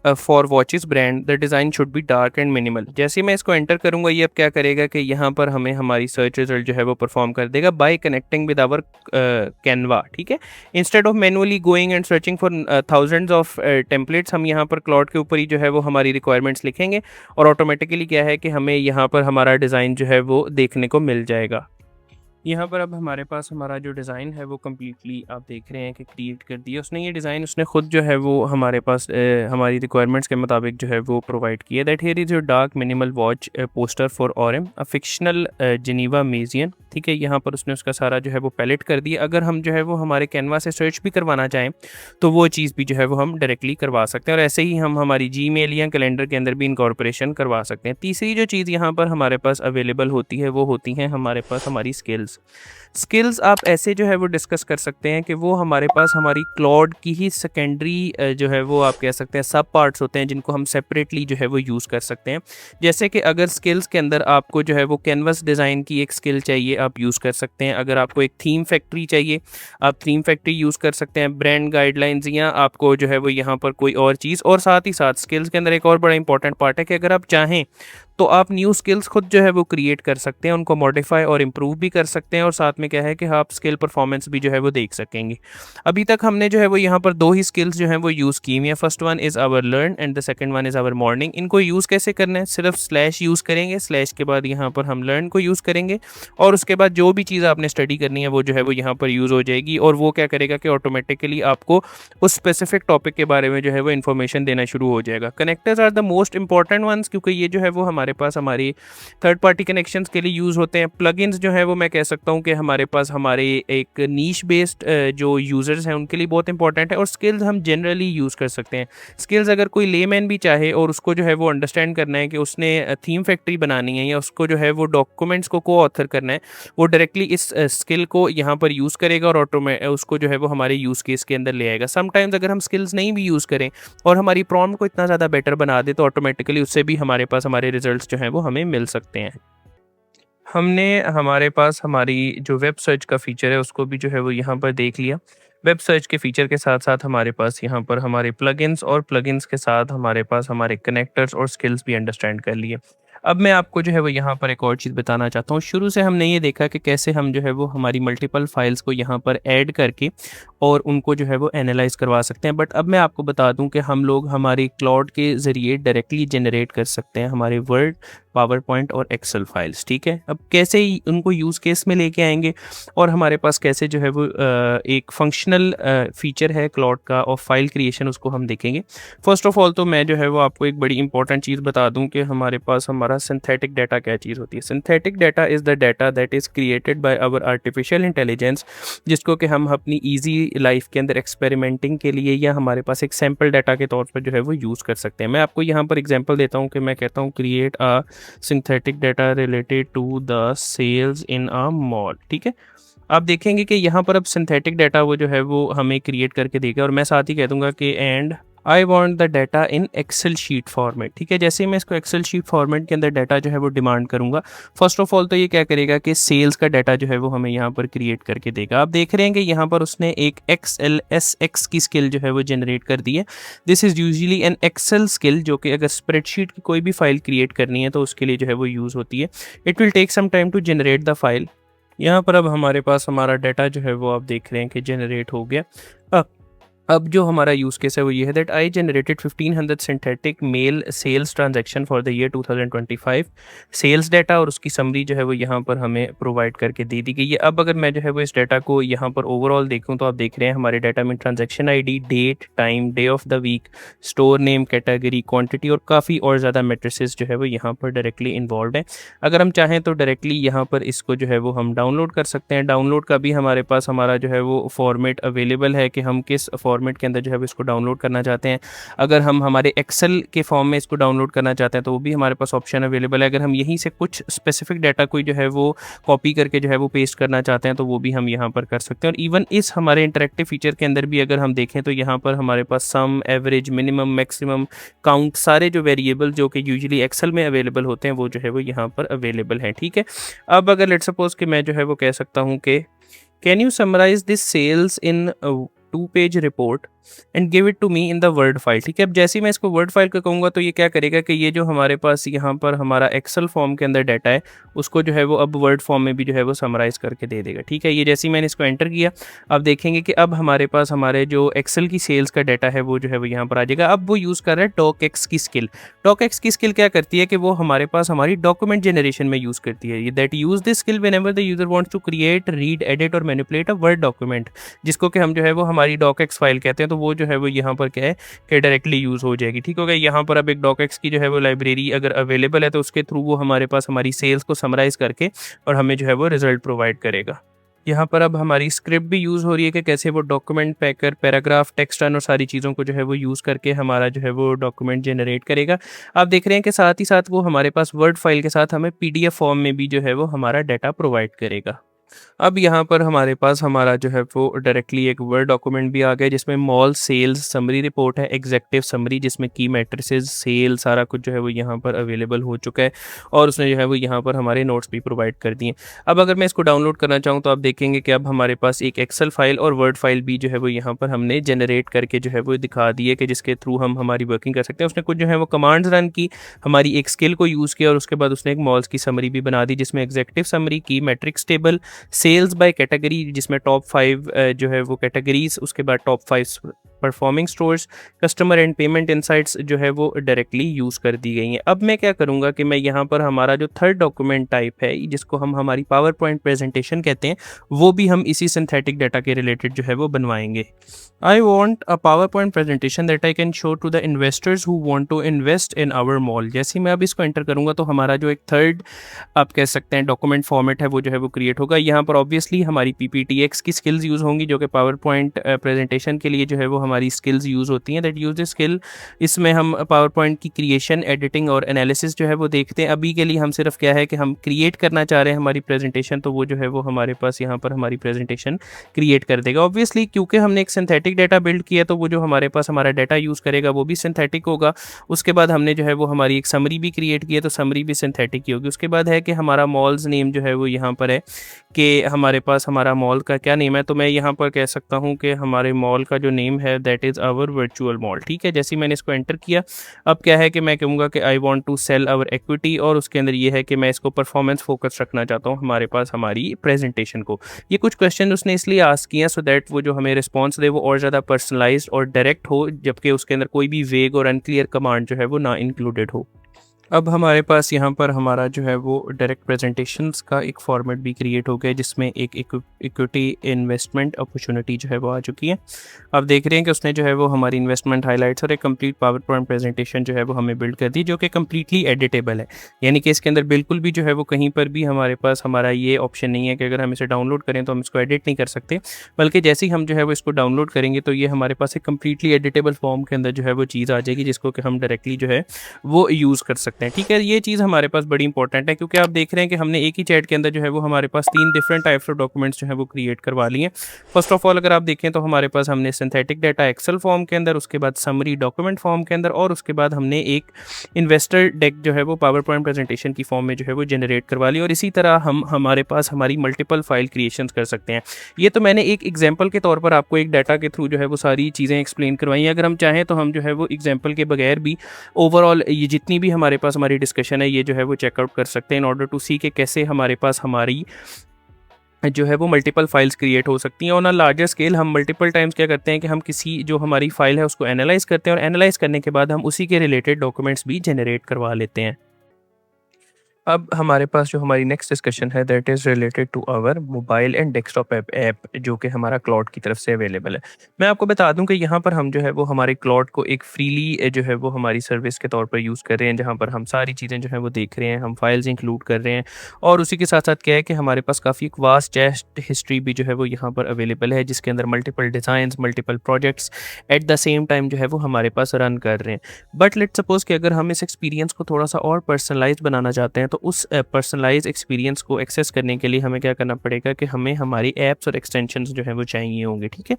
for watches brand, the design should be dark and minimal. जैसे ही मैं इसको एंटर करूंगा ये अब क्या करेगा कि यहाँ पर हमें हमारी सर्च रिजल्ट जो है वो परफॉर्म कर देगा by connecting with our Canva. ठीक है, instead of manually going and searching for thousands of templates, हम यहाँ पर क्लाउड के ऊपर ही जो है वो हमारी रिक्वायरमेंट्स लिखेंगे और ऑटोमेटिकली क्या है कि हमें यहाँ पर हमारा डिज़ाइन जो है वो देखने को मिल जाएगा। यहाँ पर अब हमारे पास हमारा जो डिज़ाइन है वो कम्प्लीटली आप देख रहे हैं कि क्रिएट कर दिया उसने। ये डिज़ाइन उसने खुद जो है वो हमारे पास हमारी रिक्वायरमेंट्स के मुताबिक जो है वो प्रोवाइड किया। That here is your dark minimal watch poster for Aurum a fictional Geneva museum. ठीक है, यहाँ पर उसने उसका सारा जो है वो पैलेट कर दिया। अगर हम जो है वो हमारे कैनवा से सर्च भी करवाना चाहें तो वो चीज़ भी जो है वो हम डायरेक्टली करवा सकते हैं, और ऐसे ही हम हमारी जीमेल या कैलेंडर के अंदर भी इनकॉर्पोरेशन करवा सकते हैं। तीसरी जो चीज़ यहाँ पर हमारे पास अवेलेबल होती है वो होती हैं हमारे पास हमारी स्किल्स आप ऐसे जो है वो डिस्कस कर सकते हैं कि वो हमारे पास हमारी क्लाउड की ही सेकेंडरी जो है वो आप कह सकते हैं सब पार्ट्स होते हैं जिनको हम सेपरेटली जो है वो यूज़ कर सकते हैं। जैसे कि अगर स्किल्स के अंदर आपको जो है वो कैनवस डिज़ाइन की एक स्किल चाहिए आप यूज़ कर सकते हैं। अगर आपको एक थीम फैक्ट्री चाहिए आप थीम फैक्ट्री यूज़ कर सकते हैं। ब्रांड गाइडलाइंस या आपको जो है वो यहाँ पर कोई और चीज़, और साथ ही साथ स्किल्स के अंदर एक और बड़ा इंपॉर्टेंट पार्ट है कि अगर आप चाहें तो आप न्यू स्किल्स खुद जो है वो क्रिएट कर सकते हैं, उनको मॉडिफाई और इम्प्रूव भी कर सकते हैं, और साथ में क्या है कि आप स्किल परफॉर्मेंस भी जो है वो देख सकेंगे। अभी तक हमने जो है वो यहाँ पर 2 ही स्किल्स जो हैं वो यूज़ की हुई हैं। First one is our learn and the second one is our morning. इनको यूज़ कैसे करना है, सिर्फ स्लैश यूज़ करेंगे, स्लैश के बाद यहाँ पर हम लर्न को यूज़ करेंगे और उसके बाद जो भी चीज़ आपने स्टडी करनी है वो जो है वो यहाँ पर यूज़ हो जाएगी, और वो क्या करेगा कि ऑटोमेटिकली आपको उस स्पेसिफिक टॉपिक के बारे में जो है वो इन्फॉर्मेशन देना शुरू हो जाएगा। Connectors are the most important ones, क्योंकि ये जो है वो हमारे पास हमारी थर्ड पार्टी कनेक्शंस के लिए यूज़ होते हैं। प्लगइन्स जो है वो मैं कह सकता हूँ कि हमारे पास हमारे एक नीश बेस्ड जो यूज़र्स हैं उनके लिए बहुत इंपॉर्टेंट है, और स्किल्स हम जनरली यूज़ कर सकते हैं। स्किल्स अगर कोई लेमैन भी चाहे और उसको जो है वो अंडरस्टैंड करना है कि उसने थीम फैक्ट्री बनानी है या उसको जो है वो डॉक्यूमेंट्स को ऑथर करना है, वो डायरेक्टली इस स्किल को यहाँ पर यूज़ करेगा और उसको जो है वो हमारे यूज़ केस के अंदर ले आएगा। समटाइम्स अगर हम स्किल्स नहीं भी यूज़ करें और हमारी प्रॉम्प्ट को इतना ज़्यादा बेटर बना दे तो ऑटोमेटिकली उससे भी हमारे पास हमारे रिजल्ट्स जो हैं वो हमें मिल सकते हैं। हमने हमारे पास हमारी जो वेब सर्च का फ़ीचर है उसको भी जो है वो यहाँ पर देख लिया। वेब सर्च के फ़ीचर के साथ-साथ हमारे पास यहाँ पर हमारे प्लगइन्स और प्लगइन्स के साथ हमारे पास हमारे कनेक्टर्स और स्किल्स भी अंडरस्टैंड कर लिए। अब मैं आपको जो है वो यहाँ पर एक और चीज़ बताना चाहता हूँ। शुरू से हमने ये देखा कि कैसे हम जो है वो हमारी मल्टीपल फाइल्स को यहाँ पर ऐड करके और उनको जो है वो एनालाइज़ करवा सकते हैं। बट अब मैं आपको बता दूँ कि हम लोग हमारी क्लाउड के ज़रिए डायरेक्टली जनरेट कर सकते हैं हमारे वर्ड, पावर पॉइंट और एक्सेल फाइल्स। ठीक है, अब कैसे उनको यूज़ केस में लेके आएंगे और हमारे पास कैसे जो है वो एक फंक्शनल फीचर है क्लाउड का और फाइल क्रिएशन, उसको हम देखेंगे। फर्स्ट ऑफ ऑल तो मैं जो है वो आपको एक बड़ी इंपॉर्टेंट चीज़ बता दूं कि हमारे पास हमारा सिंथेटिक डाटा क्या चीज़ होती है। Synthetic data is the data that is created by our artificial intelligence, जिसको कि हम अपनी ईजी लाइफ के अंदर एक्सपेरिमेंटिंग के लिए या हमारे पास एक सैम्पल डाटा के तौर पर जो है वो यूज़ कर सकते हैं। मैं आपको यहाँ पर एग्जाम्पल देता हूँ कि मैं कहता हूँ create a synthetic data related to the sales in a mall. ठीक है, आप देखेंगे कि यहाँ पर अब सिंथेटिक डाटा वो जो है वो हमें क्रिएट करके देगा और मैं साथ ही कह दूंगा कि and I want the data in Excel sheet format. ठीक है, जैसे ही मैं इसको एक्सेल शीट फॉर्मेट के अंदर डाटा जो है वो डिमांड करूंगा, फर्स्ट ऑफ ऑल तो ये क्या करेगा कि सेल्स का डाटा जो है वो हमें यहाँ पर क्रिएट करके देगा। आप देख रहे हैं कि यहाँ पर उसने एक XLSX की स्किल जो है वो जनरेट कर दी है। This is usually an Excel skill, जो कि अगर स्प्रेडशीट की कोई भी फाइल क्रिएट करनी है तो उसके लिए जो है वो यूज़ होती है। It will take some time to generate the file. यहाँ पर अब हमारे पास हमारा डाटा जो है वो आप देख रहे हैं कि जनरेट हो गया। अब जो हमारा यूज़ केस है वो ये है that I generated 1500 synthetic mail sales transaction for the year 2025 sales data, और उसकी समरी जो है वो यहाँ पर हमें प्रोवाइड करके दे दी गई है। अब अगर मैं जो है वो इस डाटा को यहाँ पर ओवरऑल देखूँ तो आप देख रहे हैं हमारे डाटा में transaction ID, date, time, day of the week, store name, category, quantity और काफ़ी और ज़्यादा मैट्रिसेस जो है वो यहाँ पर डायरेक्टली इन्वॉल्व हैं। अगर हम चाहें तो डायरेक्टली यहाँ पर इसको जो है वो हम डाउनलोड कर सकते हैं। डाउनलोड का भी हमारे पास हमारा जो है वो फॉर्मेट अवेलेबल है कि हम किस फॉर्मेट के अंदर जो है वो इसको डाउनलोड करना चाहते हैं। अगर हम हमारे एक्सेल के फॉर्म में इसको डाउनलोड करना चाहते हैं तो वो भी हमारे पास ऑप्शन अवेलेबल है। अगर हम यहीं से कुछ स्पेसिफिक डाटा कोई जो है वो कॉपी करके जो है वो पेस्ट करना चाहते हैं तो वो भी हम यहाँ पर कर सकते हैं। और इवन इस हमारे इंटरेक्टिव फीचर के अंदर भी अगर हम देखें तो यहाँ पर हमारे पास सम, एवरेज, मिनिमम, मैक्सिमम, काउंट, सारे जो वेरिएबल जो कि यूजुअली एक्सेल में अवेलेबल होते हैं वो जो है वो यहाँ पर अवेलेबल हैं। ठीक है, अब अगर लेट्स सपोज कि मैं जो है वो कह सकता हूँ कि can you summarise this sales in 2 page report and give it to me in the Word file. ठीक है, अब जैसे ही मैं इसको वर्ड फाइल का कहूँगा तो ये क्या करेगा कि ये जो हमारे पास यहाँ पर हमारा एक्सेल फॉर्म के अंदर डाटा है उसको जो है वो अब वर्ड फॉर्म में भी जो है वो समराइज करके दे देगा। ठीक है, ये जैसे ही मैंने इसको एंटर किया आप देखेंगे कि अब हमारे पास हमारे जो एक्सेल की सेल्स का डाटा है वो जो है वो यहाँ पर आ जाएगा। अब वो यूज़ कर रहा है डॉकएक्स की स्किल। डॉकएक्स की स्किल क्या करती है कि वो हमारे पास हमारी डॉक्यूमेंट जनरेशन में यूज़ करती है। That use this skill whenever the user wants to create, read, edit और मैनिपुलेट अ वर्ड डॉक्यूमेंट, जिसको कि हम जो है वो हमारी डॉकएक्स फाइल कहते हैं। तो वो जो है वो यहाँ पर क्या है कि डायरेक्टली यूज़ हो जाएगी। ठीक हो गया, यहाँ पर अब एक डॉकएक्स की जो है वो लाइब्रेरी अगर अवेलेबल है तो उसके थ्रू वो हमारे पास हमारी सेल्स को समराइज़ करके और हमें जो है वो रिजल्ट प्रोवाइड करेगा। यहाँ पर अब हमारी स्क्रिप्ट भी यूज़ हो रही है कि कैसे वो डॉक्यूमेंट पैकर, पैराग्राफ, टेक्स्ट और सारी चीज़ों को जो है वो यूज़ करके हमारा जो है वो डॉक्यूमेंट जनरेट करेगा। आप देख रहे हैं कि साथ ही साथ वो हमारे पास वर्ड फाइल के साथ हमें PDF फॉर्म में भी जो है वो हमारा डाटा प्रोवाइड करेगा। अब यहाँ पर हमारे पास हमारा जो है वो डायरेक्टली एक वर्ड डॉक्यूमेंट भी आ गया जिसमें मॉल सेल्स समरी रिपोर्ट है, एग्जेक्टिव समरी, जिसमें की मैट्रिसेस, सेल, सारा कुछ जो है वो यहाँ पर अवेलेबल हो चुका है और उसने जो है वो यहाँ पर हमारे नोट्स भी प्रोवाइड कर दिए। अब अगर मैं इसको डाउनलोड करना चाहूँ तो आप देखेंगे कि अब हमारे पास एक एक्सेल फाइल और वर्ड फाइल भी जो है वो यहाँ पर हमने जनरेट करके जो है वो दिखा दी है कि जिसके थ्रू हम हमारी वर्किंग कर सकते हैं। उसने कुछ जो है वो कमांड्स रन की, हमारी एक स्किल को यूज़ किया और उसके बाद उसने एक मॉल्स की समरी भी बना दी जिसमें executive summary, key metrics table, sales by category जिसमें टॉप 5 जो है वो कैटेगरीज, उसके बाद top 5 performing stores, customer and payment insights जो है वो डायरेक्टली यूज़ कर दी गई हैं। अब मैं क्या करूँगा कि मैं यहाँ पर हमारा जो थर्ड डॉक्यूमेंट टाइप है जिसको हम हमारी पावर पॉइंट प्रेजेंटेशन कहते हैं वो भी हम इसी सिंथेटिक डाटा के रिलेटेड जो है वो बनवाएंगे। I want a PowerPoint presentation that I can show to the investors who want to invest in our mall. जैसे ही मैं अब इसको एंटर करूँगा तो हमारा जो एक थर्ड आप कह सकते हैं डॉक्यूमेंट फॉर्मेट है वो जो है वो क्रिएट होगा। यहाँ पर ऑब्वियसली हमारी PPTX की स्किल्स यूज़ होंगी जो कि पावर पॉइंट प्रेजेंटेशन के लिए जो है वो हमारी स्किल्स यूज़ होती हैं। दैट यूज स्किल, इसमें हम पावर पॉइंट की क्रिएशन, एडिटिंग और एनालिसिस जो है वो देखते हैं। अभी के लिए हम सिर्फ क्या है कि हम क्रिएट करना चाह रहे हैं हमारी प्रेजेंटेशन, तो वो जो है वो हमारे पास यहाँ पर हमारी प्रेजेंटेशन क्रिएट कर देगा। ऑब्वियसली क्योंकि हमने एक सिंथेटिक डाटा बिल्ड किया तो वो जो हमारे पास हमारा डाटा यूज़ करेगा वो भी सिंथेटिक होगा। उसके बाद हमने जो है वो हमारी एक समरी भी क्रिएट की है तो समरी भी सिंथेटिक ही होगी। उसके बाद है कि हमारा मॉल्स नेम जो है वो यहाँ पर है कि हमारे पास हमारा मॉल का क्या नेम है, तो मैं यहाँ पर कह सकता हूँ कि हमारे मॉल का जो नेम है that is our virtual mall. ठीक है, जैसे ही मैंने इसको एंटर किया अब क्या है कि मैं कहूँगा कि I want to sell our equity और उसके अंदर ये है कि मैं इसको परफॉर्मेंस फोकस रखना चाहता हूँ हमारे पास हमारी प्रेजेंटेशन को। ये कुछ क्वेश्चन उसने इसलिए आस्क किए हैं सो दैट वो जो हमें रिस्पॉन्स दे वो और ज़्यादा पर्सनलाइज्ड और डायरेक्ट हो, जबकि उसके अंदर कोई भी वेग और अनक्लियर कमांड जो है वो ना इंक्लूडेड हो। अब हमारे पास यहाँ पर हमारा जो है वो डायरेक्ट प्रेजेंटेशंस का एक फॉर्मेट भी क्रिएट हो गया जिसमें एक इक्विटी इन्वेस्टमेंट अपॉर्चुनिटी जो है वो आ चुकी है। अब देख रहे हैं कि उसने जो है वो हमारी इन्वेस्टमेंट हाइलाइट्स और एक कंप्लीट पावर पॉइंट प्रेजेंटेशन जो है वो हमें बिल्ड कर दी जो कि कम्प्लीटली एडिटेबल है, यानी कि इसके अंदर बिल्कुल भी जो है वो कहीं पर भी हमारे पास हमारा ये ऑप्शन नहीं है कि अगर हम इसे डाउनलोड करें तो हम इसको एडिट नहीं कर सकते, बल्कि जैसे ही हम जो है वो इसको डाउनलोड करेंगे तो ये हमारे पास एक कम्प्लीटली एडिटेबल फॉर्म के अंदर जो है वो चीज़ आ जाएगी जिसको कि हम डायरेक्टली जो है वो यूज़ कर सकते हैं। सकते हैं, ठीक है। ये चीज़ हमारे पास बड़ी इंपॉर्टेंट है क्योंकि आप देख रहे हैं कि हमने एक ही चैट के अंदर जो है वो हमारे पास 3 डिफरेंट टाइप्स ऑफ डॉक्यूमेंट्स जो है वो क्रिएट करवा लिए हैं। फर्स्ट ऑफ ऑल अगर आप देखें तो हमारे पास हमने सिंथेटिक डाटा एक्सेल फॉर्म के अंदर, उसके बाद समरी डॉक्यूमेंट फॉर्म के अंदर, और उसके बाद हमने एक इन्वेस्टर डेक जो है वो पावर पॉइंट प्रेजेंटेशन की फॉर्म में जो है वो जनरेट करवा ली। और इसी तरह हम हमारे पास हमारी मल्टीपल फाइल क्रिएशंस कर सकते हैं। ये तो मैंने एक एग्जांपल के तौर पर आपको एक डाटा के थ्रू जो है वो सारी चीज़ें एक्सप्लेन करवाई हैं। अगर हम चाहें तो हम जो है वो एग्जांपल के बगैर भी ओवरऑल ये जितनी भी हमारे पास हमारी डिस्कशन है ये जो है वो चेकआउट कर सकते हैं इन ऑर्डर टू सी कि कैसे हमारे पास हमारी जो है वो मल्टीपल फाइल्स क्रिएट हो सकती हैं। ऑन अ लार्जर स्केल हम मल्टीपल टाइम्स क्या करते हैं कि हम किसी जो हमारी फाइल है उसको एनालाइज करते हैं, और एनालाइज करने के बाद हम उसी के रिलेटेड डॉक्यूमेंट्स भी जनरेट करवा लेते हैं। अब हमारे पास जो हमारी नेक्स्ट डिस्कशन है that is related to our mobile and desktop app जो कि हमारा क्लाउड की तरफ से अवेलेबल है। मैं आपको बता दूं कि यहाँ पर हम जो है वो हमारे क्लाउड को एक फ्रीली जो है वो हमारी सर्विस के तौर पर यूज़ कर रहे हैं, जहाँ पर हम सारी चीज़ें जो है वो देख रहे हैं, हम फाइल्स इंक्लूड कर रहे हैं, और उसी के साथ साथ क्या है कि हमारे पास काफ़ी एक वास्ट चेस्ट हिस्ट्री भी जो है वो यहाँ पर अवेलेबल है, जिसके अंदर multiple designs, multiple projects at the same time जो है वो हमारे पास रन कर रहे हैं। बट लेट सपोज कि अगर हम इस एक्सपीरियंस को थोड़ा सा और पर्सनलाइज बनाना चाहते हैं तो उस पर्सनलाइज एक्सपीरियंस को एक्सेस करने के लिए हमें क्या करना पड़ेगा कि हमें हमारी ऐप्स और एक्सटेंशंस जो है वो चाहिए होंगे, ठीक है।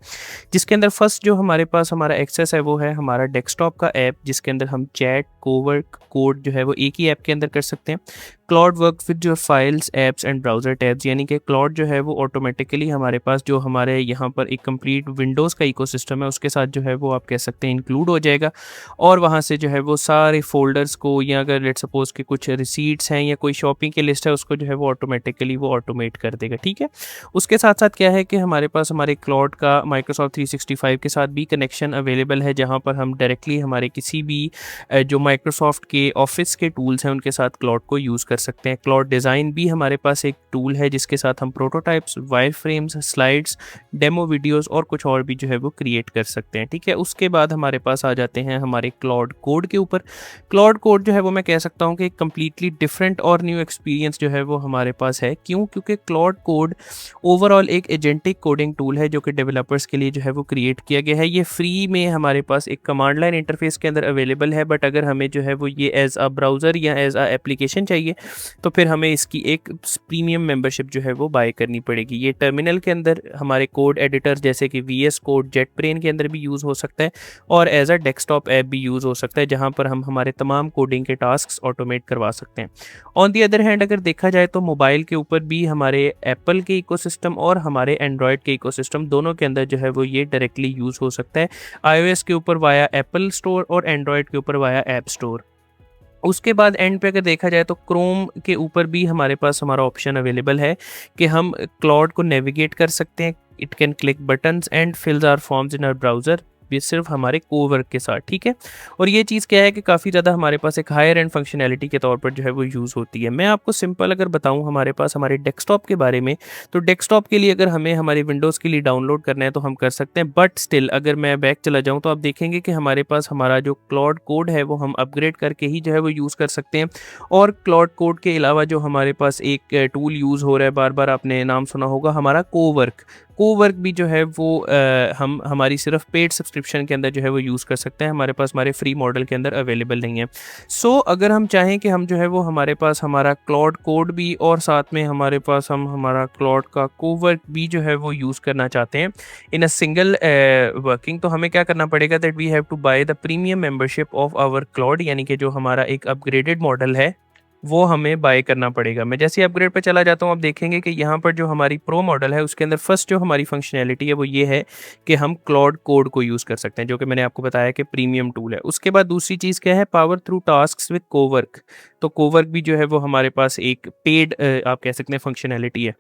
जिसके अंदर फर्स्ट जो हमारे पास हमारा एक्सेस है वो है हमारा डेस्कटॉप का ऐप, जिसके अंदर हम चैट, कोवर्क, कोड जो है वो एक ही ऐप के अंदर कर सकते हैं। Cloud work with your files, apps and browser tabs, यानी कि क्लाउड जो है वो ऑटोमेटिकली हमारे पास जो हमारे यहाँ पर एक कंप्लीट विंडोज़ का इकोसिस्टम है उसके साथ जो है वो आप कह सकते हैं इंक्लूड हो जाएगा, और वहाँ से जो है वो सारे फोल्डर्स को, या अगर लेट सपोज कि कुछ रिसीट्स हैं या कोई शॉपिंग की लिस्ट है उसको जो है वो ऑटोमेटिकली वो ऑटोमेट कर देगा, ठीक है। उसके साथ साथ क्या है कि हमारे पास हमारे क्लाउड का माइक्रोसॉफ्ट 365 के साथ भी कनेक्शन अवेलेबल है, जहाँ पर हम डायरेक्टली हमारे किसी भी जो माइक्रोसॉफ्ट के ऑफिस के टूल्स हैं उनके साथ क्लाउड को यूज़ कर सकते हैं। क्लाउड डिज़ाइन भी हमारे पास एक टूल है जिसके साथ हम prototypes, wire frames, slides, demo videos और कुछ और भी जो है वो क्रिएट कर सकते हैं, ठीक है। उसके बाद हमारे पास आ जाते हैं हमारे क्लाउड कोड के ऊपर। क्लाउड कोड जो है वो मैं कह सकता हूँ कि एक कम्प्लीटली डिफरेंट और न्यू एक्सपीरियंस जो है वो हमारे पास है। क्यों? क्योंकि क्लाउड कोड ओवरऑल एक एजेंटिक कोडिंग टूल है जो कि डेवलपर्स के लिए जो है वो क्रिएट किया गया है। ये फ्री में हमारे पास एक कमांड लाइन इंटरफेस के अंदर अवेलेबल है, बट अगर हमें जो है वो ये एज अ ब्राउज़र या एज अ एप्लीकेशन चाहिए तो फिर हमें इसकी एक प्रीमियम मेंबरशिप जो है वो बाय करनी पड़ेगी। ये टर्मिनल के अंदर हमारे कोड एडिटर जैसे कि VS कोड, जेटब्रेन के अंदर भी यूज़ हो सकता है, और एज अ डेस्कटॉप ऐप भी यूज़ हो सकता है, जहाँ पर हम हमारे तमाम कोडिंग के टास्क ऑटोमेट करवा सकते हैं। ऑन दी अदर हैंड अगर देखा जाए तो मोबाइल के ऊपर भी हमारे एप्पल के इकोसिस्टम और हमारे एंड्रॉयड के इकोसिस्टम दोनों के अंदर जो है वो ये डायरेक्टली यूज़ हो सकता है। iOS के ऊपर वाया एप्पल स्टोर और एंड्रॉयड के ऊपर वाया ऐप स्टोर। उसके बाद एंड पे अगर देखा जाए तो क्रोम के ऊपर भी हमारे पास हमारा ऑप्शन अवेलेबल है कि हम क्लाउड को नेविगेट कर सकते हैं। It can click buttons and fills our forms in our browser, ये सिर्फ हमारे कोवर्क के साथ, ठीक है। और ये चीज़ क्या है कि काफ़ी ज़्यादा हमारे पास एक हायर एंड फंक्शनैलिटी के तौर पर जो है वो यूज़ होती है। मैं आपको सिंपल अगर बताऊं हमारे पास हमारे डेस्कटॉप के बारे में, तो डेस्कटॉप के लिए अगर हमें हमारे विंडोज़ के लिए डाउनलोड करना है तो हम कर सकते हैं, बट स्टिल अगर मैं बैक चला जाऊँ तो आप देखेंगे कि हमारे पास हमारा जो क्लाउड कोड है वो हम अपग्रेड करके ही जो है वो यूज़ कर सकते हैं। और क्लाउड कोड के अलावा जो हमारे पास एक टूल यूज़ हो रहा है, बार बार आपने नाम सुना होगा, हमारा कोवर्क। कोवर्क भी जो है वो हम हमारी सिर्फ पेड सब्सक्रिप्शन के अंदर जो है वो यूज़ कर सकते हैं, हमारे पास हमारे फ्री मॉडल के अंदर अवेलेबल नहीं है। सो अगर हम चाहें कि हम जो है वो हमारे पास हमारा क्लाउड कोड भी और साथ में हमारे पास हम हमारा क्लाउड का कोवर्क भी जो है वो यूज़ करना चाहते हैं इन अ सिंगल वर्किंग, तो हमें क्या करना पड़ेगा that we have to buy the premium membership of our Claude, यानी कि जो हमारा एक अपग्रेडेड मॉडल है वो हमें बाय करना पड़ेगा। मैं जैसे ही अपग्रेड पे चला जाता हूँ, आप देखेंगे कि यहाँ पर जो हमारी प्रो मॉडल है उसके अंदर फर्स्ट जो हमारी फंक्शनैलिटी है वो ये है कि हम क्लाउड कोड को यूज़ कर सकते हैं, जो कि मैंने आपको बताया कि प्रीमियम टूल है। उसके बाद दूसरी चीज़ क्या है, power through tasks with Cowork. तो कोवर्क भी जो है वो हमारे पास एक पेड आप कह सकते हैं फंक्शनैलिटी है।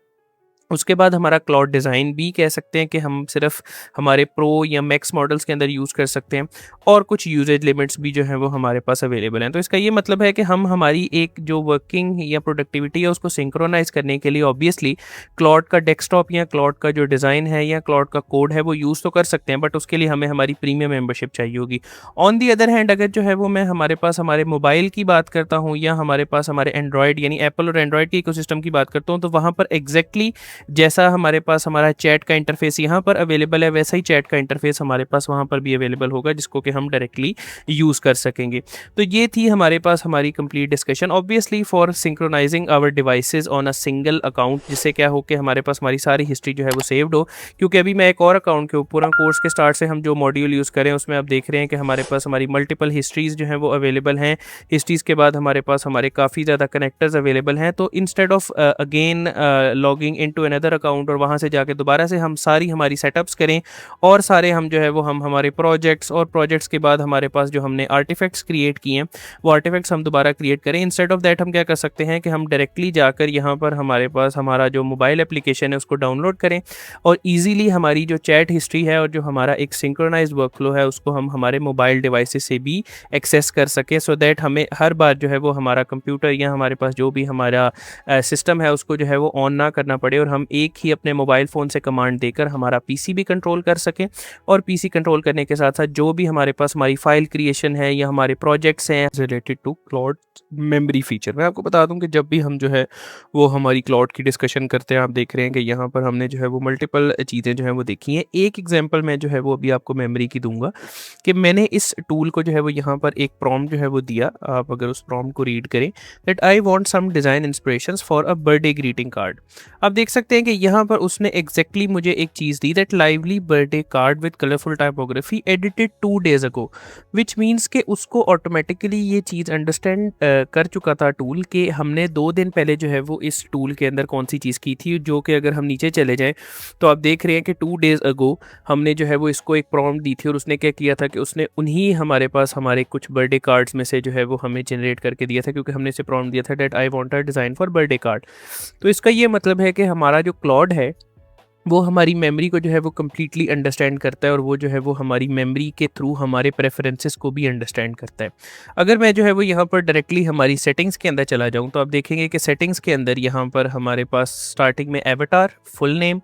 उसके बाद हमारा क्लाउड डिज़ाइन भी कह सकते हैं कि हम सिर्फ हमारे प्रो या मैक्स मॉडल्स के अंदर यूज़ कर सकते हैं, और कुछ यूजेज लिमिट्स भी जो है वो हमारे पास अवेलेबल हैं। तो इसका ये मतलब है कि हम हमारी एक जो वर्किंग या प्रोडक्टिविटी है उसको सिंक्रोनाइज़ करने के लिए ऑब्वियसली क्लाउड का डेस्कटॉप या क्लाउड का जो डिज़ाइन है या क्लाउड का कोड है वो यूज़ तो कर सकते हैं, बट उसके लिए हमें हमारी प्रीमियम मेंबरशिप चाहिए होगी। ऑन दी अदर हैंड अगर जो है वो मैं हमारे पास हमारे मोबाइल की बात करता हूँ या हमारे पास हमारे एंड्रॉयड यानी एप्पल और एंड्रॉयड के इकोसिस्टम की बात करता हूँ, तो वहाँ पर एग्जैक्टली जैसा हमारे पास हमारा चैट का इंटरफेस यहाँ पर अवेलेबल है, वैसा ही चैट का इंटरफेस हमारे पास वहाँ पर भी अवेलेबल होगा, जिसको कि हम डायरेक्टली यूज़ कर सकेंगे। तो ये थी हमारे पास हमारी complete discussion obviously for synchronising our devices on a single account, जिससे क्या हो कि हमारे पास हमारी सारी हिस्ट्री जो है वो सेव्ड हो। क्योंकि अभी मैं एक और अकाउंट के ऊपर कोर्स के स्टार्ट से हम जो मॉड्यूल यूज़ करें उसमें आप देख रहे हैं कि हमारे पास हमारी मल्टीपल हिस्ट्रीज़ जो हैं वो अवेलेबल हैं। हिस्ट्रीज़ के बाद हमारे पास हमारे काफ़ी ज़्यादा कनेक्टर्स अवेलेबल हैं। तो instead of again logging into another account और वहाँ से जाके दोबारा से हम सारी हमारी सेटअप्स करें और सारे हम जो है वो हम हमारे प्रोजेक्ट्स और प्रोजेक्ट्स के बाद हमारे पास जो हमने आर्टिफैक्ट्स क्रिएट किए हैं वो आर्टिफैक्ट्स हम दोबारा क्रिएट करें। इंस्टेड ऑफ दैट हम क्या कर सकते हैं कि हम डायरेक्टली जाकर यहाँ पर हमारे पास हमारा जो मोबाइल एप्लीकेशन है उसको डाउनलोड करें और ईजिली हमारी जो चैट हिस्ट्री है और जो हमारा एक सिंक्रोनाइज्ड वर्कफ्लो है उसको हम हमारे मोबाइल डिवाइसेस से भी एक्सेस कर सकें, सो दैट हमें हर बार जो है वो हमारा कंप्यूटर या हमारे पास जो भी हमारा सिस्टम है उसको जो है वो ऑन ना करना पड़े और हम एक ही अपने मोबाइल फ़ोन से कमांड देकर हमारा पीसी भी कंट्रोल कर सकें। और पीसी कंट्रोल करने के साथ साथ जो भी हमारे पास हमारी फाइल क्रिएशन है या हमारे प्रोजेक्ट्स हैं related to Claude memory feature. मैं आपको बता दूं कि जब भी हम जो है वो हमारी क्लाउड की डिस्कशन करते हैं, आप देख रहे हैं कि यहाँ पर हमने जो है वो मल्टीपल चीज़ें जो है वो देखी हैं। एक एग्जांपल मैं जो है वो अभी आपको मेमोरी की दूंगा कि मैंने इस टूल को जो है वो यहाँ पर एक प्रॉम्प्ट जो है वो दिया। आप अगर उस प्रॉम्प्ट को रीड करें, that I want some design inspirations for a birthday greeting card. आप देख सकते हैं कि यहाँ पर उसने एग्जैक्टली मुझे एक चीज़ दी, that lively birthday card with colourful typography edited 2 days ago, which means कि उसको ऑटोमेटिकली ये चीज़ अंडरस्टैंड कर चुका था टूल कि हमने 2 दिन पहले जो है वो इस टूल के अंदर कौन सी चीज़ की थी। जो कि अगर हम नीचे चले जाएं तो आप देख रहे हैं कि 2 days अगो हमने जो है वो इसको एक प्रॉम्प्ट दी थी और उसने क्या किया था कि उसने उन्हीं हमारे पास हमारे कुछ बर्थडे कार्ड्स में से जो है वो हमें जनरेट करके दिया था, क्योंकि हमने इसे प्रॉम्प्ट दिया था that I want a design for birthday card. तो इसका ये मतलब है कि हमारा जो क्लाउड है वो हमारी मेमोरी को जो है वो कम्प्लीटली अंडरस्टैंड करता है और वो जो है वो हमारी मेमोरी के थ्रू हमारे प्रेफरेंसेस को भी अंडरस्टैंड करता है। अगर मैं जो है वो यहाँ पर डायरेक्टली हमारी सेटिंग्स के अंदर चला जाऊँ तो आप देखेंगे कि सेटिंग्स के अंदर यहाँ पर हमारे पास स्टार्टिंग में एवटार, फुल नेम,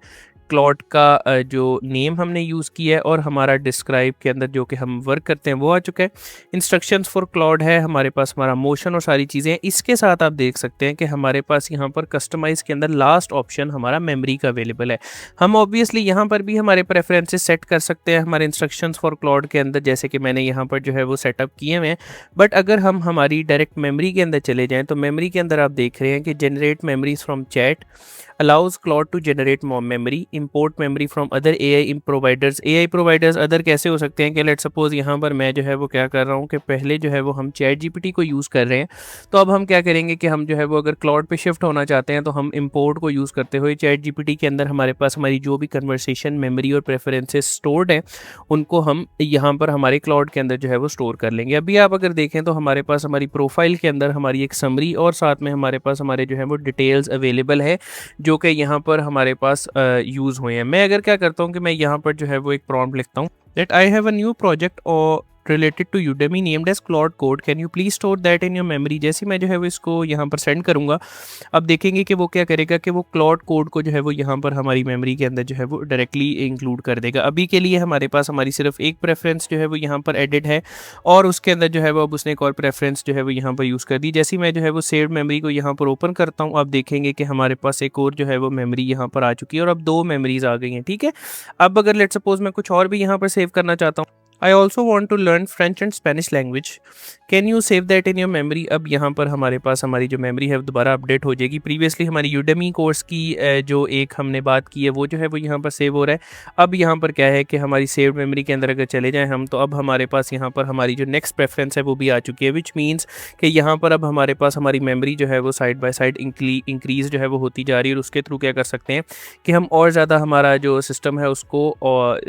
क्लाउड का जो नेम हमने यूज़ किया है और हमारा डिस्क्राइब के अंदर जो कि हम वर्क करते हैं वो आ चुका है। इंस्ट्रक्शंस फॉर क्लाउड है, हमारे पास हमारा मोशन और सारी चीज़ें हैं। इसके साथ आप देख सकते हैं कि हमारे पास यहाँ पर कस्टमाइज़ के अंदर लास्ट ऑप्शन हमारा मेमोरी का अवेलेबल है। हम ऑब्वियसली यहाँ पर भी हमारे प्रेफरेंसेस सेट कर सकते हैं हमारे इंस्ट्रक्शंस फॉर क्लाउड के अंदर, जैसे कि मैंने यहाँ पर जो है वो सेटअप किए हुए हैं। बट अगर हम हमारी डायरेक्ट मेमोरी के अंदर चले जाएँ तो मेमोरी के अंदर आप देख रहे हैं कि generate memories from chat allows cloud to generate more memory, import memory from other AI providers। AI providers other कैसे हो सकते हैं कि लेट सपोज यहाँ पर मैं जो है वो क्या कर रहा हूँ कि पहले जो है वो हम चैट जीपीटी को यूज़ कर रहे हैं, तो अब हम क्या करेंगे कि हम जो है वो अगर क्लाउड पे शिफ्ट होना चाहते हैं तो हम इंपोर्ट को यूज़ करते हुए चैट जीपीटी के अंदर हमारे पास हमारी जो भी कन्वर्सेशन मेमोरी और प्रेफरेंसेस स्टोर्ड हैं उनको हम यहाँ पर हमारे क्लाउड के अंदर जो है वो स्टोर कर लेंगे। अभी आप अगर देखें तो हमारे पास हमारी प्रोफाइल के अंदर हमारी एक समरी और साथ में हमारे पास हमारे जो है वो डिटेल्स अवेलेबल है जो कि यहाँ पर हमारे पास यूज़ हुए हैं। मैं अगर क्या करता हूँ कि मैं यहाँ पर जो है वो एक प्रॉम्प्ट लिखता हूँ that I have a new project और related to Udemy named as Claude Code, can you please store that in your memory। जैसे मैं जो है वो इसको यहाँ पर सेंड करूँगा, अब देखेंगे कि वो क्या करेगा कि वो Claude Code को जो है वो यहाँ पर हमारी मेमोरी के अंदर जो है वो डायरेक्टली इंक्लूड कर देगा। अभी के लिए हमारे पास हमारी सिर्फ एक प्रेफरेंस जो है वो यहाँ पर एडिट है और उसके अंदर जो है वो अब उसने एक और प्रेफरेंस जो है वो यहाँ पर यूज़ कर दी। जैसे मैं जो है वो सेव्ड मेमोरी को यहाँ पर ओपन करता हूँ, आप देखेंगे कि हमारे पास एक और जो है वो मेमोरी यहाँ पर आ चुकी है और अब 2 मेमोरीज आ गई हैं। ठीक है, अब अगर लेट सपोज मैं कुछ और भी यहाँ पर सेव करना चाहता हूँ, I also want to learn French and Spanish language, can you save that in your memory। अब यहाँ पर हमारे पास हमारी जो मेमोरी है वो दोबारा अपडेट हो जाएगी। प्रीवियसली हमारी यूडेमी कोर्स की जो एक हमने बात की है वो जो है वो यहाँ पर सेव हो रहा है। अब यहाँ पर क्या है कि हमारी सेव्ड मेमोरी के अंदर अगर चले जाएं हम, तो अब हमारे पास यहाँ पर हमारी जो नेक्स्ट प्रेफरेंस है वो भी आ चुकी है, विच मीन्स कि यहाँ पर अब हमारे पास हमारी मेमोरी जो है वो साइड बाय साइड इंक्रीज़ जो है वो होती जा रही है और उसके थ्रू क्या कर सकते हैं कि हम और ज़्यादा हमारा जो सिस्टम है उसको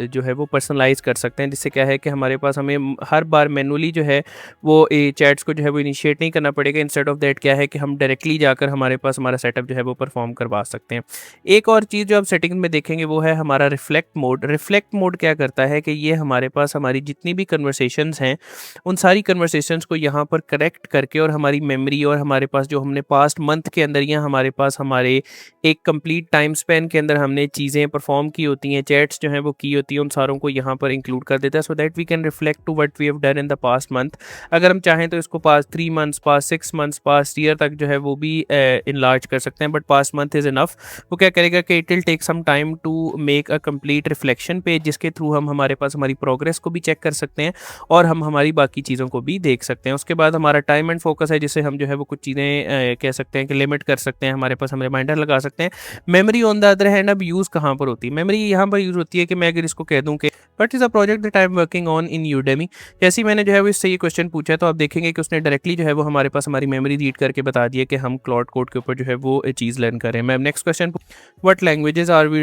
जो है वो पर्सनलाइज कर सकते हैं, जिससे क्या है कि हमारे पास हमें हर बार मैनुअली जो है वो चैट्स को जो है वो इनिशिएट नहीं करना पड़ेगा। इंस्टेड ऑफ दैट क्या है कि हम डायरेक्टली जाकर हमारे पास हमारा सेटअप जो है वो परफॉर्म करवा सकते हैं। एक और चीज़ जो आप सेटिंग में देखेंगे वो है हमारा रिफ्लेक्ट मोड। रिफ्लेक्ट मोड क्या करता है कि ये हमारे पास हमारी जितनी भी कन्वर्सेशंस हैं उन सारी कन्वर्सेशंस को यहाँ पर करेक्ट करके और हमारी मेमोरी और हमारे पास जो हमने पास्ट मंथ के अंदर या हमारे पास हमारे एक कंप्लीट टाइम स्पेन के अंदर हमने चीज़ें परफॉर्म की होती हैं, चैट्स जो हैं वो की होती हैं, उन सारों को यहाँ पर इंक्लूड कर देता है, so that that we can reflect to what we have done in the past month. अगर हम चाहें तो इसको past 3 months, past 6 months, past year तक जो है वो भी इनलार्ज कर सकते हैं, but past month is enough. वो क्या करेगा कि it will take some time to make a complete reflection page, जिसके थ्रू हम हमारे पास हमारी प्रोग्रेस को भी चेक कर सकते हैं और हम हमारी बाकी चीज़ों को भी देख सकते हैं। उसके बाद हमारा टाइम एंड फोकस है, जिसे हम जो है वो कुछ चीज़ें कह सकते हैं कि लिमिट कर सकते हैं, हमारे पास हम रिमाइंडर लगा सकते हैं। Memory on the other hand अब यूज़ कहाँ पर होती है? मेमोरी यहाँ पर यूज़ होती है कि मैं अगर इसको कह दूँ कि what is a project that I am working on in Udemy, जैसे ही मैंने जो है वो इससे ये क्वेश्चन पूछा है, तो आप देखेंगे कि उसने डायरेक्टली जो है वो हमारे पास हमारी मेमोरी रीड करके बता दिया कि हम क्लाउड कोड के ऊपर जो है वो चीज़ लर्न कर रहे हैं। मैं next question, what languages are we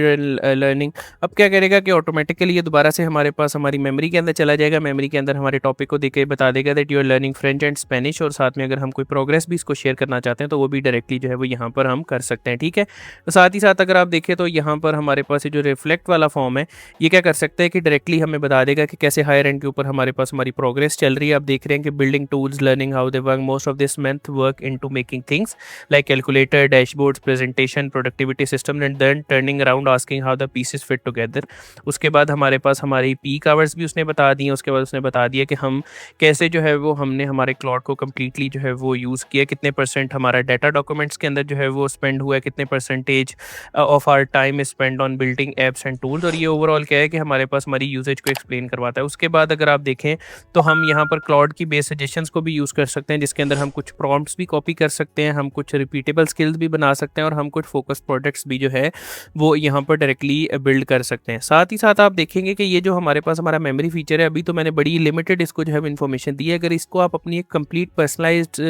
learning? अब क्या करेगा कि ऑटोमेटिकली ये दोबारा से हमारे पास हमारी मेमोरी के अंदर चला जाएगा, मेमोरी के अंदर हमारे टॉपिक को देख के बता देगा that you are learning French and Spanish, और साथ में अगर हम कोई प्रोग्रेस भी इसको शेयर करना चाहते हैं तो वो भी डायरेक्टली जो है वो यहाँ पर हम कर सकते हैं। ठीक है, तो साथ ही साथ अगर आप देखें तो यहाँ पर हमारे पास ये जो रिफ्लेक्ट वाला फॉर्म है, ये क्या कर सकते हैं कि डायरेक्टली हमें बता देगा कि कैसे हायर एंड के ऊपर हमारे पास हमारी प्रोग्रेस चल रही है। आप देख रहे हैं कि building tools, learning how they work, most of this month work into making things like calculator, dashboards, presentation, productivity system, and then turning around asking how the pieces fit together. उसके बाद हमारे पास हमारी पीक आवर्स भी उसने बता दी है। उसके बाद उसने बता दिया कि हम कैसे जो है वो हमने हमारे क्लाउड को कम्प्लीटली जो है वो यूज़ किया, कितने % हमारा डाटा डॉक्यूमेंट्स के अंदर जो है वो स्पेंड हुआ है, कितने % of our time spend on building apps and tools, और ये ओवरऑल क्या है कि हमारे पास हमारी यूजेज को एक्सप्लेन करवाता है। उसके बाद अगर आप देखें तो हम यहाँ पर क्लाउड की बेस सजेशंस को भी यूज़ कर सकते हैं, जिसके अंदर हम कुछ प्रॉम्प्ट्स भी कॉपी कर सकते हैं, हम कुछ रिपीटेबल स्किल्स भी बना सकते हैं, और हम कुछ फोकस प्रोडक्ट्स भी जो है वो यहाँ पर डायरेक्टली बिल्ड कर सकते हैं। साथ ही साथ आप देखेंगे कि ये जो हमारे पास हमारा मेमोरी फीचर है, अभी तो मैंने बड़ी लिमिटेड इसको जो है इन्फॉर्मेशन दी है। अगर इसको आप अपनी एक कंप्लीट पर्सनलाइज्ड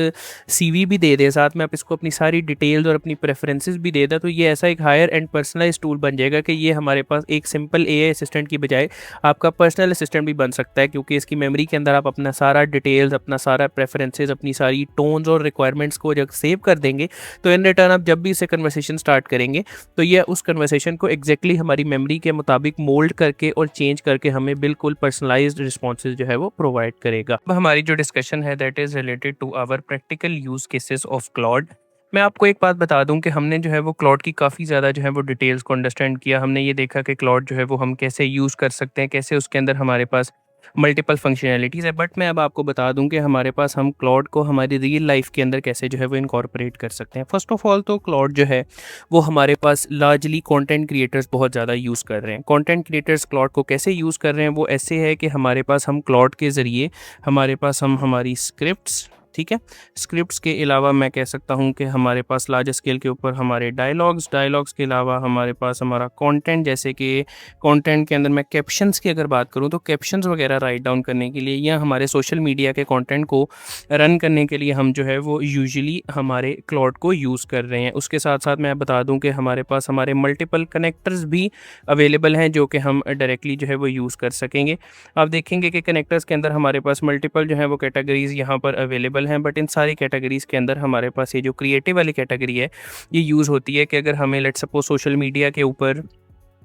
सीवी भी दे दें, साथ में आप इसको अपनी सारी डिटेल्स और अपनी प्रेफरेंसेस भी दे दें, तो ये ऐसा एक हायर एंड पर्सनलाइज्ड टूल बन जाएगा कि ये हमारे पास एक सिंपल एआई असिस्टेंट की बजाय आपका पर्सनल असिस्टेंट भी बन सकता है, क्योंकि इसकी मेमोरी के अंदर आप अपना सारा डिटेल्स, अपना सारा प्रेफरेंसेस, अपनी सारी टोन्स और रिक्वायरमेंट्स को जब सेव कर देंगे, तो इन रिटर्न आप जब भी इससे कन्वर्सेशन स्टार्ट करेंगे तो ये उस कन्वर्सेशन को एग्जैक्टली हमारी मेमोरी के मुताबिक मोल्ड करके और चेंज करके हमें बिल्कुल पर्सनलाइज्ड रिस्पॉन्सेज जो है वो प्रोवाइड करेगा। अब हमारी जो डिस्कशन है that is related to our practical use cases of Claude. मैं आपको एक बात बता दूं कि हमने जो है वो क्लाउड की काफ़ी ज़्यादा जो है वो डिटेल्स को अंडरस्टैंड किया। हमने ये देखा कि क्लाउड जो है वो हम कैसे यूज़ कर सकते हैं, कैसे उसके अंदर हमारे पास मल्टीपल फंक्शनैलिटीज़ है। बट मैं अब आपको बता दूं कि हमारे पास हम क्लाउड को हमारी रियल लाइफ के अंदर कैसे जो है वो इनकॉर्पोरेट कर सकते हैं। फर्स्ट ऑफ ऑल तो क्लाउड जो है वो हमारे पास लार्जली कंटेंट क्रिएटर्स बहुत ज़्यादा यूज़ कर रहे हैं। कंटेंट क्रिएटर्स क्लाउड को कैसे यूज़ कर रहे हैं, वो ऐसे है कि हमारे पास हम क्लाउड के ज़रिए हमारे पास हम हमारी स्क्रिप्ट्स, ठीक है, स्क्रिप्ट्स के अलावा मैं कह सकता हूँ कि हमारे पास लार्ज स्केल के ऊपर हमारे डायलॉग्स के अलावा हमारे पास हमारा कंटेंट, जैसे कि कंटेंट के अंदर मैं कैप्शंस की अगर बात करूँ तो कैप्शंस वगैरह राइट डाउन करने के लिए, या हमारे सोशल मीडिया के कंटेंट को रन करने के लिए हम जो है वो यूजुअली हमारे क्लाउड को यूज़ कर रहे हैं। उसके साथ साथ मैं बता दूं कि हमारे पास हमारे मल्टीपल कनेक्टर्स भी अवेलेबल हैं जो कि हम डायरेक्टली जो है वो यूज़ कर सकेंगे। आप देखेंगे कि कनेक्टर्स के अंदर हमारे पास मल्टीपल जो है वो कैटेगरीज़ यहाँ पर अवेलेबल हैं, बट इन सारी कैटेगरीज़ के अंदर हमारे पास ये जो क्रिएटिव वाली कैटेगरी है ये यूज़ होती है कि अगर हमें लेट्स सपोज सोशल मीडिया के ऊपर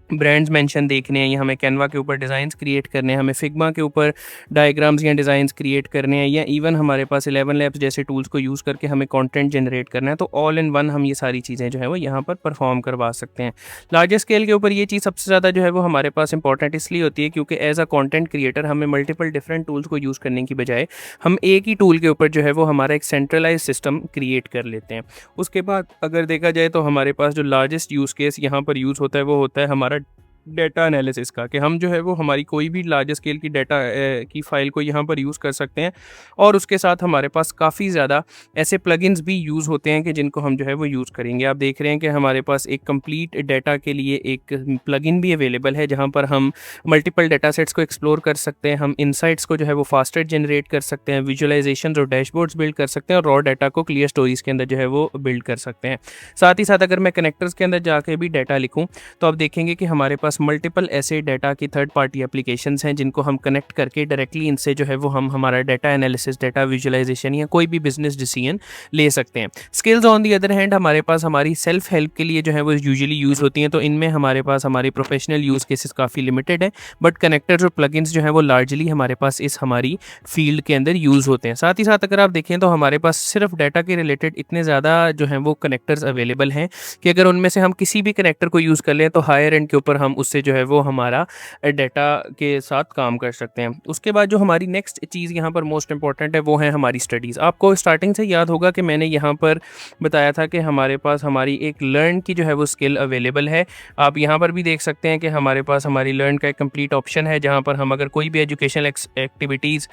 ब्रांड्स मेंशन देखने हैं, या हमें कैनवा के ऊपर डिज़ाइंस क्रिएट करने हैं, हमें फिग्मा के ऊपर डायग्राम्स या डिज़ाइंस क्रिएट करने हैं, या इवन हमारे पास 11 लैब्स जैसे टूल्स को यूज़ करके हमें कंटेंट जनरेट करना है, तो ऑल इन वन हम ये सारी चीज़ें जो है वो यहाँ पर परफॉर्म करवा सकते हैं। लार्जर स्केल के ऊपर ये चीज़ सबसे ज़्यादा जो है वो हमारे पास इंपॉर्टेंट इसलिए होती है क्योंकि एज अ कंटेंट क्रिएटर हमें मल्टीपल डिफरेंट टूल्स को यूज़ करने की बजाय हम एक ही टूल के ऊपर जो है वो हमारा एक सेंट्रलाइज सिस्टम क्रिएट कर लेते हैं। उसके बाद अगर देखा जाए तो हमारे पास जो लार्जेस्ट यूज़ केस यहाँ पर यूज़ होता है वो होता है हमारा डेटा एनालिसिस का, कि हम जो है वो हमारी कोई भी लार्ज स्केल की डाटा की फ़ाइल को यहाँ पर यूज़ कर सकते हैं, और उसके साथ हमारे पास काफ़ी ज़्यादा ऐसे प्लगइन्स भी यूज़ होते हैं कि जिनको हम जो है वो यूज़ करेंगे। आप देख रहे हैं कि हमारे पास एक कंप्लीट डाटा के लिए एक प्लगइन भी अवेलेबल है जहाँ पर हम मल्टीपल डाटा सेट्स को एक्सप्लोर कर सकते हैं, हम इनसाइट्स को जो है वो फास्टर जनरेट कर सकते हैं, विजुअलाइजेशन और डैशबोर्ड्स बिल्ड कर सकते हैं, और रॉ डाटा को क्लियर स्टोरीज़ के अंदर जो है वो बिल्ड कर सकते हैं। साथ ही साथ अगर मैं कनेक्टर्स के अंदर जाके भी डाटा लिखूँ तो आप देखेंगे कि हमारे पास मल्टीपल ऐसे डाटा की थर्ड पार्टी एप्लीकेशंस हैं जिनको हम कनेक्ट करके डायरेक्टली इनसे जो है वो हम हमारा डाटा एनालिसिस, डाटा विजुअलाइजेशन या कोई भी बिजनेस डिसीजन ले सकते हैं। Skills on the other hand हमारे पास हमारी सेल्फ हेल्प के लिए जो है वो यूजुअली यूज़ होती हैं, तो इनमें हमारे पास हमारी प्रोफेशनल यूज़ केसेस काफ़ी लिमिटेड है, बट कनेक्टर्स और प्लगइन्स जो है वो लार्जली हमारे पास इस हमारी फील्ड के अंदर यूज़ होते हैं। साथ ही साथ अगर आप देखें तो हमारे पास सिर्फ डाटा के रिलेटेड इतने ज़्यादा जो है वो कनेक्टर्स अवेलेबल हैं कि अगर उनमें से हम किसी भी कनेक्टर को यूज़ कर लें तो हायर एंड के ऊपर हम उससे जो है वो हमारा डाटा के साथ काम कर सकते हैं। उसके बाद जो हमारी नेक्स्ट चीज़ यहाँ पर मोस्ट इंपॉर्टेंट है वो है हमारी स्टडीज़। आपको स्टार्टिंग से याद होगा कि मैंने यहाँ पर बताया था कि हमारे पास हमारी एक लर्न की जो है वो स्किल अवेलेबल है। आप यहाँ पर भी देख सकते हैं कि हमारे पास हमारी लर्न का एक कंप्लीट ऑप्शन है, जहाँ पर हम अगर कोई भी एजुकेशनल एक्टिविटीज़,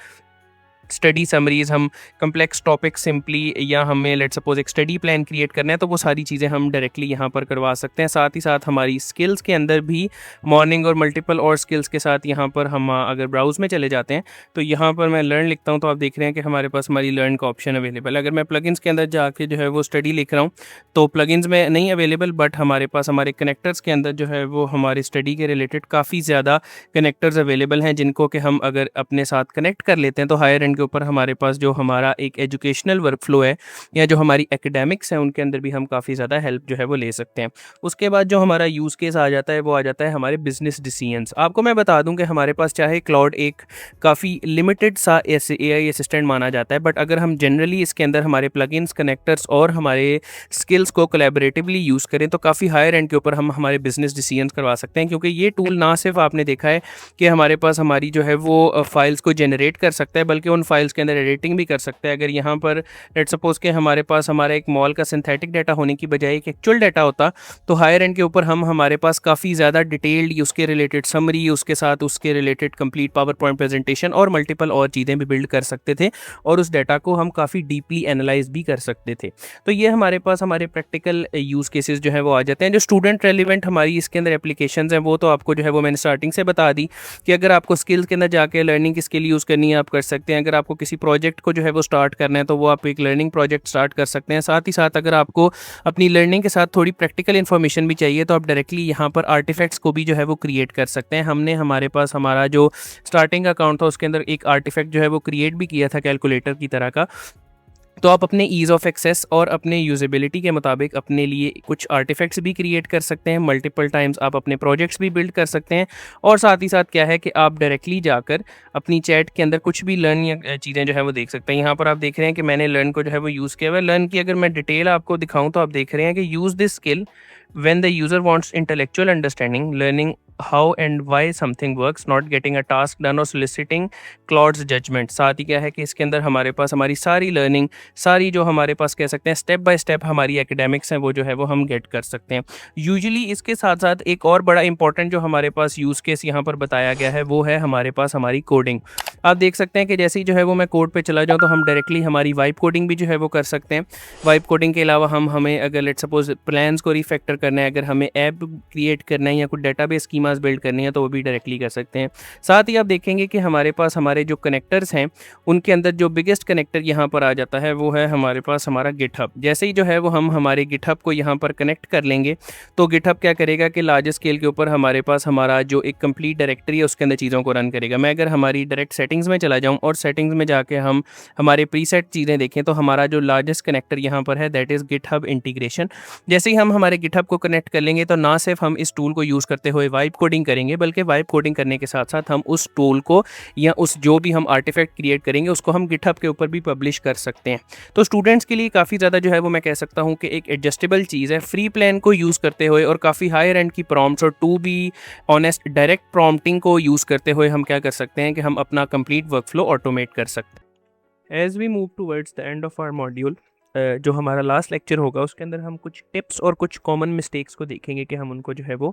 स्टडी समरीज, हम कम्प्लेक्स टॉपिक सिंपली, या हमें लेट सपोज एक स्टडी प्लान क्रिएट करना है, तो वो सारी चीज़ें हम डायरेक्टली यहाँ पर करवा सकते हैं। साथ ही साथ हमारी स्किल्स के अंदर भी मॉर्निंग और मल्टीपल और स्किल्स के साथ यहाँ पर हम अगर ब्राउज़ में चले जाते हैं तो यहाँ पर मैं लर्न लिखता हूँ तो आप देख रहे हैं कि हमारे पास हमारी लर्न का ऑप्शन अवेलेबल है। अगर मैं प्लगइन्स के अंदर जाके जो है वो स्टडी लिख रहा हूँ तो प्लगइन्स में नहीं अवेलेबल, बट हमारे पास हमारे कनेक्टर्स के अंदर जो है वो हमारे स्टडी के रिलेटेड काफ़ी ज़्यादा कनेक्टर्स अवेलेबल हैं, जिनको कि हम अगर अपने साथ कनेक्ट कर लेते हैं तो हायर एंड के ऊपर हमारे पास जो हमारा एक एजुकेशनल वर्कफ्लो है या जो हमारी एकेडमिक्स है उनके अंदर भी हम काफ़ी ज़्यादा हेल्प जो है वो ले सकते हैं। उसके बाद जो हमारा यूज़ केस आ जाता है वो आ जाता है हमारे बिजनेस डिसीजंस। आपको मैं बता दूं कि हमारे पास चाहे क्लाउड एक काफ़ी लिमिटेड सा एआई असिस्टेंट माना जाता है, बट अगर हम जनरली इसके अंदर हमारे प्लगइन्स, कनेक्टर्स और हमारे स्किल्स को कोलैबोरेटिवली यूज़ करें तो काफ़ी हायर एंड के ऊपर हम हमारे बिजनेस डिसीजंस करवा सकते हैं। क्योंकि ये टूल ना सिर्फ आपने देखा है कि हमारे पास हमारी जो है वो फाइल्स को जनरेट कर सकता है, बल्कि उन फाइल्स के अंदर एडिटिंग भी कर सकता है। अगर यहाँ पर लेट्स सपोज के हमारे पास हमारा एक मॉल का सिंथेटिक डाटा होने की बजाय एक एक्चुअल डाटा होता तो हायर एंड के ऊपर हम हमारे पास काफ़ी ज़्यादा डिटेल्ड उसके रिलेटेड समरी, उसके साथ उसके related complete power point presentation और मल्टीपल और चीज़ें भी बिल्ड कर सकते थे और उस डाटा को हम काफ़ी डीपली एनालाइज भी कर सकते थे। तो ये हमारे पास हमारे प्रैक्टिकल यूज़ केसेस जो है वो आ जाते हैं। जो स्टूडेंट रेलिवेंट हमारी इसके अंदर एप्लीकेशंस हैं वो तो आपको जो है वो मैंने स्टार्टिंग से बता दी कि अगर आपको स्किल्स के अंदर जाके लर्निंग की स्किल यूज़ करनी है आप कर सकते हैं। अगर आपको किसी प्रोजेक्ट को जो है वो स्टार्ट करना है तो वो आप एक लर्निंग प्रोजेक्ट स्टार्ट कर सकते हैं। साथ ही साथ अगर आपको अपनी लर्निंग के साथ थोड़ी प्रैक्टिकल इन्फॉर्मेशन भी चाहिए तो आप डायरेक्टली यहाँ पर आर्टिफैक्ट्स को भी जो है वो क्रिएट कर सकते हैं। हमने हमारे पास हमारा जो स्टार्टिंग अकाउंट था उसके अंदर एक आर्टिफैक्ट जो है वो क्रिएट भी किया था कैलकुलेटर की तरह का। तो आप अपने ईज़ ऑफ एक्सेस और अपने यूजेबिलिटी के मुताबिक अपने लिए कुछ आर्टिफैक्ट्स भी क्रिएट कर सकते हैं। मल्टीपल टाइम्स आप अपने प्रोजेक्ट्स भी बिल्ड कर सकते हैं और साथ ही साथ क्या है कि आप डायरेक्टली जाकर अपनी चैट के अंदर कुछ भी लर्न या चीज़ें जो है वो देख सकते हैं। यहाँ पर आप देख रहे हैं कि मैंने लर्न को जो है वो यूज़ किया हुआ है। लर्न की अगर मैं डिटेल आपको दिखाऊँ तो आप देख रहे हैं कि use this skill when the user wants intellectual understanding, learning how and why something works, not getting a task done or soliciting Claude's judgment। साथ ही क्या है कि इसके अंदर हमारे पास हमारी सारी लर्निंग, सारी जो हमारे पास कह सकते हैं स्टेप बाय स्टेप हमारी एकेडमिक्स हैं वो जो है वो हम गेट कर सकते हैं। यूजुअली इसके साथ साथ एक और बड़ा इंपॉर्टेंट जो हमारे पास यूज़ केस यहाँ पर बताया गया है वो है हमारे पास हमारी कोडिंग। आप देख सकते हैं कि जैसे ही जो है वो मैं कोड पे चला जाऊँ तो हम डायरेक्टली हमारी वाइब कोडिंग भी जो है वो कर सकते हैं। वाइब कोडिंग के अलावा हमें अगर लेट सपोज प्लान्स को रिफैक्टर करना है, अगर हमें ऐप क्रिएट करना है या कुछ डेटाबेस स्कीमास बिल्ड करनी है तो वो भी डायरेक्टली कर सकते हैं। साथ ही आप देखेंगे कि हमारे पास हमारे जो कनेक्टर्स हैं उनके अंदर जो बिगेस्ट कनेक्टर यहाँ पर आ जाता है वो है हमारे पास हमारा गिटहब। जैसे ही जो है वो हम हमारे गिटहब को यहाँ पर कनेक्ट कर लेंगे तो गिटहब क्या करेगा कि लार्ज स्केल के ऊपर हमारे पास हमारा जो एक कंप्लीट डायरेक्टरी है उसके अंदर चीज़ों को रन करेगा। मैं अगर हमारी डायरेक्ट सेटिंग्स में चला जाऊँ और सेटिंग्स में जाके हम हमारे प्रीसेट चीज़ें देखें तो हमारा जो लार्जेस्ट कनेक्टर यहाँ पर है दैट इज़ गिटहब इंटीग्रेशन। जैसे ही हम हमारे गिटहब को कनेक्ट कर लेंगे तो ना सिर्फ हम इस टूल को यूज़ करते हुए वाइब कोडिंग करेंगे, बल्कि वाइब कोडिंग करने के साथ साथ हम उस टूल को या उस जो भी हम आर्टिफैक्ट क्रिएट करेंगे उसको हम गिटहब के ऊपर भी पब्लिश कर सकते हैं। तो स्टूडेंट्स के लिए काफ़ी ज़्यादा जो है वो मैं कह सकता हूँ कि एक एडजस्टेबल चीज़ है। फ्री प्लान को यूज़ करते हुए और काफ़ी हायर एंड की प्रॉम्प्ट्स और to be honest direct prompting को यूज़ करते हुए हम क्या कर सकते हैं कि हम अपना कंप्लीट वर्कफ्लो ऑटोमेट कर सकते हैं। As we move towards the end of our module, जो हमारा लास्ट लेक्चर होगा उसके अंदर हम कुछ टिप्स और कुछ कॉमन मिस्टेक्स को देखेंगे कि हम उनको जो है वो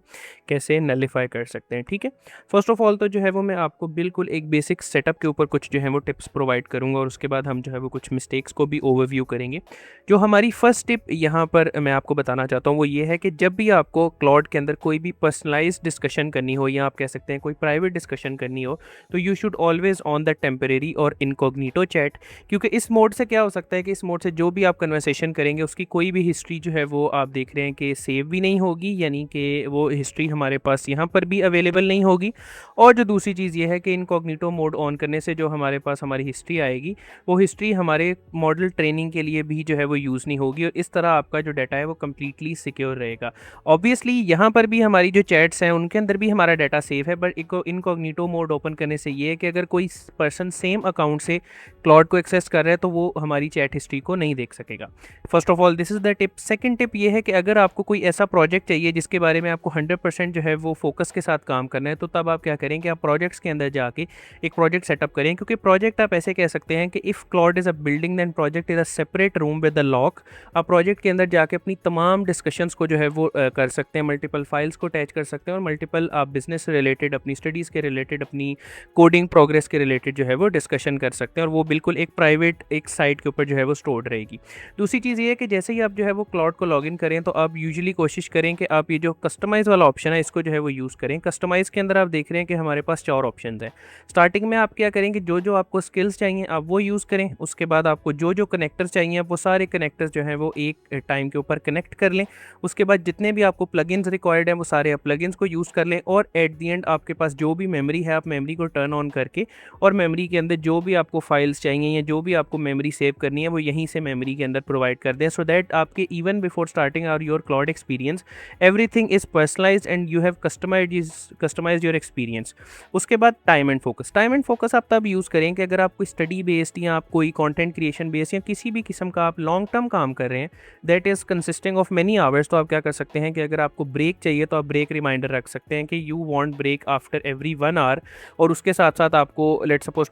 कैसे नलिफाई कर सकते हैं। ठीक है, फर्स्ट ऑफ ऑल तो जो है वो मैं आपको बिल्कुल एक बेसिक सेटअप के ऊपर कुछ जो है वो टिप्स प्रोवाइड करूंगा और उसके बाद हम जो है वो कुछ मिस्टेक्स को भी ओवरव्यू करेंगे। जो हमारी फर्स्ट टिप यहाँ पर मैं आपको बताना चाहता हूँ वो ये है कि जब भी आपको क्लाउड के अंदर कोई भी पर्सनलाइज डिस्कशन करनी हो या आप कह सकते हैं कोई प्राइवेट डिस्कशन करनी हो तो you should always on the temporary और इनकॉग्निटो चैट। क्योंकि इस मोड से क्या हो सकता है कि इस मोड से जो भी आप कन्वर्सेशन करेंगे उसकी कोई भी हिस्ट्री जो है वो आप देख रहे हैं कि सेव भी नहीं होगी, यानी कि वो हिस्ट्री हमारे पास यहाँ पर भी अवेलेबल नहीं होगी। और जो दूसरी चीज़ ये है कि इनकॉग्निटो मोड ऑन करने से जो हमारे पास हमारी हिस्ट्री आएगी वो हिस्ट्री हमारे मॉडल ट्रेनिंग के लिए भी जो है वो यूज़ नहीं होगी और इस तरह आपका जो डाटा है वो कम्प्लीटली सिक्योर रहेगा। ऑब्वियसली यहाँ पर भी हमारी जो चैट्स हैं उनके अंदर भी हमारा डाटा सेव है, बट इनकॉग्निटो मोड ओपन करने से ये है कि अगर कोई पर्सन सेम अकाउंट से क्लाउड को एक्सेस कर रहा है तो वो हमारी चैट हिस्ट्री को नहीं देख सकता। सकेगा। First of all this is the tip. Second tip ये है कि अगर आपको कोई ऐसा प्रोजेक्ट चाहिए जिसके बारे में आपको 100% जो है वो फोकस के साथ काम करना है, तो तब आप क्या करें कि आप प्रोजेक्ट्स के अंदर जाके एक प्रोजेक्ट सेटअप करें, क्योंकि प्रोजेक्ट आप ऐसे कह सकते हैं कि if Claude is a building then project is a separate room with the lock. आप प्रोजेक्ट के अंदर जाके अपनी तमाम डिस्कशंस को जो है वो कर सकते हैं, मल्टीपल फाइल्स को अटैच कर सकते हैं, और मल्टीपल आप बिजनेस से रिलेटेड, अपनी स्टडीज़ के रिलेटेड, अपनी कोडिंग प्रोग्रेस के रिलेटेड जो है वो डिस्कशन कर सकते हैं, और वो बिल्कुल एक प्राइवेट एक साइट के ऊपर जो है वो स्टोर्ड रहेगी। दूसरी चीज़ ये है कि जैसे ही आप जो है वो क्लाउड को लॉगिन करें, तो आप यूजुअली कोशिश करें कि आप ये जो कस्टमाइज़ वाला ऑप्शन है इसको जो है वो यूज़ करें। कस्टमाइज़ के अंदर आप देख रहे हैं कि हमारे पास 4 ऑप्शंस हैं। स्टार्टिंग में आप क्या करेंगे, जो जो आपको स्किल्स चाहिए आप वो यूज़ करें। उसके बाद आपको जो जो कनेक्टर्स चाहिए आप वो सारे कनेक्टर्स जो हैं वो एक टाइम के ऊपर कनेक्ट कर लें। उसके बाद जितने भी आपको प्लगइन्स रिक्वायर्ड हैं वो सारे आप प्लगइन्स को यूज़ कर लें, और एट द एंड आपके पास जो भी मेमोरी है आप मेमोरी को टर्न ऑन करके, और मेमोरी के अंदर जो भी आपको फाइल्स चाहिए या जो भी आपको मेमोरी सेव करनी है वो यहीं से मेमोरी के अंदर प्रोवाइड कर दें, सो दैट आपके even before starting our your Claude experience everything is personalised and you have customised your experience. उसके बाद time and focus. Time and focus आप तब यूज़ करें कि अगर आप कोई स्टडी बेस्ड या आप कोई कंटेंट क्रिएशन बेस्ड या किसी भी किस्म का आप लॉन्ग टर्म काम कर रहे हैं that is consisting of many hours, तो आप क्या कर सकते हैं कि अगर आपको ब्रेक चाहिए तो आप ब्रेक रिमाइंडर रख सकते हैं कि you want break after every 1 hour, और उसके साथ साथ आपको लेट सपोज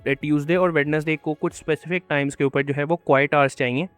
ट्यूसडे और वेडनेसडे को कुछ स्पेसिफिक टाइम्स के ऊपर जो है वो क्वाइट आवर्स चाहिए।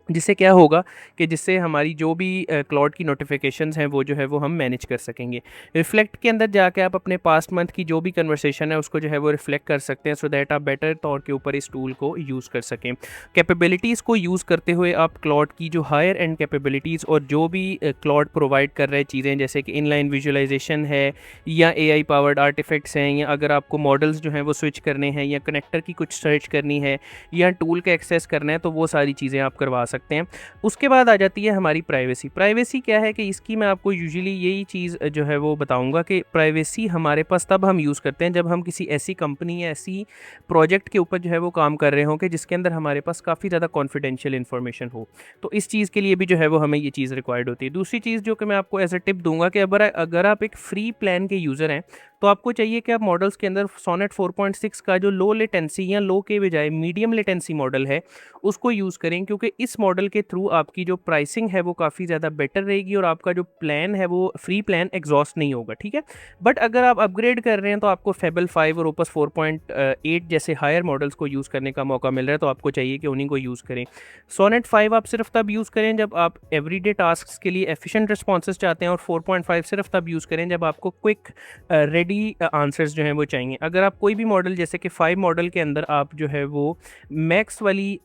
जिससे क्या होगा कि जिससे हमारी जो भी क्लाउड की नोटिफिकेशंस हैं वो जो है वो हम मैनेज कर सकेंगे। रिफ्लेक्ट के अंदर जाके आप अपने पास्ट मंथ की जो भी कन्वर्सेशन है उसको जो है वो रिफ्लेक्ट कर सकते हैं, सो दैट आप बेटर तौर के ऊपर इस टूल को यूज़ कर सकें। कैपेबिलिटीज़ को यूज़ करते हुए आप क्लाउड की जो हायर एंड कैपेबिलिटीज़ और जो भी क्लाउड प्रोवाइड कर रहे चीज़ें जैसे कि इनलाइन विजुअलाइजेशन है या AI पावर्ड आर्टिफैक्ट्स हैं, या अगर आपको मॉडल्स जो हैं वो स्विच करने हैं या कनेक्टर की कुछ सर्च करनी है या टूल का एक्सेस करना है, तो वो सारी चीज़ें आप करवा सकते हैं। उसके बाद आ जाती है हमारी प्राइवेसी। प्राइवेसी क्या है कि इसकी मैं आपको यूजुअली यही चीज़ जो है वो बताऊंगा कि प्राइवेसी हमारे पास तब हम यूज़ करते हैं जब हम किसी ऐसी कंपनी या ऐसी प्रोजेक्ट के ऊपर जो है वो काम कर रहे हों कि जिसके अंदर हमारे पास काफ़ी ज़्यादा कॉन्फिडेंशियल इन्फॉर्मेशन हो, तो इस चीज़ के लिए भी जो है वो हमें ये चीज़ रिक्वायर्ड होती है। दूसरी चीज़ जो कि मैं आपको एज अ टिप दूंगा कि अगर आप एक फ्री प्लान के यूज़र हैं तो आपको चाहिए कि आप मॉडल्स के अंदर सोनेट 4.6 का जो लो लेटेंसी या लो के बजाय मीडियम लेटेंसी मॉडल है उसको यूज़ करें, क्योंकि इस मॉडल के थ्रू आपकी जो प्राइसिंग है वो काफ़ी ज़्यादा बेटर रहेगी और आपका जो प्लान है वो फ्री प्लान एग्जॉस्ट नहीं होगा, ठीक है। बट अगर आप अपग्रेड कर रहे हैं तो आपको फेबल 5 और ओपस 4.8 जैसे हायर मॉडल्स को यूज़ करने का मौका मिल रहा है, तो आपको चाहिए कि उन्हीं को यूज़ करें। सोनेट 5 आप सिर्फ तब यूज़ करें जब आप एवरीडे टास्क के लिए एफिशिएंट रिस्पॉन्सेज चाहते हैं, और 4.5 सिर्फ तब यूज़ करें जब आपको क्विक रेडी आंसर्स जो हैं वो चाहिए। अगर आप कोई भी मॉडल जैसे कि 5 मॉडल के अंदर आप जो है वो मैक्स वाली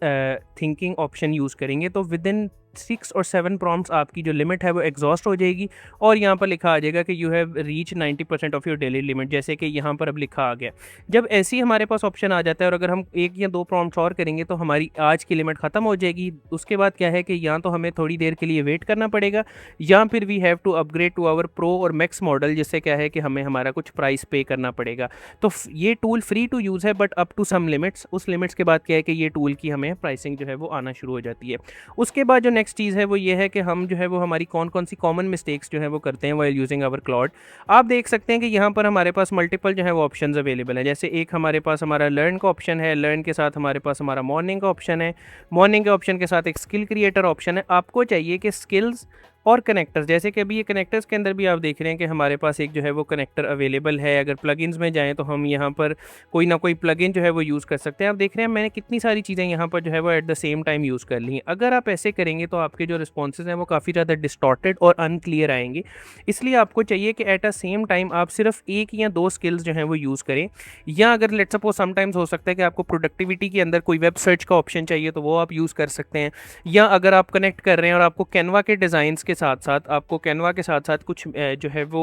थिंकिंग ऑप्शन यूज़ करेंगे तो विद इन 6 और 7 प्रॉम्प्ट्स आपकी जो लिमिट है वो एग्जॉस्ट हो जाएगी, और यहाँ पर लिखा आ जाएगा कि you have reach 90% of your daily limit, जैसे कि यहाँ पर अब लिखा आ गया। जब ऐसे ही हमारे पास ऑप्शन आ जाता है और अगर हम 1 या 2 प्रॉम्प्ट्स और करेंगे तो हमारी आज की लिमिट ख़त्म हो जाएगी। उसके बाद क्या है कि या तो हमें थोड़ी देर के लिए वेट करना पड़ेगा या फिर we have to upgrade to our pro और मैक्स मॉडल, जिससे क्या है कि हमें हमारा कुछ प्राइस पे करना पड़ेगा। तो ये टूल फ्री टू यूज़ है but up to some limits. उस लिमिट्स के बाद क्या है कि ये टूल की हमें प्राइसिंग जो है वो आना शुरू हो जाती है। उसके बाद जो नेक्स्ट चीज़ है वो ये है कि हम जो है वो हमारी कौन कौन सी कॉमन मिस्टेक्स जो है वो करते हैं वाइल यूजिंग आवर क्लाउड। आप देख सकते हैं कि यहाँ पर हमारे पास मल्टीपल जो है वो ऑप्शंस अवेलेबल हैं। जैसे एक हमारे पास हमारा लर्न का ऑप्शन है, लर्न के साथ हमारे पास हमारा मॉर्निंग का ऑप्शन है, मॉर्निंग के ऑप्शन के साथ एक स्किल क्रिएटर ऑप्शन है। आपको चाहिए कि स्किल्स और कनेक्टर्स, जैसे कि अभी ये कनेक्टर्स के अंदर भी आप देख रहे हैं कि हमारे पास एक जो है वो कनेक्टर अवेलेबल है। अगर प्लगइन्स में जाएं तो हम यहाँ पर कोई ना कोई प्लगइन जो है वो यूज़ कर सकते हैं। आप देख रहे हैं मैंने कितनी सारी चीज़ें यहाँ पर जो है वो at the same time use कर ली हैं। अगर आप ऐसे करेंगे तो आपके जो रिस्पॉन्सेज हैं वो काफ़ी ज़्यादा डिस्टॉर्टेड और अनक्लियर आएंगे। इसलिए आपको चाहिए कि एट अ सेम टाइम आप सिर्फ 1 या 2 स्किल्स जो हैं वो यूज़ करें, या अगर लेट्स सपोज समटाइम्स हो सकता है कि आपको प्रोडक्टिविटी के अंदर कोई वेब सर्च का ऑप्शन चाहिए तो वो आप यूज़ कर सकते हैं। या अगर आप कनेक्ट कर रहे हैं और आपको कैनवा के डिज़ाइंस के साथ साथ आपको कैनवा के साथ साथ कुछ जो है वो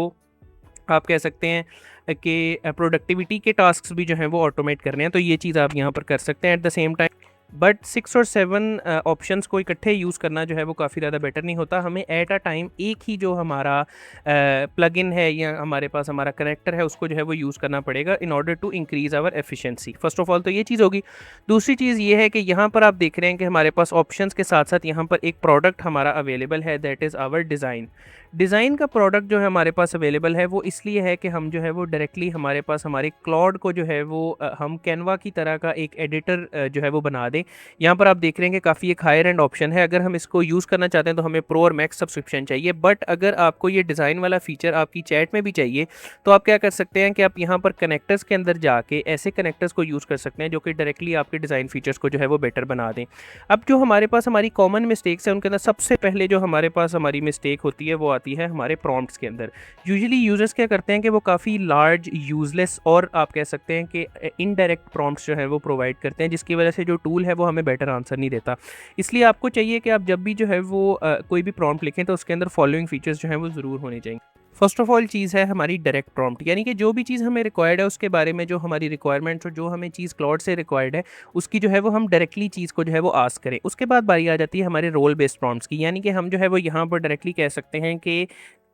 आप कह सकते हैं कि प्रोडक्टिविटी के टास्क्स भी जो हैं वो ऑटोमेट करने हैं, तो ये चीज़ आप यहाँ पर कर सकते हैं at the same time. But 6 और 7 ऑप्शंस को इकट्ठे यूज़ करना जो है वो काफ़ी ज़्यादा बेटर नहीं होता। हमें एट अ टाइम एक ही जो हमारा प्लगइन है या हमारे पास हमारा कनेक्टर है उसको जो है वो यूज़ करना पड़ेगा in order to increase our efficiency. First of all तो ये चीज़ होगी। दूसरी चीज़ ये है कि यहाँ पर आप देख रहे हैं कि हमारे पास ऑप्शंस के साथ साथ यहाँ पर एक प्रोडक्ट हमारा अवेलेबल है, that is our design. Design का प्रोडक्ट जो है हमारे पास अवेलेबल है वो इसलिए है कि हम जो है वो डायरेक्टली हमारे पास हमारे क्लाउड को जो है वो हम कैनवा की तरह का एक एडिटर जो है वो बना दें दें। यहाँ पर आप देख रहे हैं कि काफ़ी एक हायर एंड ऑप्शन है। अगर हम इसको यूज़ करना चाहते हैं तो हमें प्रो और मैक्स सब्सक्रिप्शन चाहिए, बट अगर आपको ये डिज़ाइन वाला फीचर आपकी चैट में भी चाहिए तो आप क्या कर सकते हैं कि आप यहाँ पर कनेक्टर्स के अंदर जाके ऐसे कनेक्टर्स को यूज़ कर सकते हैं जो कि डायरेक्टली आपके डिज़ाइन फीचर्स को जो है वो बेटर बना दें। अब जो हमारे पास हमारी कॉमन मिस्टेक्स हैं उनके अंदर सबसे पहले जो हमारे पास हमारी मिस्टेक होती है वो आती है हमारे प्रॉम्प्ट्स के अंदर। यूजुअली यूज़र्स क्या करते हैं कि वो काफ़ी लार्ज, यूज़लेस और आप कह सकते हैं कि इनडायरेक्ट प्रॉम्प्ट्स जो है वो प्रोवाइड करते हैं, जिसकी वजह से जो टूल है वो हमें बेटर आंसर नहीं देता। इसलिए आपको चाहिए कि आप जब भी जो है वो कोई भी प्रॉम्प्ट लिखें तो उसके अंदर फॉलोइंग फीचर्स जो हैं वो ज़रूर होने चाहिए। फर्स्ट ऑफ ऑल चीज़ है हमारी डायरेक्ट प्रॉम्प्ट, यानी कि जो भी चीज़ हमें रिक्वायर्ड है उसके बारे में जो हमारी रिक्वायरमेंट्स और जो हमें चीज़ क्लाउड से रिक्वायर्ड है उसकी जो है वो हम डायरेक्टली चीज़ को जो है वो आस्क करें। उसके बाद बारी आ जाती है हमारे रोल बेस्ड प्रॉम्प्ट्स की, यानी कि हम जो है वो यहाँ पर डायरेक्टली कह सकते हैं कि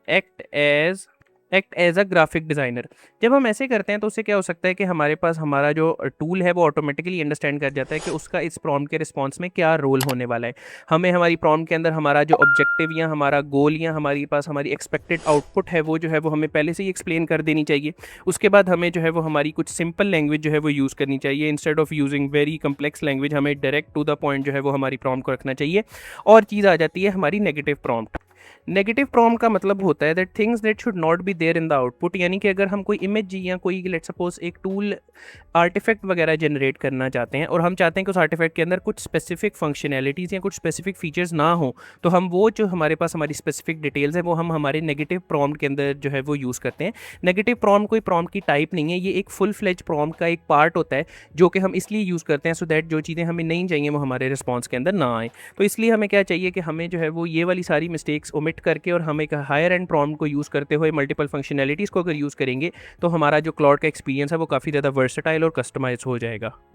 act as act as a graphic designer. जब हम ऐसे करते हैं तो उससे क्या हो सकता है कि हमारे पास हमारा जो टूल है वो ऑटोमेटिकली अंडरस्टैंड कर जाता है कि उसका इस प्रॉम्प्ट के रिस्पॉन्स में क्या रोल होने वाला है। हमें हमारी प्रॉम्प्ट के अंदर हमारा जो ऑब्जेक्टिव या हमारा गोल या हमारी पास हमारी एक्सपेक्टेड आउटपुट है वो जो है वो हमें पहले से ही एक्सप्लेन कर देनी चाहिए। उसके बाद हमें जो है वो हमारी कुछ सिंपल लैंग्वेज जो है वो यूज़ करनी चाहिए। Instead of using very complex language हमें डायरेक्ट टू द पॉइंट जो है वो हमारी प्रॉम्प्ट को रखना चाहिए। और चीज़ आ जाती है हमारी नेगेटिव प्रॉम्प्ट। नेगेटिव प्रॉम्प्ट का मतलब होता है that things that should not be there in the output, यानी कि अगर हम कोई इमेज या कोई लेट सपोज एक टूल आर्टिफैक्ट वगैरह जनरेट करना चाहते हैं और हम चाहते हैं कि उस आर्टिफैक्ट के अंदर कुछ स्पेसिफिक फंक्शनैलिटीज़ या कुछ स्पेसिफिक फीचर्स ना हो, तो हम वो जो हमारे पास हमारी स्पेसिफिक डिटेल्स है वो हम हमारे नेगेटिव प्रॉम्प्ट के अंदर जो है वो यूज़ करते हैं। नेगेटिव प्रॉम्प्ट कोई प्रॉम्प्ट की टाइप नहीं है, ये एक फुल फ्लेज प्रॉम्प्ट का एक पार्ट होता है जो कि हम इसलिए यूज़ करते हैं सो दैट जो चीज़ें हमें नहीं चाहिए वो हमारे रिस्पॉन्स के अंदर ना आए। तो इसलिए हमें क्या चाहिए कि हमें जो है वो ये वाली सारी मिस्टेक्स ओमिट करके और हम एक हायर एंड प्रॉम्प्ट को यूज़ करते हुए मल्टीपल फंक्शनैलिटीज़ को अगर यूज़ करेंगे तो हमारा जो क्लाउड का एक्सपीरियंस है वो काफ़ी ज़्यादा वर्सेटाइल और कस्टमाइज हो जाएगा।